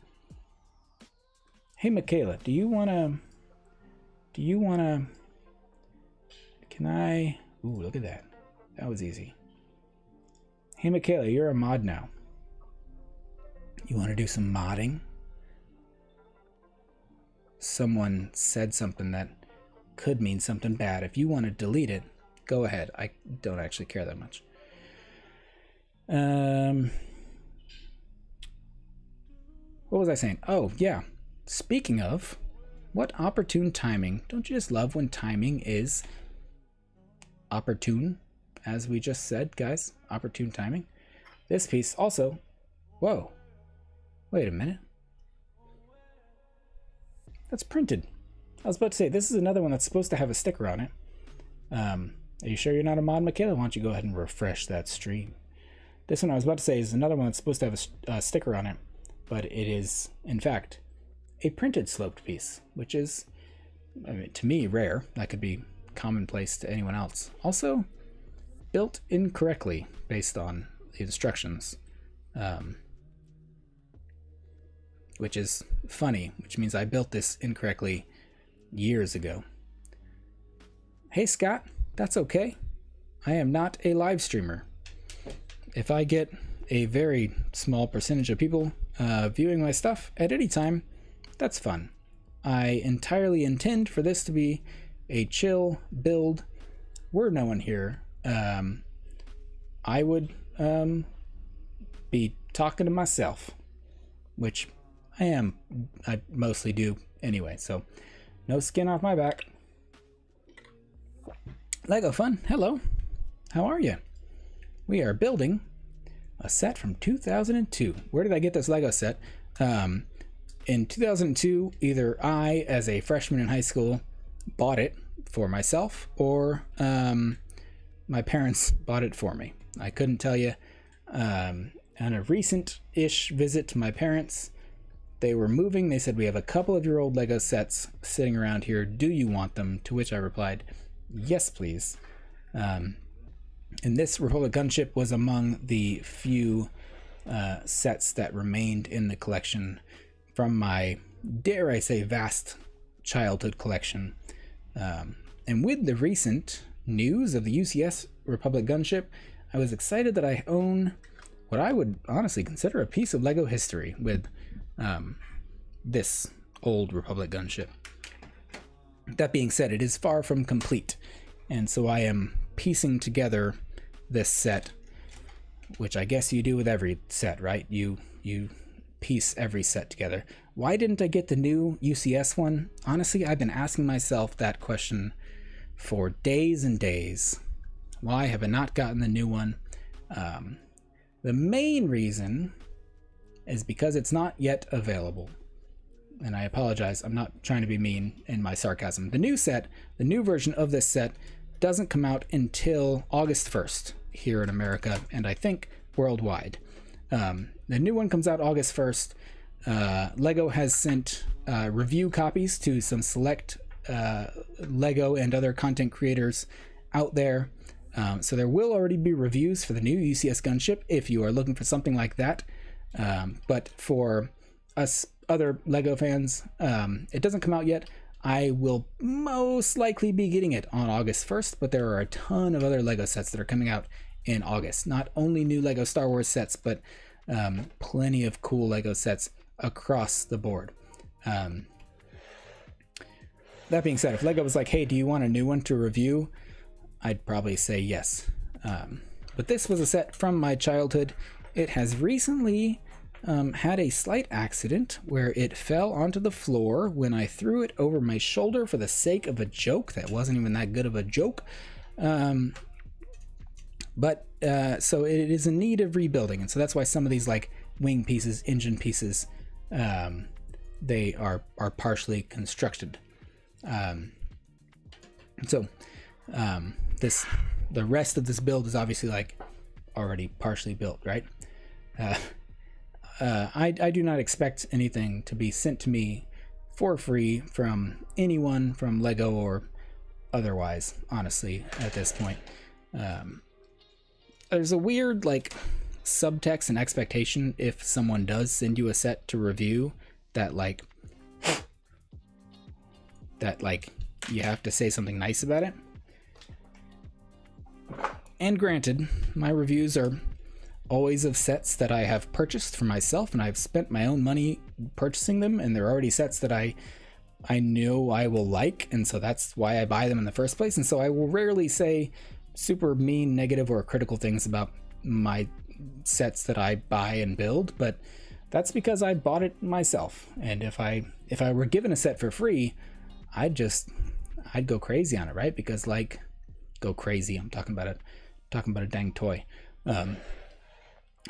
Hey, Michaela, do you wanna, can I, ooh, look at that. That was easy. Hey, Michaela, you're a mod now. You want to do some modding? Someone said something that could mean something bad. If you want to delete it, go ahead. I don't actually care that much. What was I saying? Oh, yeah. Speaking of, what opportune timing. Don't you just love when timing is opportune? As we just said, guys, opportune timing. This piece also, whoa, wait a minute. That's printed. I was about to say, this is another one that's supposed to have a sticker on it. Are you sure you're not a mod, Michaela? Why don't you go ahead and refresh that stream? This one I was about to say is another one that's supposed to have a sticker on it, but it is, in fact, a printed sloped piece, which is, I mean, to me, rare. That could be commonplace to anyone else. Also, built incorrectly based on the instructions, which is funny, which means I built this incorrectly years ago. Hey, Scott, that's okay. I am not a live streamer. if I get a very small percentage of people viewing my stuff at any time, that's fun. I entirely intend for this to be a chill build. We're no one here. I would be talking to myself, which I mostly do anyway, so no skin off my back. Lego Fun, hello. How are you? We are building a set from 2002. Where did I get this Lego set? In 2002, either I, as a freshman in high school, bought it for myself, or my parents bought it for me. I couldn't tell you. On a recent-ish visit to my parents, they were moving. They said, "We have a couple of your old Lego sets sitting around here. Do you want them?" To which I replied, "Yes, please." And this Republic Gunship was among the few sets that remained in the collection from my, dare I say, vast childhood collection. And with the recent news of the UCS Republic Gunship, I was excited that I own what I would honestly consider a piece of Lego history with this old Republic Gunship. That being said, it is far from complete, and so I am piecing together this set, which I guess you do with every set, right? You piece every set together. Why didn't I get the new UCS one? Honestly, I've been asking myself that question for days and days. Why have I not gotten the new one? The main reason is because it's not yet available. And I apologize, I'm not trying to be mean in my sarcasm. The new set, the new version of this set, doesn't come out until August 1st here in America, and I think worldwide. The new one comes out August 1st. LEGO has sent review copies to some select LEGO and other content creators out there. So there will already be reviews for the new UCS Gunship if you are looking for something like that. But for us other LEGO fans, it doesn't come out yet. I will most likely be getting it on August 1st, but there are a ton of other LEGO sets that are coming out in August. Not only new LEGO Star Wars sets, but plenty of cool LEGO sets across the board. That being said, if LEGO was like, "Hey, do you want a new one to review?" I'd probably say yes. But this was a set from my childhood. It has recently had a slight accident where it fell onto the floor when I threw it over my shoulder for the sake of a joke that wasn't even that good of a joke. So it is in need of rebuilding, and so that's why some of these like wing pieces, engine pieces, they are partially constructed. The rest of this build is obviously like already partially built, right? I do not expect anything to be sent to me for free from anyone, from LEGO or otherwise, honestly, at this point. There's a weird like subtext and expectation if someone does send you a set to review that you have to say something nice about it. And granted, my reviews are always of sets that I have purchased for myself, and I've spent my own money purchasing them, and they're already sets that I know I will like, and so that's why I buy them in the first place. And so I will rarely say super mean, negative, or critical things about my sets that I buy and build, but that's because I bought it myself. And if I were given a set for free, I'd go crazy on it, right? Because like, go crazy. I'm talking about a dang toy.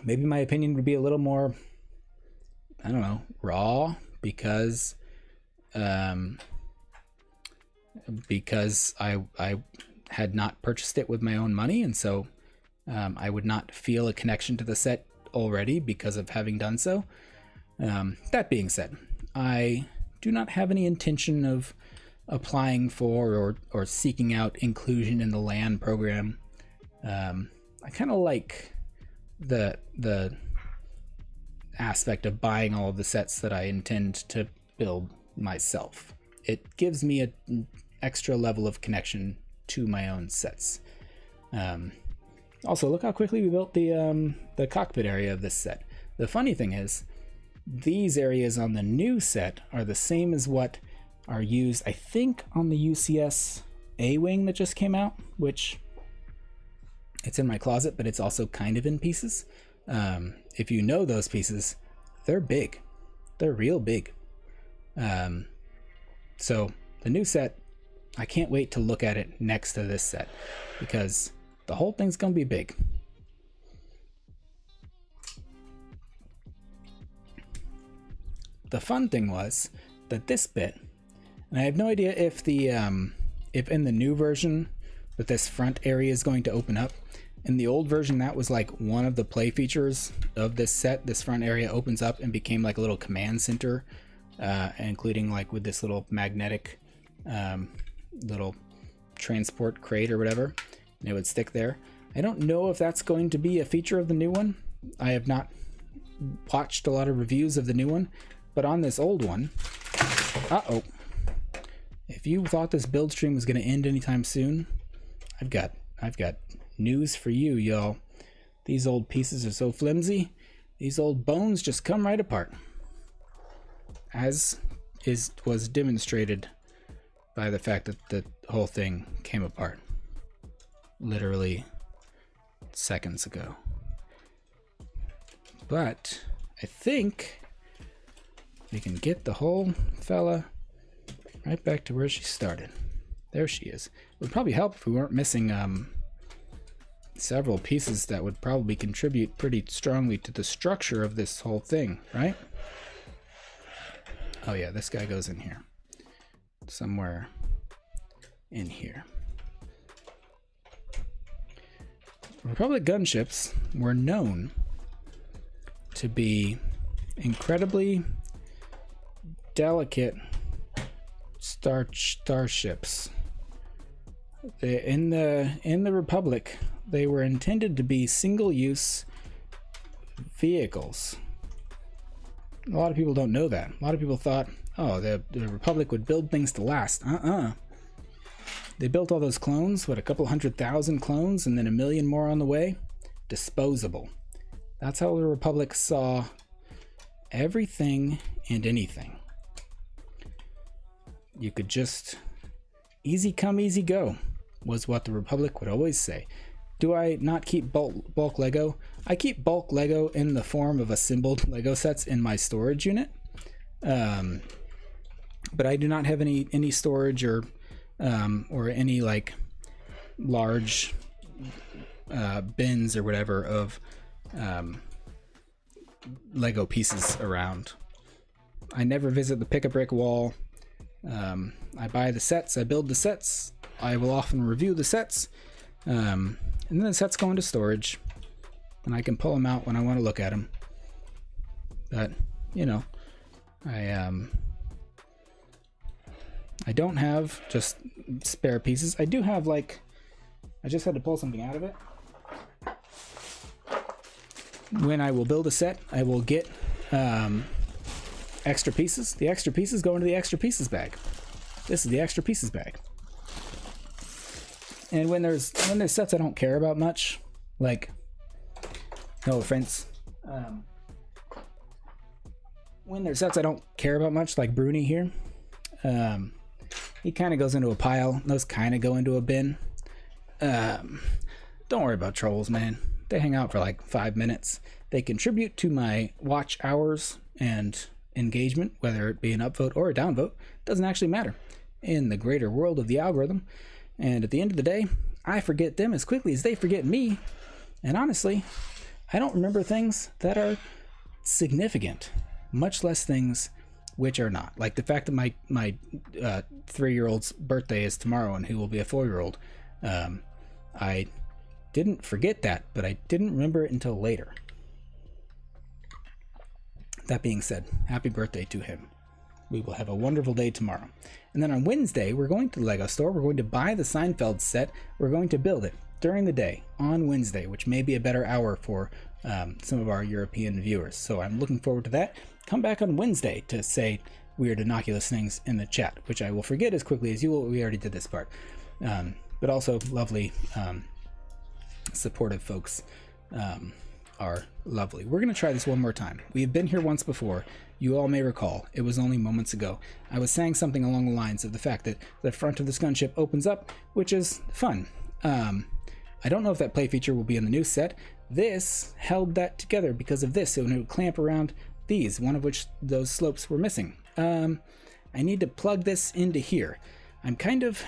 Maybe my opinion would be a little more, I don't know, raw, because I had not purchased it with my own money, and so I would not feel a connection to the set already because of having done so. That being said, I do not have any intention of applying for or seeking out inclusion in the LAN program. I kind of like the aspect of buying all of the sets that I intend to build myself. It gives me an extra level of connection to my own sets. Also, look how quickly we built the cockpit area of this set. The funny thing is, these areas on the new set are the same as what are used, I think, on the UCS A-Wing that just came out, which it's in my closet, but it's also kind of in pieces. If you know those pieces, they're big. They're real big. So the new set, I can't wait to look at it next to this set because the whole thing's gonna be big. The fun thing was that this bit, and I have no idea if if in the new version that this front area is going to open up. In the old version, that was like one of the play features of this set. This front area opens up and became like a little command center, including like with this little magnetic little transport crate or whatever, and it would stick there. I don't know if that's going to be a feature of the new one. I have not watched a lot of reviews of the new one, but on this old one, if you thought this build stream was going to end anytime soon, I've got news for you, y'all. These old pieces are so flimsy, these old bones just come right apart, as was demonstrated by the fact that the whole thing came apart literally seconds ago. But I think we can get the whole fella right back to where she started. There she is. It would probably help if we weren't missing several pieces that would probably contribute pretty strongly to the structure of this whole thing, right? Oh yeah, this guy goes in here. Somewhere in here. Republic gunships were known to be incredibly delicate starships. In the Republic, they were intended to be single-use vehicles. A lot of people don't know that. A lot of people thought, oh, the Republic would build things to last. They built all those clones, what, a couple 100,000 clones, and then 1 million more on the way? Disposable. That's how the Republic saw everything and anything. You could just easy come, easy go, was what the Republic would always say. Do I not keep bulk Lego? I keep bulk Lego in the form of assembled Lego sets in my storage unit. But I do not have any storage or any like large bins or whatever of Lego pieces around. I never visit the pick-a-brick wall. I buy the sets, I build the sets, I will often review the sets, and then the sets go into storage, and I can pull them out when I want to look at them. But, you know, I don't have just spare pieces. I do have, like, I just had to pull something out of it. When I will build a set, I will get extra pieces. The extra pieces go into the extra pieces bag. This is the extra pieces bag. And when there's sets I don't care about much, like, no offense, when there's sets I don't care about much, like Bruni here, he kind of goes into a pile. Those kind of go into a bin. Don't worry about trolls, man. They hang out for like 5 minutes. They contribute to my watch hours and engagement, whether it be an upvote or a downvote. Doesn't actually matter in the greater world of the algorithm. And at the end of the day, I forget them as quickly as they forget me. And honestly, I don't remember things that are significant, much less things which are not. Like the fact that my 3-year-old's birthday is tomorrow and he will be a 4-year-old. I didn't forget that, but I didn't remember it until later. That being said, happy birthday to him. We will have a wonderful day tomorrow. And then on Wednesday, we're going to the LEGO store. We're going to buy the Seinfeld set. We're going to build it during the day on Wednesday, which may be a better hour for some of our European viewers. So I'm looking forward to that. Come back on Wednesday to say weird, innocuous things in the chat, which I will forget as quickly as you will. We already did this part. But also lovely supportive folks are lovely. We're going to try this one more time. We have been here once before. You all may recall, it was only moments ago. I was saying something along the lines of the fact that the front of this gunship opens up, which is fun. I don't know if that play feature will be in the new set. This held that together because of this, so it would clamp around these, one of which those slopes were missing. I need to plug this into here. I'm kind of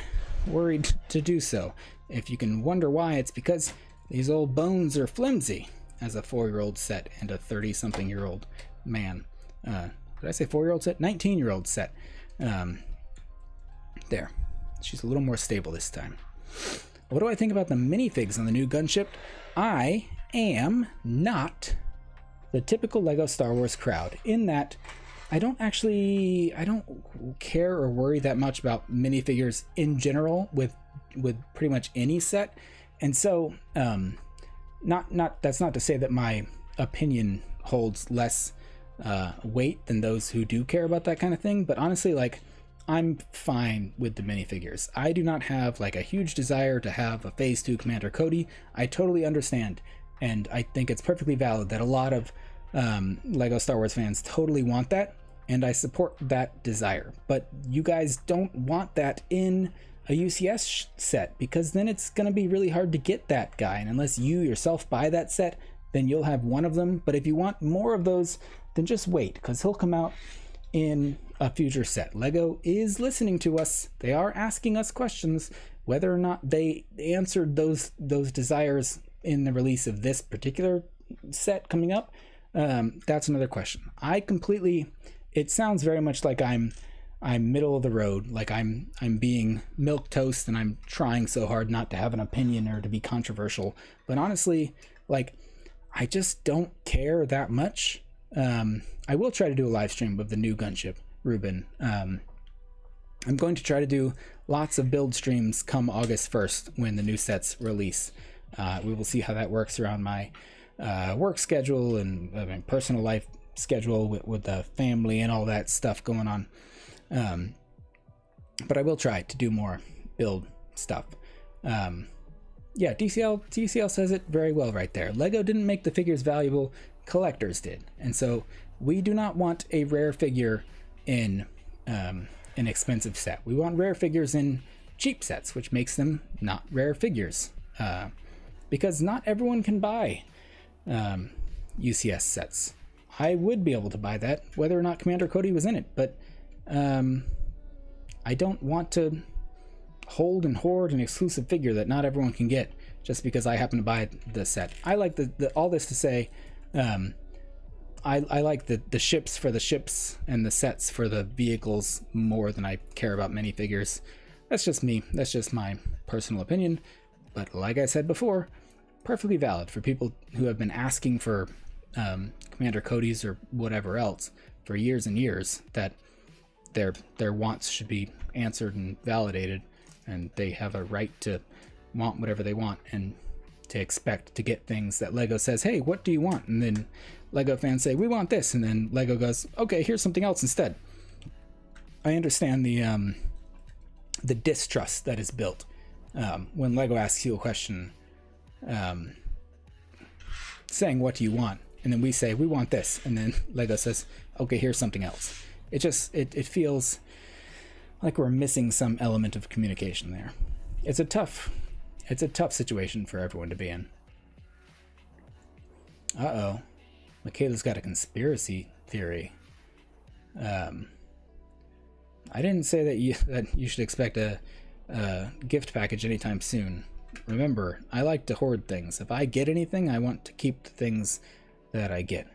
worried to do so. If you can wonder why, it's because these old bones are flimsy as a 4-year-old set and a 30-something-year-old man. Did I say 4-year-old set? 19-year-old set. There. She's a little more stable this time. What do I think about the minifigs on the new gunship? I am not the typical LEGO Star Wars crowd, in that I don't care or worry that much about minifigures in general with pretty much any set. And so that's not to say that my opinion holds less weight than those who do care about that kind of thing, but honestly, like, I'm fine with the minifigures. I do not have like a huge desire to have a Phase 2 Commander Cody. I totally understand, and I think it's perfectly valid that a lot of LEGO Star Wars fans totally want that, and I support that desire. But you guys don't want that in a UCS set, because then it's going to be really hard to get that guy, and unless you yourself buy that set, then you'll have one of them. But if you want more of those, then just wait, because he'll come out in a future set. LEGO is listening to us. They are asking us questions. Whether or not they answered those desires in the release of this particular set coming up, that's another question. It sounds very much like I'm middle of the road, like I'm being milquetoast, and I'm trying so hard not to have an opinion or to be controversial. But honestly, like, I just don't care that much. I will try to do a live stream of the new gunship, Ruben. I'm going to try to do lots of build streams come August 1st when the new sets release. We will see how that works around my work schedule and my personal life schedule with the family and all that stuff going on. But I will try to do more build stuff. Yeah, TCL says it very well right there. LEGO didn't make the figures valuable, collectors did. And so we do not want a rare figure in an expensive set. We want rare figures in cheap sets, which makes them not rare figures. Because not everyone can buy UCS sets. I would be able to buy that, whether or not Commander Cody was in it, but I don't want to hold and hoard an exclusive figure that not everyone can get just because I happen to buy the set. I like all this to say, I like the ships for the ships and the sets for the vehicles more than I care about minifigures. That's just me. That's just my personal opinion. But like I said before, perfectly valid for people who have been asking for Commander Cody's or whatever else for years and years, that their wants should be answered and validated, and they have a right to want whatever they want and to expect to get things that LEGO says, hey, what do you want? And then LEGO fans say, we want this, and then LEGO goes, okay, here's something else instead. I understand the distrust that is built when LEGO asks you a question, saying, what do you want? And then we say, we want this, and then LEGO says, okay, here's something else. It feels like we're missing some element of communication there. It's a tough situation for everyone to be in. Uh-oh. Michaela's got a conspiracy theory. I didn't say that you should expect a gift package anytime soon. Remember, I like to hoard things. If I get anything, I want to keep the things that I get.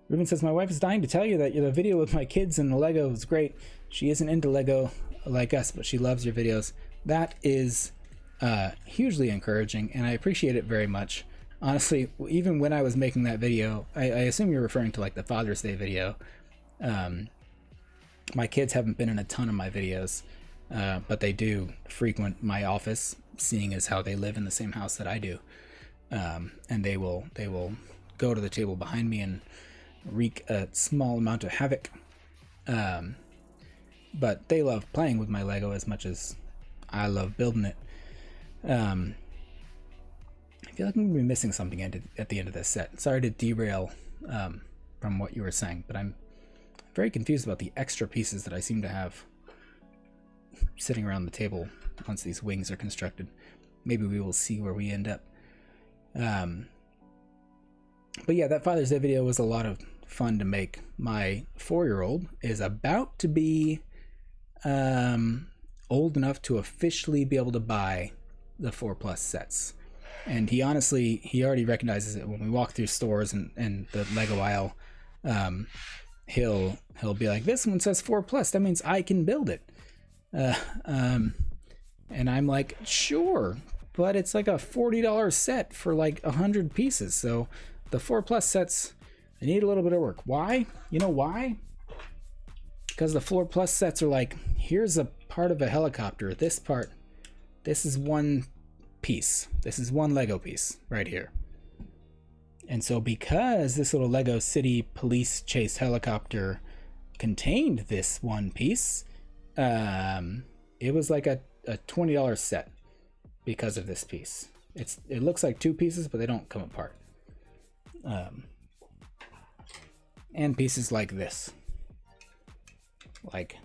Ruben says, my wife is dying to tell you that the video with my kids and the Lego was great. She isn't into Lego like us, but she loves your videos. That is hugely encouraging, and I appreciate it very much. Honestly, even when I was making that video, I assume you're referring to like the Father's Day video. My kids haven't been in a ton of my videos, but they do frequent my office, seeing as how they live in the same house that I do. And they will go to the table behind me and wreak a small amount of havoc. But they love playing with my Lego as much as I love building it. I feel like I'm going to be missing something at the end of this set. Sorry to derail from what you were saying, but I'm very confused about the extra pieces that I seem to have sitting around the table once these wings are constructed. Maybe we will see where we end up. But yeah, that Father's Day video was a lot of fun to make. My 4-year-old is about to be old enough to officially be able to buy the 4+ sets. And he already recognizes it when we walk through stores and the Lego aisle. He'll be like, this one says 4+, that means I can build it. And I'm like, sure, but it's like a $40 set for like 100 pieces. So the 4+ sets, they need a little bit of work. Why? You know why? Because the 4+ sets are like, here's a part of a helicopter. This is one piece. This is one Lego piece right here. And so because this little Lego City Police Chase helicopter contained this one piece, it was like a $20 set because of this piece. It looks like 2 pieces, but they don't come apart. And pieces like this. Like,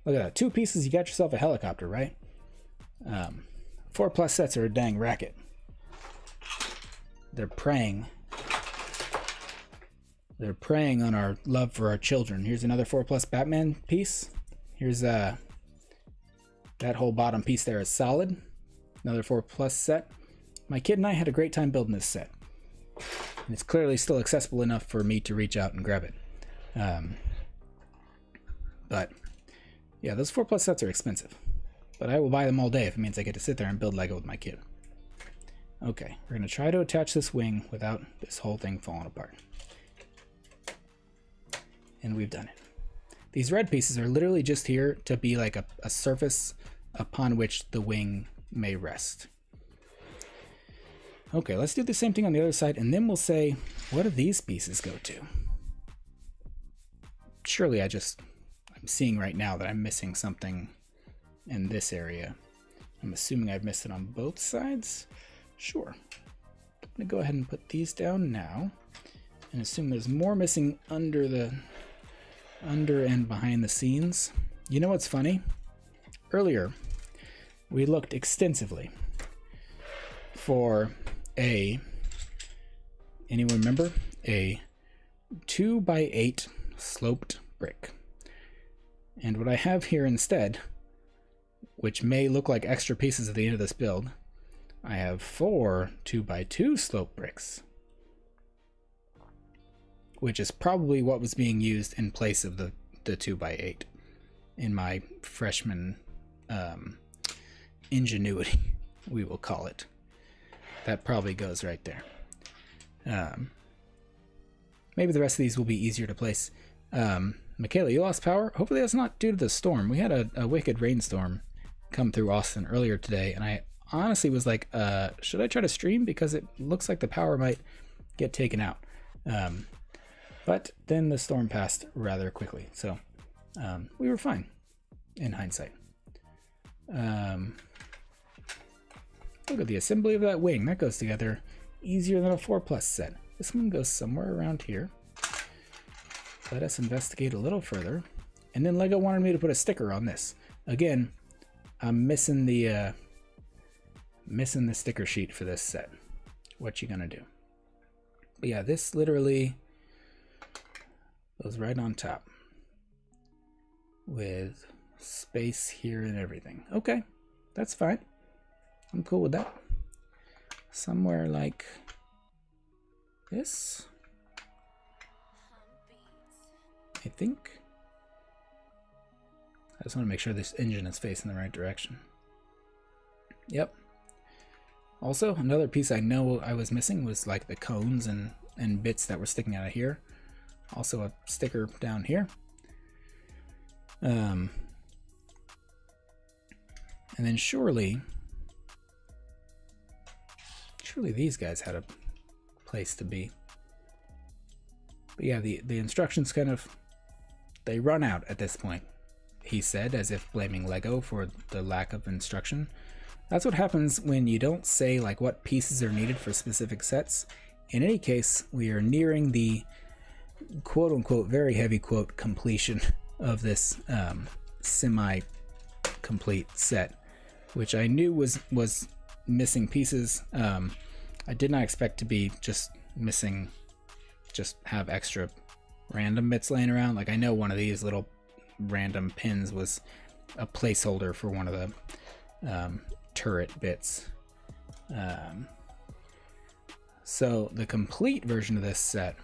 look at that. 2 pieces, you got yourself a helicopter, right? 4+ sets are a dang racket. They're preying on our love for our children. Here's another 4+ Batman piece. Here's that whole bottom piece there is solid. Another 4+ set. My kid and I had a great time building this set. And it's clearly still accessible enough for me to reach out and grab it. But yeah, those 4+ sets are expensive. But I will buy them all day if it means I get to sit there and build Lego with my kid. Okay, we're going to try to attach this wing without this whole thing falling apart. And we've done it. These red pieces are literally just here to be like a surface upon which the wing may rest. Okay, let's do the same thing on the other side, and then we'll say, what do these pieces go to? Surely I'm seeing right now that I'm missing something in this area. I'm assuming I've missed it on both sides. Sure. I'm gonna go ahead and put these down now and assume there's more missing under and behind the scenes. You know what's funny? Earlier, we looked extensively for anyone remember? A 2x8 sloped brick. And what I have here instead, which may look like extra pieces at the end of this build, I have 4 2x2 slope bricks, which is probably what was being used in place of the 2x8 in my freshman ingenuity, we will call it. That probably goes right there. Maybe the rest of these will be easier to place. Michaela, you lost power? Hopefully that's not due to the storm. We had a wicked rainstorm come through Austin earlier today, and I honestly was like, should I try to stream? Because it looks like the power might get taken out. But then the storm passed rather quickly, so we were fine in hindsight. Look at the assembly of that wing. That goes together easier than a 4+ set. This one goes somewhere around here. Let us investigate a little further. And then LEGO wanted me to put a sticker on this. Again, I'm missing the sticker sheet for this set. What you gonna do? But yeah, this literally goes right on top with space here and everything. Okay, that's fine. I'm cool with that. Somewhere like this, I think. I just want to make sure this engine is facing the right direction. Yep. Also, another piece I know I was missing was like the cones and bits that were sticking out of here. Also a sticker down here. And then surely these guys had a place to be. But yeah, the instructions kind of, they run out at this point, he said, as if blaming LEGO for the lack of instruction. That's what happens when you don't say like what pieces are needed for specific sets. In any case, we are nearing the quote-unquote very heavy quote completion of this semi-complete set, which I knew was missing pieces. I did not expect to be just have extra random bits laying around. Like, I know one of these little random pins was a placeholder for one of the turret bits. So the complete version of this set,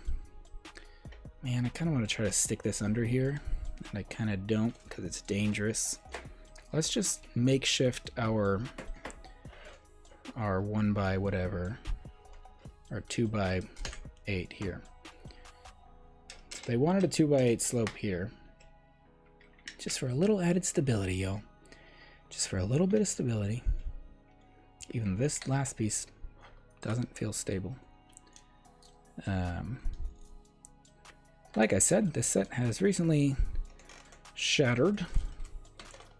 man, I kind of want to try to stick this under here, and I kind of don't because it's dangerous. Let's just makeshift our 1 by whatever, or 2 by 8 here. So they wanted a 2 by 8 slope here, just for a little added stability, y'all. Just for a little bit of stability. Even this last piece doesn't feel stable. Like I said, this set has recently shattered,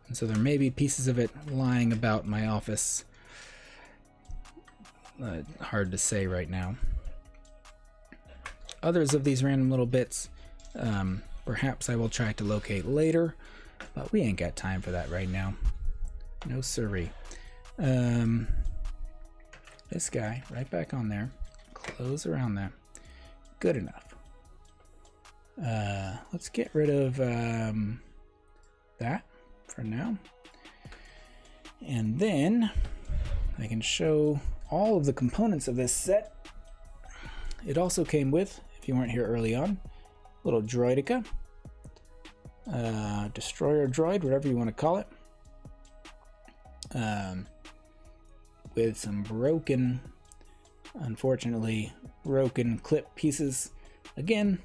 and so there may be pieces of it lying about my office. Hard to say right now. Others of these random little bits, perhaps I will try to locate later, but we ain't got time for that right now. No siree. This guy, right back on there. Close around that. Good enough. Let's get rid of that for now. And then I can show all of the components of this set. It also came with, if you weren't here early on, little droidica. Destroyer droid, whatever you want to call it. With some unfortunately broken clip pieces. Again,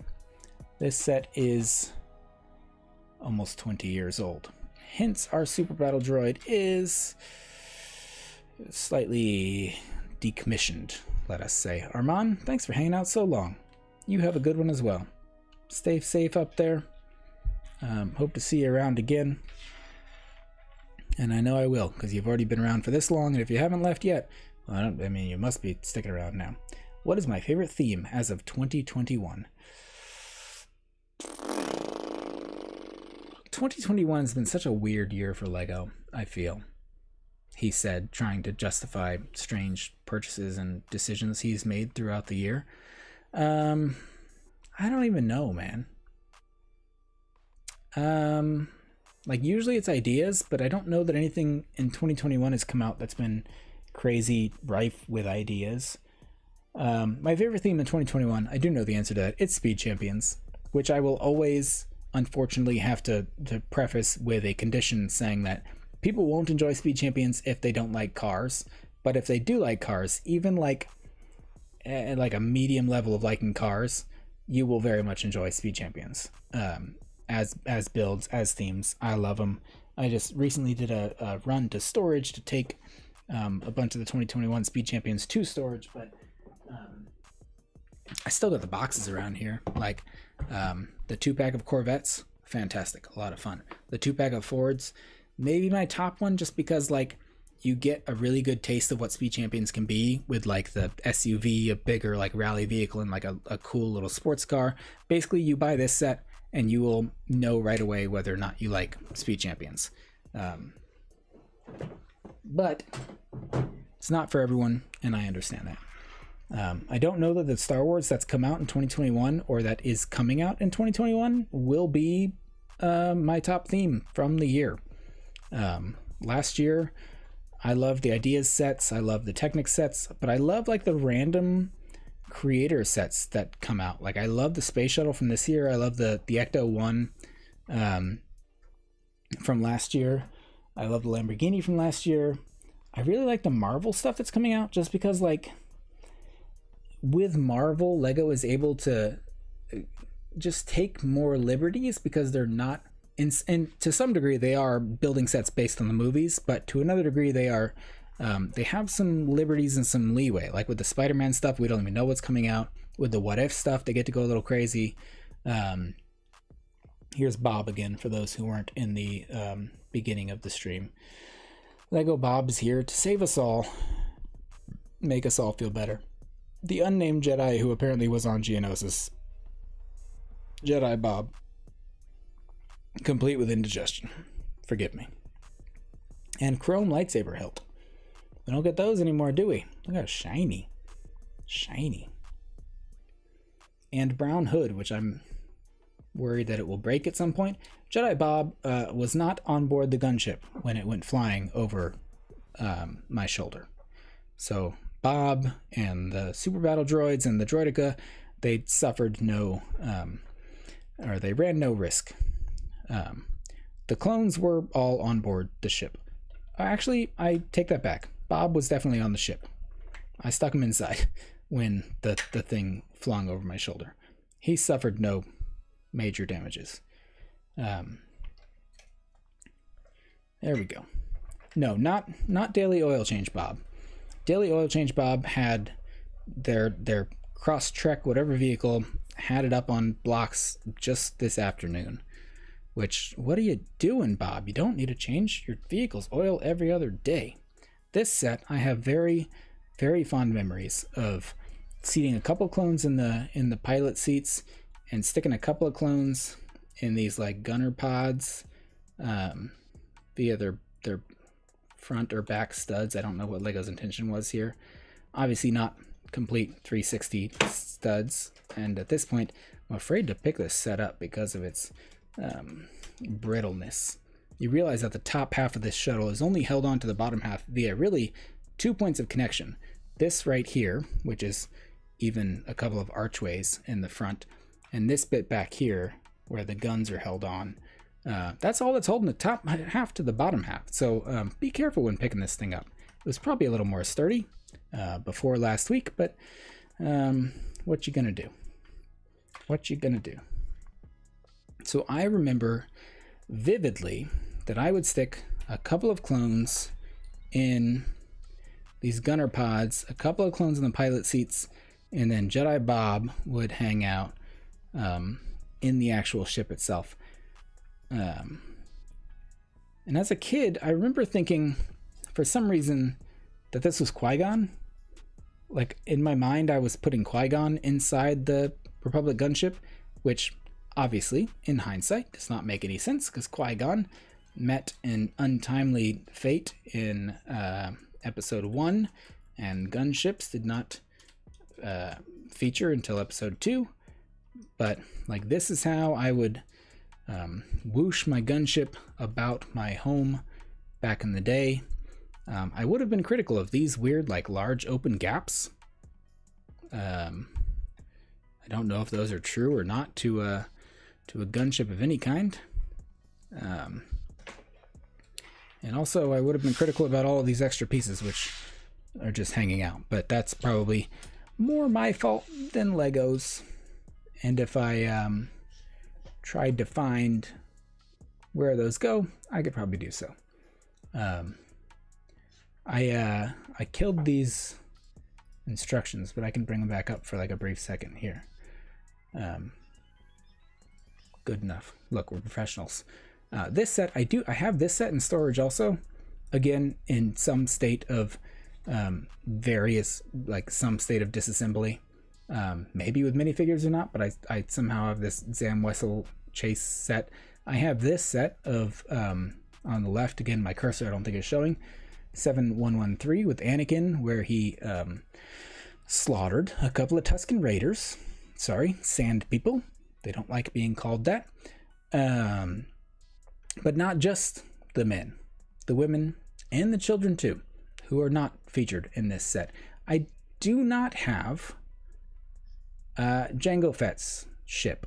this set is almost 20 years old. Hence, our Super Battle Droid is slightly decommissioned, let us say. Armand, thanks for hanging out so long. You have a good one as well. Stay safe up there. Hope to see you around again. And I know I will, because you've already been around for this long, and if you haven't left yet, well, I mean, you must be sticking around now. What is my favorite theme as of 2021? 2021 has been such a weird year for LEGO, I feel. He said, trying to justify strange purchases and decisions he's made throughout the year. I don't even know, man. Like, usually it's ideas, but I don't know that anything in 2021 has come out that's been crazy rife with ideas. My favorite theme in 2021, I do know the answer to that. It's Speed Champions, which I will always, unfortunately, have to preface with a condition saying that people won't enjoy Speed Champions if they don't like cars. But if they do like cars, even like a medium level of liking cars, you will very much enjoy Speed Champions. As builds, as themes. I love them. I just recently did a run to storage to take a bunch of the 2021 Speed Champions to storage, but I still got the boxes around here. Like the 2-pack of Corvettes, fantastic, a lot of fun. The 2-pack of Fords, maybe my top one, just because like you get a really good taste of what Speed Champions can be with like the SUV, a bigger like rally vehicle, and like a cool little sports car. Basically, you buy this set and you will know right away whether or not you like Speed Champions. But it's not for everyone, and I understand that. I don't know that the Star Wars that's come out in 2021 or that is coming out in 2021 will be my top theme from the year. Last year, I loved the Ideas sets, I love the Technic sets, but I love like the random creator sets that come out. Like I love the Space Shuttle from this year. I love the Ecto 1 from last year. I love the Lamborghini from last year. I really like the Marvel stuff that's coming out, just because like with Marvel, LEGO is able to just take more liberties because they're not and to some degree they are building sets based on the movies, but to another degree they are they have some liberties and some leeway. Like with the Spider-Man stuff, we don't even know what's coming out. With the What If stuff, they get to go a little crazy. Here's Bob again for those who weren't in the beginning of the stream. Lego Bob's here to save us all, make us all feel better. The unnamed Jedi who apparently was on Geonosis. Jedi Bob. Complete with indigestion. Forgive me. And chrome lightsaber hilt. We don't get those anymore, do we? Look how shiny. Shiny. And brown hood, which I'm worried that it will break at some point. Jedi Bob was not on board the gunship when it went flying over my shoulder. So Bob and the super battle droids and the droidica, they suffered no, or they ran no risk. The clones were all on board the ship. Actually, I take that back. Bob was definitely on the ship. I stuck him inside when the thing flung over my shoulder. He suffered no major damages. There we go. No, not Daily Oil Change Bob. Daily Oil Change Bob had their cross-trek whatever vehicle, had it up on blocks just this afternoon. Which, what are you doing, Bob? You don't need to change your vehicle's oil every other day. This set, I have very, very fond memories of seating a couple clones in the pilot seats and sticking a couple of clones in these like gunner pods via their front or back studs. I don't know what LEGO's intention was here. Obviously not complete 360 studs. And at this point, I'm afraid to pick this set up because of its brittleness. You realize that the top half of this shuttle is only held on to the bottom half via really 2 points of connection. This right here, which is even a couple of archways in the front, and this bit back here where the guns are held on. That's all that's holding the top half to the bottom half. So be careful when picking this thing up. It was probably a little more sturdy before last week, but what you gonna do? What you gonna do? So I remember vividly that I would stick a couple of clones in these gunner pods, a couple of clones in the pilot seats, and then Jedi Bob would hang out in the actual ship itself. And as a kid, I remember thinking, for some reason, that this was Qui-Gon. Like, in my mind, I was putting Qui-Gon inside the Republic Gunship, which, obviously, in hindsight, does not make any sense, because Qui-Gon met an untimely fate in Episode 1, and gunships did not feature until Episode 2. But, like, this is how I would whoosh my gunship about my home back in the day. I would have been critical of these weird, like, large open gaps. I don't know if those are true or not to a gunship of any kind. And also, I would have been critical about all of these extra pieces, which are just hanging out. But that's probably more my fault than LEGO's. And if I tried to find where those go, I could probably do so. I killed these instructions, but I can bring them back up for like a brief second here. Good enough. Look, we're professionals. This set, I have this set in storage also. Again, in some state of various, like some state of disassembly. Maybe with minifigures or not, but I somehow have this Zam Wessel chase set. I have this set of, on the left, again, my cursor I don't think is showing, 7113 with Anakin, where he slaughtered a couple of Tusken Raiders. Sorry, sand people. They don't like being called that. But not just the men, the women, and the children too, who are not featured in this set. I do not have Jango Fett's ship,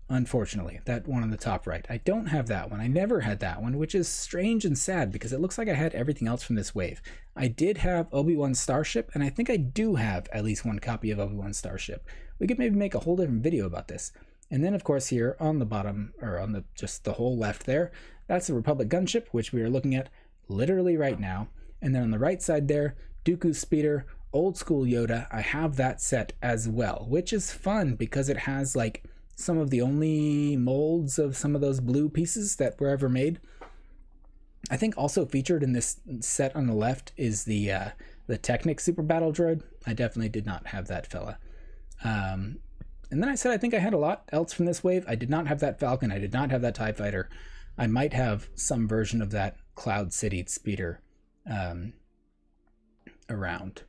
unfortunately. That one on the top right. I don't have that one. I never had that one, which is strange and sad because it looks like I had everything else from this wave. I did have Obi-Wan's Starship, and I think I do have at least one copy of Obi-Wan's Starship. We could maybe make a whole different video about this. And then, of course, here on the bottom, or on the just the whole left there, that's the Republic Gunship, which we are looking at literally right now. And then on the right side there, Dooku's Speeder, old school Yoda. I have that set as well, which is fun because it has like some of the only molds of some of those blue pieces that were ever made. I think also featured in this set on the left is the Technic Super Battle Droid. I definitely did not have that fella. And then I said I think I had a lot else from this wave. I did not have that Falcon. I did not have that TIE Fighter. I might have some version of that Cloud City speeder around.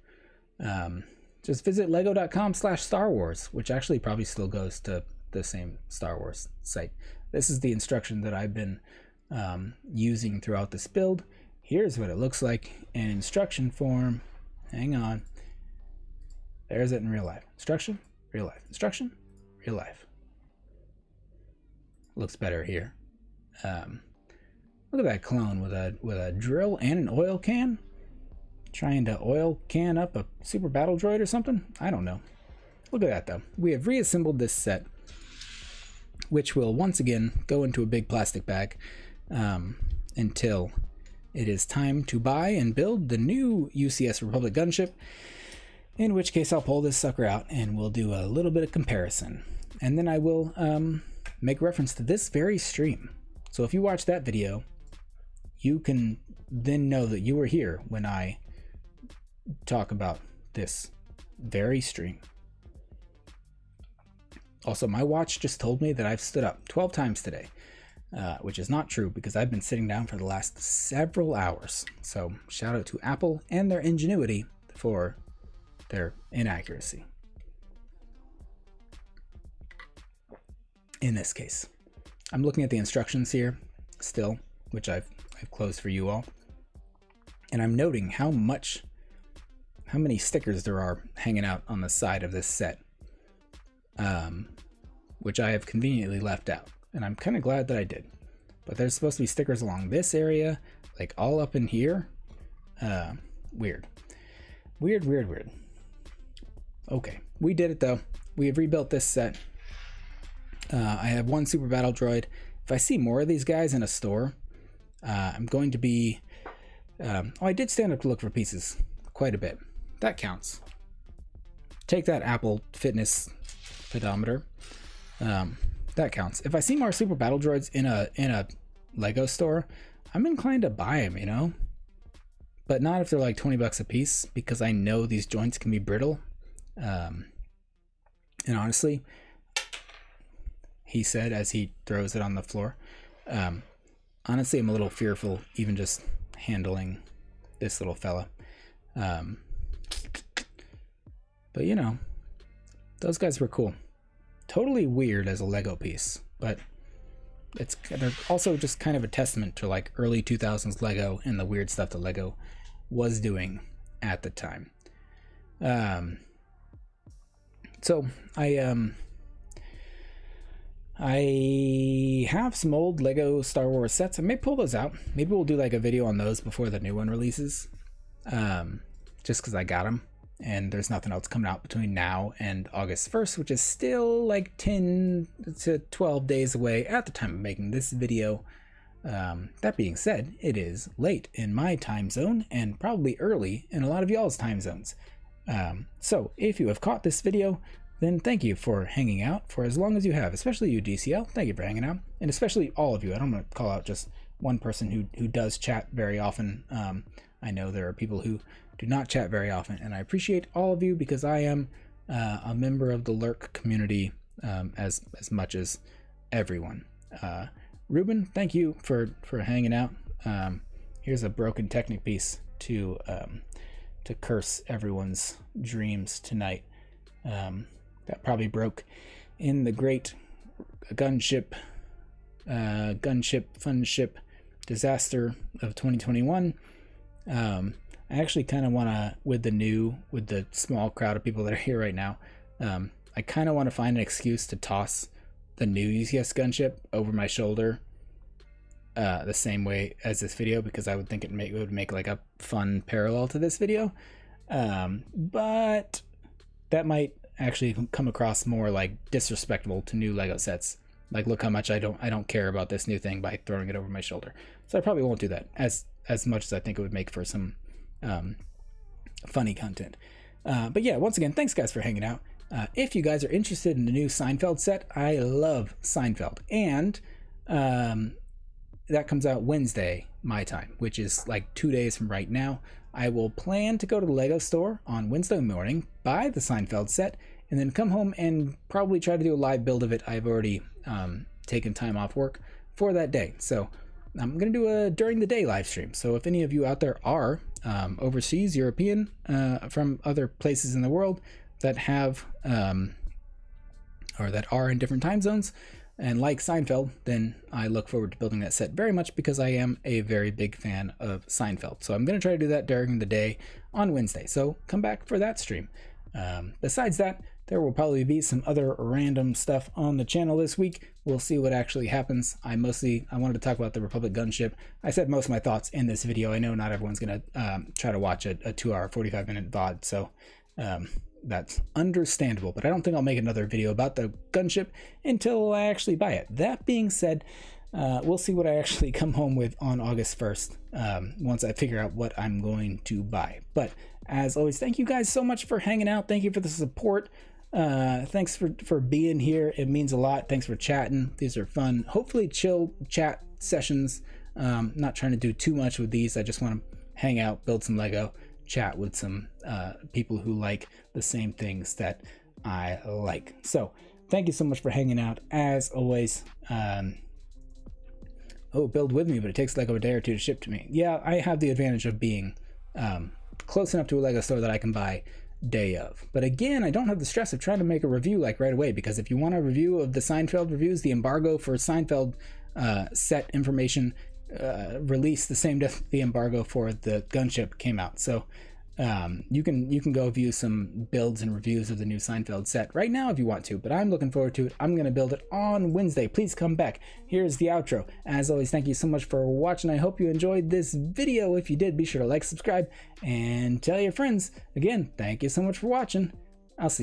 Just visit lego.com/Star Wars, which actually probably still goes to the same Star Wars site. This is the instruction that I've been using throughout this build. Here's what it looks like in instruction form. Hang on. There's it in real life. Instruction, real life. Instruction, real life. Looks better here. Look at that clone with a drill and an oil can. Trying to oil can up a super battle droid or something? I don't know. Look at that though. We have reassembled this set, which will once again go into a big plastic bag until it is time to buy and build the new UCS Republic Gunship, in which case I'll pull this sucker out and we'll do a little bit of comparison. And then I will make reference to this very stream. So if you watch that video, you can then know that you were here when I talk about this very stream. Also, my watch just told me that I've stood up 12 times today, which is not true because I've been sitting down for the last several hours. So shout out to Apple and their ingenuity for their inaccuracy in this case. I'm looking at the instructions here still, which I've closed for you all, and I'm noting how many stickers there are hanging out on the side of this set, which I have conveniently left out, and I'm kind of glad that I did. But there's supposed to be stickers along this area, like all up in here. Weird. Okay, we did it though. We have rebuilt this set. I have one super battle droid. If I see more of these guys in a store, I'm going to be I did stand up to look for pieces quite a bit. That counts. Take that, Apple Fitness pedometer. That counts. If I see more super battle droids in a Lego store, I'm inclined to buy them, you know, but not if they're like 20 bucks a piece, because I know these joints can be brittle. And honestly, he said as he throws it on the floor, honestly, I'm a little fearful even just handling this little fella. But you know, those guys were cool. Totally weird as a Lego piece, but they're also just kind of a testament to like early 2000s Lego and the weird stuff that Lego was doing at the time. So I have some old Lego Star Wars sets. I may pull those out. Maybe we'll do like a video on those before the new one releases. Just because I got them and there's nothing else coming out between now and August 1st, which is still like 10 to 12 days away at the time of making this video. That being said, it is late in my time zone and probably early in a lot of y'all's time zones. So if you have caught this video, then thank you for hanging out for as long as you have, especially you DCL. Thank you for hanging out, and especially all of you. I don't want to call out just one person who does chat very often. I know there are people who do not chat very often, and I appreciate all of you because I am a member of the Lurk community as much as everyone. Ruben, thank you for hanging out. Here's a broken Technic piece to curse everyone's dreams tonight. That probably broke in the great gunship fun ship disaster of 2021. I actually kind of want to, with the small crowd of people that are here right now, I kind of want to find an excuse to toss the new UCS gunship over my shoulder the same way as this video, because I would think it would make like a fun parallel to this video. But that might actually come across more like disrespectful to new Lego sets. Like, look how much I don't care about this new thing by throwing it over my shoulder. So I probably won't do that as much as I think it would make for some funny content. But yeah, once again, thanks guys for hanging out. If you guys are interested in the new Seinfeld set, I love Seinfeld, and that comes out Wednesday my time, which is like 2 days from right now. I will plan to go to the LEGO store on Wednesday morning, buy the Seinfeld set, and then come home and probably try to do a live build of it. I've already taken time off work for that day, so I'm going to do a during the day live stream. So if any of you out there are overseas, European, from other places in the world that have or that are in different time zones and like Seinfeld, then I look forward to building that set very much, because I am a very big fan of Seinfeld. So I'm going to try to do that during the day on Wednesday. So come back for that stream. Besides that, there will probably be some other random stuff on the channel this week. We'll see what actually happens. I wanted to talk about the Republic Gunship. I said most of my thoughts in this video. I know not everyone's going to try to watch a 2-hour, 45-minute VOD, so that's understandable, but I don't think I'll make another video about the gunship until I actually buy it. That being said, we'll see what I actually come home with on August 1st, once I figure out what I'm going to buy. But as always, thank you guys so much for hanging out. Thank you for the support. Thanks for being here. It means a lot. Thanks for chatting. These are fun, hopefully chill chat sessions. Not trying to do too much with these. I just want to hang out, build some Lego, chat with some people who like the same things that I like. So thank you so much for hanging out as always. Build with me, but it takes Lego a day or two to ship to me. Yeah, I have the advantage of being close enough to a Lego store that I can buy day of. But again, I don't have the stress of trying to make a review like right away, because if you want a review of the Seinfeld reviews, the embargo for Seinfeld set information released the same day the embargo for the gunship came out. So you can go view some builds and reviews of the new Seinfeld set right now if you want to, but I'm looking forward to it. I'm going to build it on Wednesday. Please come back. Here's the outro. As always, thank you so much for watching. I hope you enjoyed this video. If you did, be sure to like, subscribe, and tell your friends. Again, thank you so much for watching. I'll see you